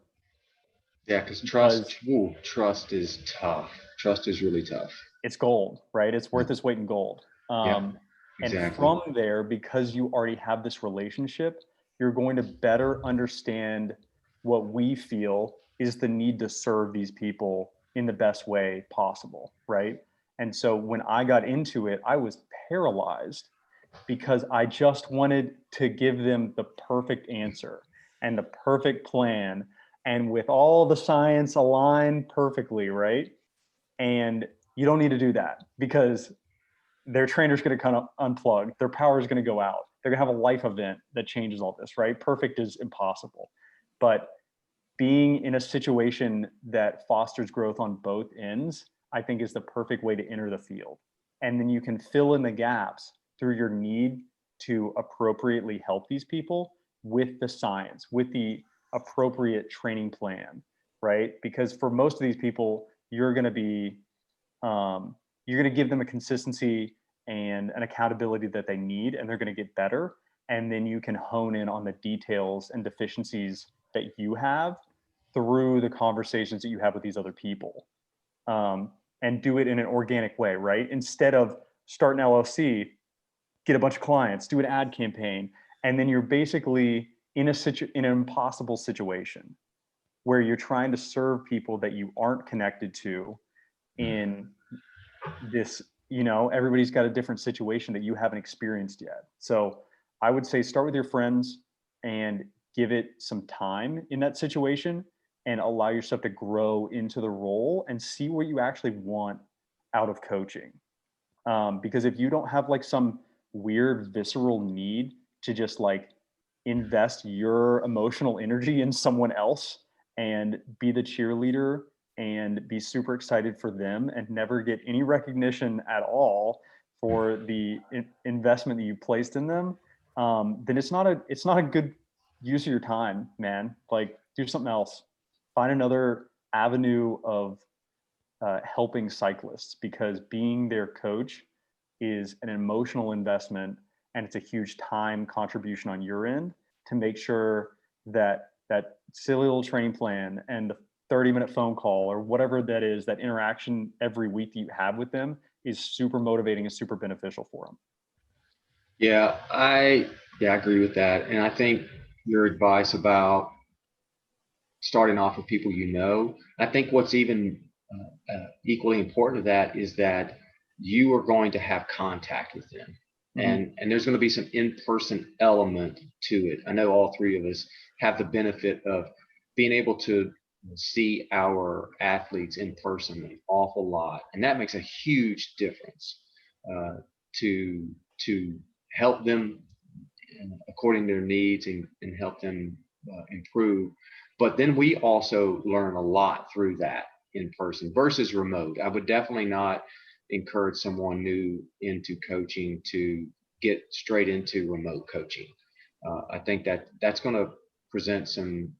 Speaker 1: Yeah, because
Speaker 3: Because
Speaker 1: trust is tough. Trust is really tough.
Speaker 3: it's gold, right? It's
Speaker 1: Yeah,
Speaker 3: worth its weight in gold.
Speaker 1: yeah,
Speaker 3: And
Speaker 1: exactly.
Speaker 3: from there, because you already have this relationship, you're going to better understand what we feel is the need to serve these people in the best way possible, right? And so when I got into it, I was paralyzed because I just wanted to give them the perfect answer and the perfect plan and with all the science aligned perfectly, right? And you don't need to do that because their trainer's going to kind of unplug, their power is going to go out. They're going to have a life event that changes all this, right? Perfect is impossible. But being in a situation that fosters growth on both ends, I think is the perfect way to enter the field. And then you can fill in the gaps through your need to appropriately help these people with the science, with the appropriate training plan, right? Because for most of these people, um, you're going to give them a consistency and an accountability that they need, and they're going to get better. And then you can hone in on the details and deficiencies that you have through the conversations that you have with these other people, and do it in an organic way, right? Instead of start an LLC, get a bunch of clients, do an ad campaign, and then you're basically in an impossible situation where you're trying to serve people that you aren't connected to in this, everybody's got a different situation that you haven't experienced yet. So I would say start with your friends and give it some time in that situation and allow yourself to grow into the role and see what you actually want out of coaching. Because if you don't have like some weird visceral need to just like invest your emotional energy in someone else and be the cheerleader and be super excited for them and never get any recognition at all for the investment that you placed in them, then it's not a good use of your time, man. Like do something else, find another avenue of helping cyclists, because being their coach is an emotional investment, and it's a huge time contribution on your end to make sure that that silly little training plan and the 30-minute phone call or whatever that is, that interaction every week that you have with them is super motivating and super beneficial for them.
Speaker 1: I agree with that. And I think your advice about starting off with people I think what's even equally important to that is that you are going to have contact with them. And there's going to be some in-person element to it. I know all three of us have the benefit of being able to see our athletes in person an awful lot, and that makes a huge difference to help them according to their needs and help them improve. But then we also learn a lot through that in person versus remote. I would definitely not encourage someone new into coaching to get straight into remote coaching. I think that's going to present some,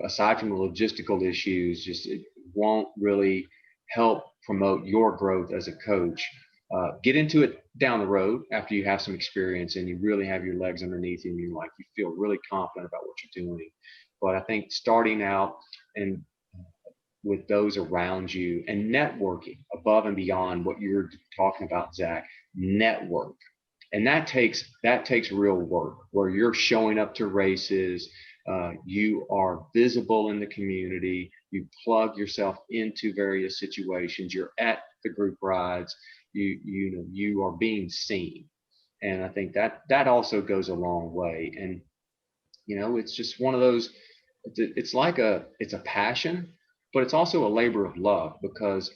Speaker 1: aside from the logistical issues, just it won't really help promote your growth as a coach. Get into it down the road after you have some experience and you really have your legs underneath you and you feel really confident about what you're doing. But I think starting out and with those around you and networking above and beyond what you're talking about, Zach, network. And that takes real work where you're showing up to races, you are visible in the community, you plug yourself into various situations, you're at the group rides, you are being seen. And I think that also goes a long way. And it's just one of those, it's a passion, but it's also a labor of love because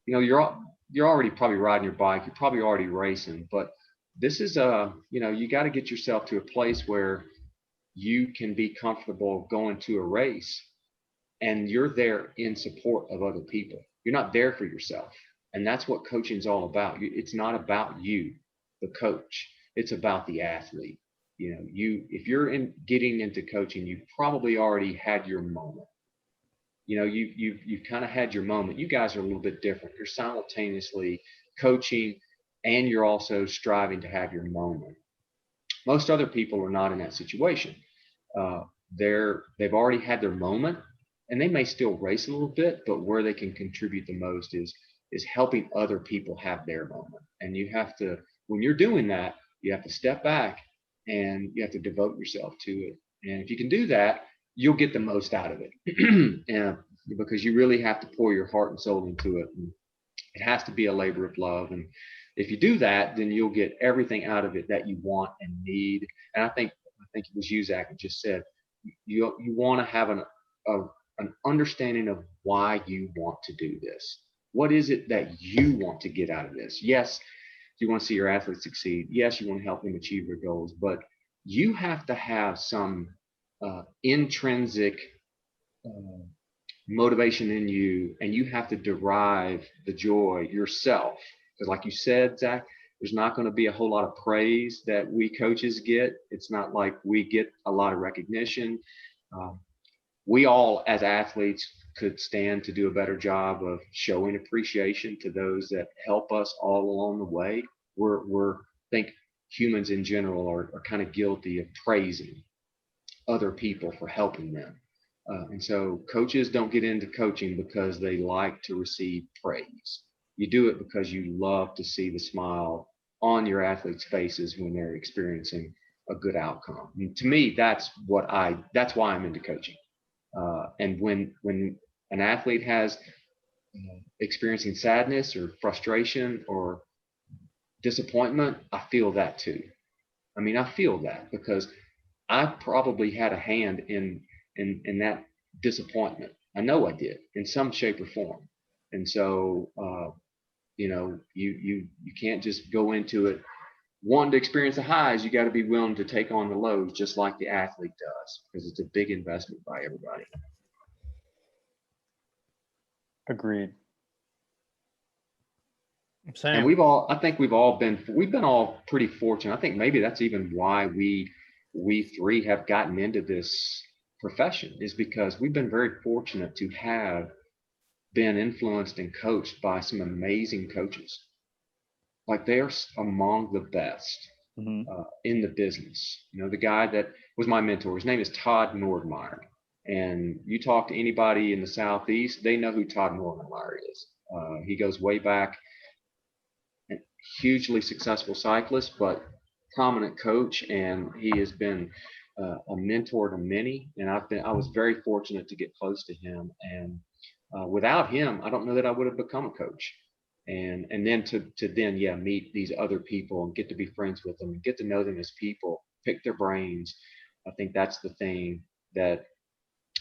Speaker 1: you're already probably riding your bike, you're probably already racing, but this is you got to get yourself to a place where you can be comfortable going to a race and you're there in support of other people. You're not there for yourself. And that's what coaching is all about. It's not about you, the coach. It's about the athlete. If you're getting into coaching, you've probably already had your moment. You've kind of had your moment. You guys are a little bit different. You're simultaneously coaching and you're also striving to have your moment. Most other people are not in that situation. They've already had their moment and they may still race a little bit, but where they can contribute the most is helping other people have their moment. And you have to, when you're doing that, you have to step back and you have to devote yourself to it. And if you can do that, you'll get the most out of it. And because you really have to pour your heart and soul into it. And it has to be a labor of love. And if you do that, then you'll get everything out of it that you want and need. And I think it was you, Zach, who just said, you want to have an understanding of why you want to do this. What is it that you want to get out of this? Yes, you want to see your athletes succeed. Yes, you want to help them achieve their goals, but you have to have some intrinsic motivation in you, and you have to derive the joy yourself. Because like you said, Zach, there's not going to be a whole lot of praise that we coaches get. It's not like we get a lot of recognition. We all, as athletes, could stand to do a better job of showing appreciation to those that help us all along the way. I think humans in general are kind of guilty of praising other people for helping them. And so coaches don't get into coaching because they like to receive praise. You do it because you love to see the smile on your athletes' faces when they're experiencing a good outcome. And to me, that's why I'm into coaching. And when an athlete has experiencing sadness or frustration or disappointment, I feel that too. I mean, I feel that because I probably had a hand in that disappointment. I know I did in some shape or form. And so, you can't just go into it wanting to experience the highs. You got to be willing to take on the lows, just like the athlete does, because it's a big investment by everybody.
Speaker 3: Agreed.
Speaker 2: Same.
Speaker 1: And we've all been all pretty fortunate. I think maybe that's even why we three have gotten into this profession, is because we've been very fortunate to have been influenced and coached by some amazing coaches. like they're among the best in the business. You know, the guy that was my mentor, his name is Todd Nordmeyer. And you talk to anybody in the Southeast, they know who Todd Nordmeyer is. He goes way back, a hugely successful cyclist, but prominent coach, and he has been a mentor to many. And I was very fortunate to get close to him. And without him, I don't know that I would have become a coach. And then to then meet these other people and get to be friends with them and get to know them as people, pick their brains. I think that's the thing that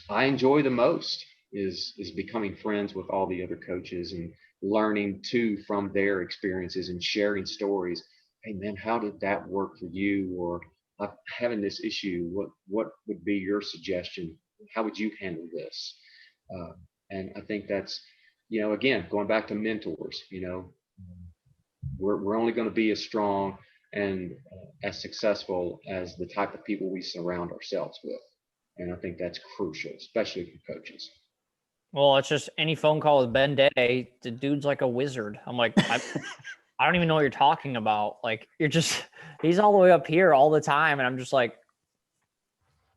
Speaker 1: I enjoy the most is becoming friends with all the other coaches and learning too from their experiences and sharing stories. Hey man, how did that work for you? Or I'm having this issue. What would be your suggestion? How would you handle this? Uh, and I think that's, again, going back to mentors. We're only going to be as strong and as successful as the type of people we surround ourselves with. And I think that's crucial, especially for coaches.
Speaker 2: Well, it's just any phone call with Ben Day, the dude's like a wizard. I'm like, I don't even know what you're talking about. Like, he's all the way up here all the time. And I'm just like,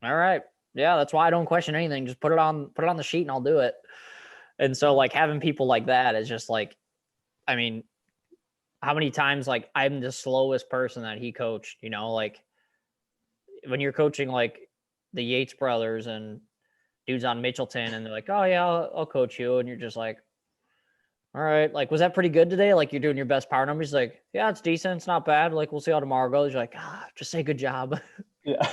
Speaker 2: all right. Yeah, that's why I don't question anything. Just put it on the sheet and I'll do it. And so like having people like that is just like, I mean, how many times like I'm the slowest person that he coached, like when you're coaching like the Yates brothers and dudes on Mitchelton and they're like, oh yeah, I'll coach you. And you're just like, all right, like, was that pretty good today? Like you're doing your best power numbers. Like, yeah, it's decent. It's not bad. Like, we'll see how tomorrow goes. You're like, just say good job.
Speaker 3: Yeah.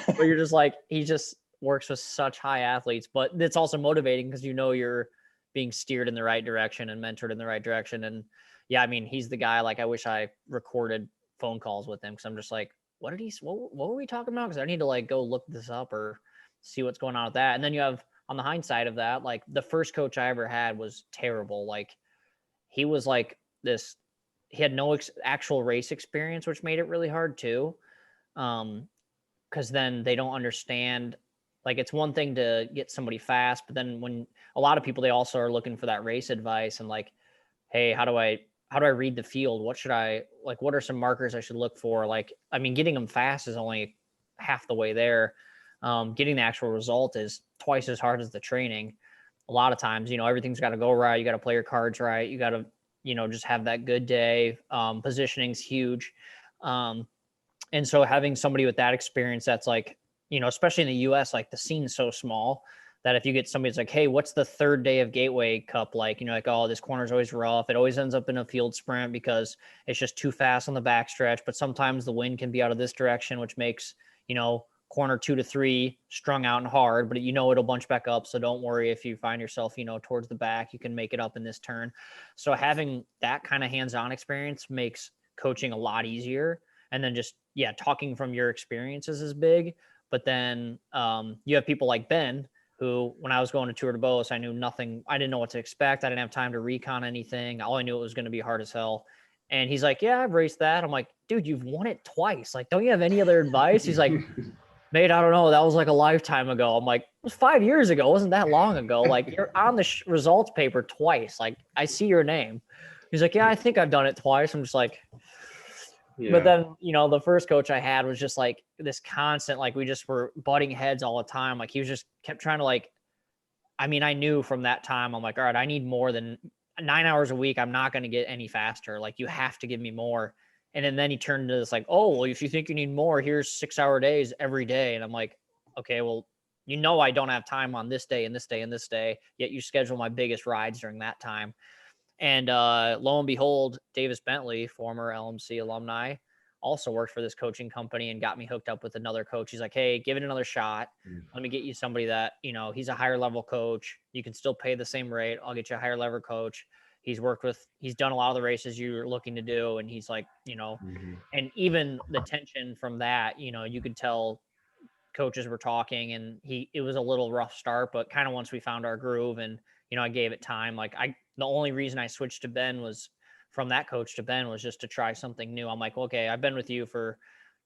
Speaker 2: But you're just like, he just works with such high athletes, but it's also motivating because you're being steered in the right direction and mentored in the right direction. And yeah, I mean, he's the guy, like, I wish I recorded phone calls with him. Cause I'm just like, what were we talking about? Cause I need to like go look this up or see what's going on with that. And then you have on the hindsight of that, like the first coach I ever had was terrible. Like he was like this, he had no actual race experience, which made it really hard too. Because then they don't understand. Like it's one thing to get somebody fast, but then when a lot of people, they also are looking for that race advice and like, hey, how do I read the field? What are some markers I should look for? Like, I mean, getting them fast is only half the way there. Getting the actual result is twice as hard as the training. A lot of times, everything's got to go right. You got to play your cards right. You got to, just have that good day. Positioning's huge. And so having somebody with that experience, that's like, especially in the US, like the scene's so small that if you get somebody that's like, hey, what's the third day of Gateway Cup like? Like, oh, this corner's always rough. It always ends up in a field sprint because it's just too fast on the backstretch. But sometimes the wind can be out of this direction, which makes, corner 2 to 3 strung out and hard, but it'll bunch back up. So don't worry if you find yourself, towards the back, you can make it up in this turn. So having that kind of hands-on experience makes coaching a lot easier. And then just, talking from your experiences is big. But then you have people like Ben, who, when I was going to Tour de Beauce, I knew nothing. I didn't know what to expect. I didn't have time to recon anything. All I knew it was going to be hard as hell. And he's like, yeah, I've raced that. I'm like, dude, you've won it twice. Like, don't you have any other advice? He's like, mate, I don't know. That was like a lifetime ago. I'm like, it was 5 years ago. It wasn't that long ago. Like, you're on the results paper twice. Like, I see your name. He's like, yeah, I think I've done it twice. I'm just like, but then, the first coach I had was just like this constant, like we just were butting heads all the time. Like he was just kept trying to like, I mean, I knew from that time, I'm like, all right, I need more than 9 hours a week. I'm not going to get any faster. Like you have to give me more. And then he turned into this like, oh, well, if you think you need more, here's 6-hour days every day. And I'm like, okay, well, I don't have time on this day and this day and this day, yet you schedule my biggest rides during that time. And lo and behold, Davis Bentley, former LMC alumni, also worked for this coaching company and got me hooked up with another coach. He's like, hey, give it another shot. Let me get you somebody that, he's a higher level coach. You can still pay the same rate. I'll get you a higher level coach. He's done a lot of the races you're looking to do. And he's like, and even the tension from that, you could tell coaches were talking and it was a little rough start, but kind of once we found our groove and, I gave it time. Like the only reason I switched to Ben was from that coach to Ben was just to try something new. I'm like, okay, I've been with you for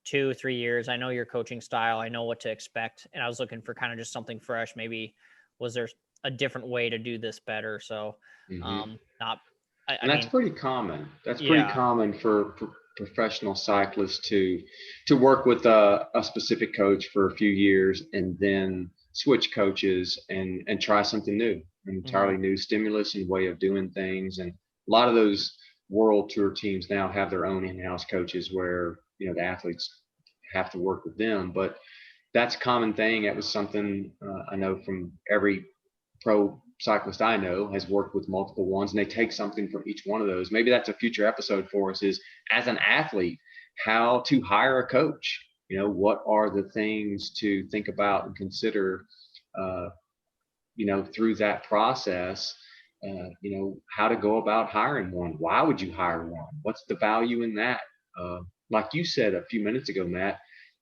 Speaker 2: 2-3 years. I know your coaching style. I know what to expect. And I was looking for kind of just something fresh. Maybe was there a different way to do this better? So,
Speaker 1: And that's
Speaker 2: mean,
Speaker 1: pretty common. That's pretty
Speaker 2: yeah.
Speaker 1: common for professional cyclists to work with a specific coach for a few years and then switch coaches and try something new, an
Speaker 2: Mhm.
Speaker 1: entirely new stimulus and way of doing things. And a lot of those world tour teams now have their own in-house coaches where, the athletes have to work with them. But that's a common thing. That was something I know from every pro cyclist I know has worked with multiple ones, and they take something from each one of those. Maybe that's a future episode for us, is as an athlete, how to hire a coach. What are the things to think about and consider, uh, through that process, how to go about hiring one. Why would you hire one? What's the value in that? Like you said a few minutes ago, Matt,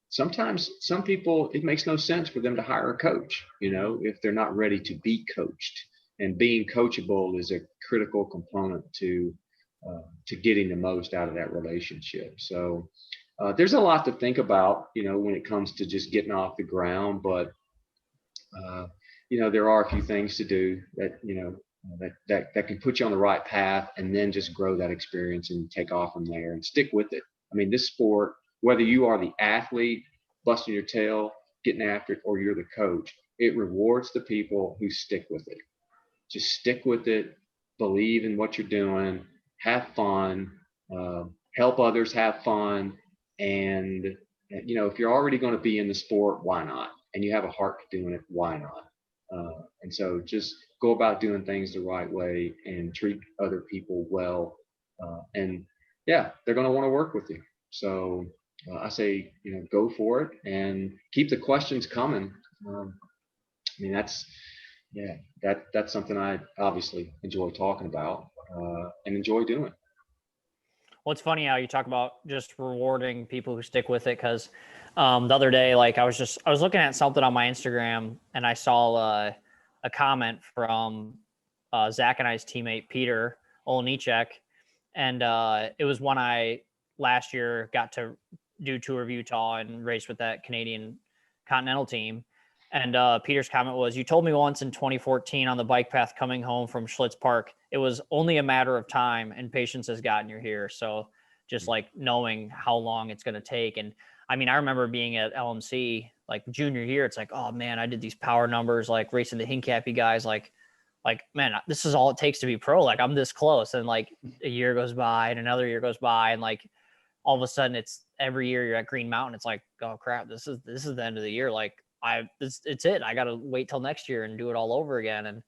Speaker 1: sometimes some people, it makes no sense for them to hire a coach, if they're not ready to be coached. And being coachable is a critical component to getting the most out of that relationship. So there's a lot to think about, when it comes to just getting off the ground. But there are a few things to do that, that can put you on the right path, and then just grow that experience and take off from there and stick with it. I mean, this sport, whether you are the athlete busting your tail, getting after it, or you're the coach, it rewards the people who stick with it. Just stick with it, believe in what you're doing, have fun, help others have fun. And, if you're already going to be in the sport, why not? And you have a heart for doing it, why not? And so just go about doing things the right way and treat other people well. And yeah, they're going to want to work with you. So I say, go for it and keep the questions coming. I mean, that's something I obviously enjoy talking about and enjoy doing.
Speaker 2: Well, it's funny how you talk about just rewarding people who stick with it. Cause the other day, like I was looking at something on my Instagram and I saw a comment from Zach and I's teammate, Peter Olenichek. And it was when I last year got to do Tour of Utah and race with that Canadian Continental team. And Peter's comment was, "You told me once in 2014 on the bike path coming home from Schlitz Park, it was only a matter of time, and patience has gotten you here." So just like knowing how long it's going to take. And I mean, I remember being at LMC like junior year. It's like, oh man, I did these power numbers, like racing the Hincapie guys, like, man, this is all it takes to be pro. Like I'm this close. And like a year goes by and another year goes by. And like, all of a sudden it's every year you're at Green Mountain. It's like, oh crap, this is the end of the year. Like it's it. I got to wait till next year and do it all over again. And,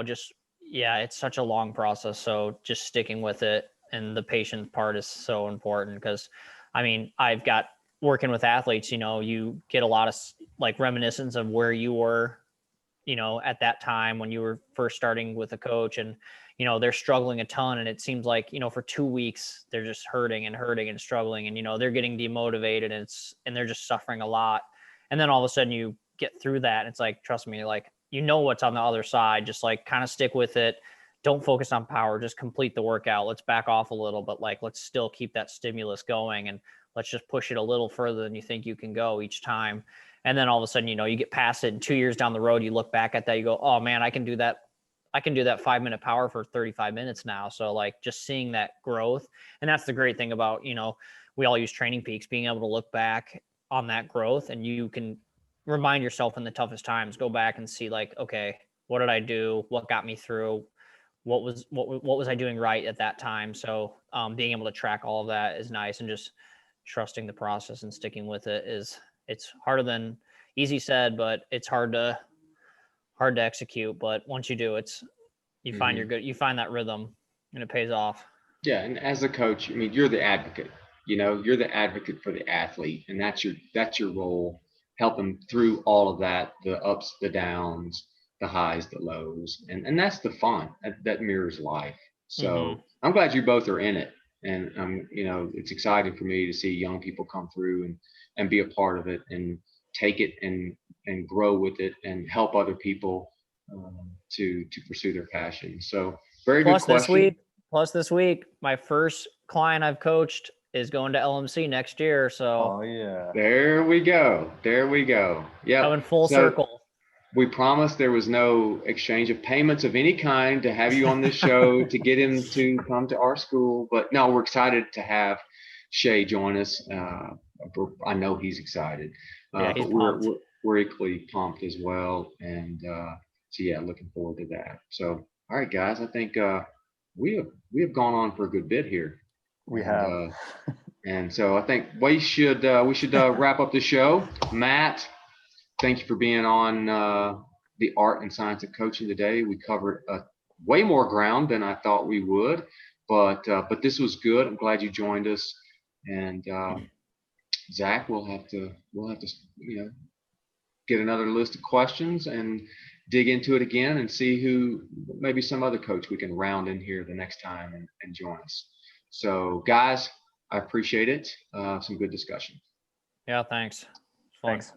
Speaker 2: just, yeah, it's such a long process. So just sticking with it. And the patient part is so important because I mean, I've got working with athletes, you get a lot of like reminiscence of where you were, at that time when you were first starting with a coach and, they're struggling a ton. And it seems like, for 2 weeks, they're just hurting and struggling and, they're getting demotivated and they're just suffering a lot. And then all of a sudden you get through that. And it's like, trust me, like, what's on the other side, just like kind of stick with it. Don't focus on power, just complete the workout. Let's back off a little, but like, let's still keep that stimulus going and let's just push it a little further than you think you can go each time. And then all of a sudden, you get past it and 2 years down the road, you look back at that, you go, oh man, I can do that. I can do that 5-minute power for 35 minutes now. So like just seeing that growth. And that's the great thing about, we all use Training Peaks, being able to look back on that growth and you can remind yourself in the toughest times, go back and see like, okay, what did I do? What got me through? What was I doing right at that time? So being able to track all of that is nice, and just trusting the process and sticking with it it's harder than easy said, but it's hard to execute. But once you do, you find you find that rhythm and it pays off.
Speaker 1: Yeah. And as a coach, I mean, you're the advocate, you're the advocate for the athlete, and that's your role, help them through all of that, the ups, the downs, the highs, the lows. And that's the fun that mirrors life. So I'm glad you both are in it. And it's exciting for me to see young people come through and be a part of it and take it and grow with it and help other people to pursue their passion. So very good question.
Speaker 2: Plus this week, my first client I've coached is going to LMC next year. So
Speaker 3: oh yeah,
Speaker 1: there we go. Yeah.
Speaker 2: Coming full circle.
Speaker 1: we promised there was no exchange of payments of any kind to have you on this show to get him to come to our school. But no, we're excited to have Shay join us. I know he's excited.
Speaker 2: Yeah, he's
Speaker 1: but
Speaker 2: pumped.
Speaker 1: we're equally pumped as well. And so yeah, looking forward to that. So all right, guys, I think we have gone on for a good bit here.
Speaker 3: We have.
Speaker 1: And so I think we should wrap up the show. Matt, thank you for being on the art and science of coaching today. We covered way more ground than I thought we would, but this was good. I'm glad you joined us. And Zach, we'll have to get another list of questions and dig into it again and see who, maybe some other coach we can round in here the next time and join us. So guys, I appreciate it. Some good discussion.
Speaker 2: Yeah, thanks. It's fun.
Speaker 3: Thanks.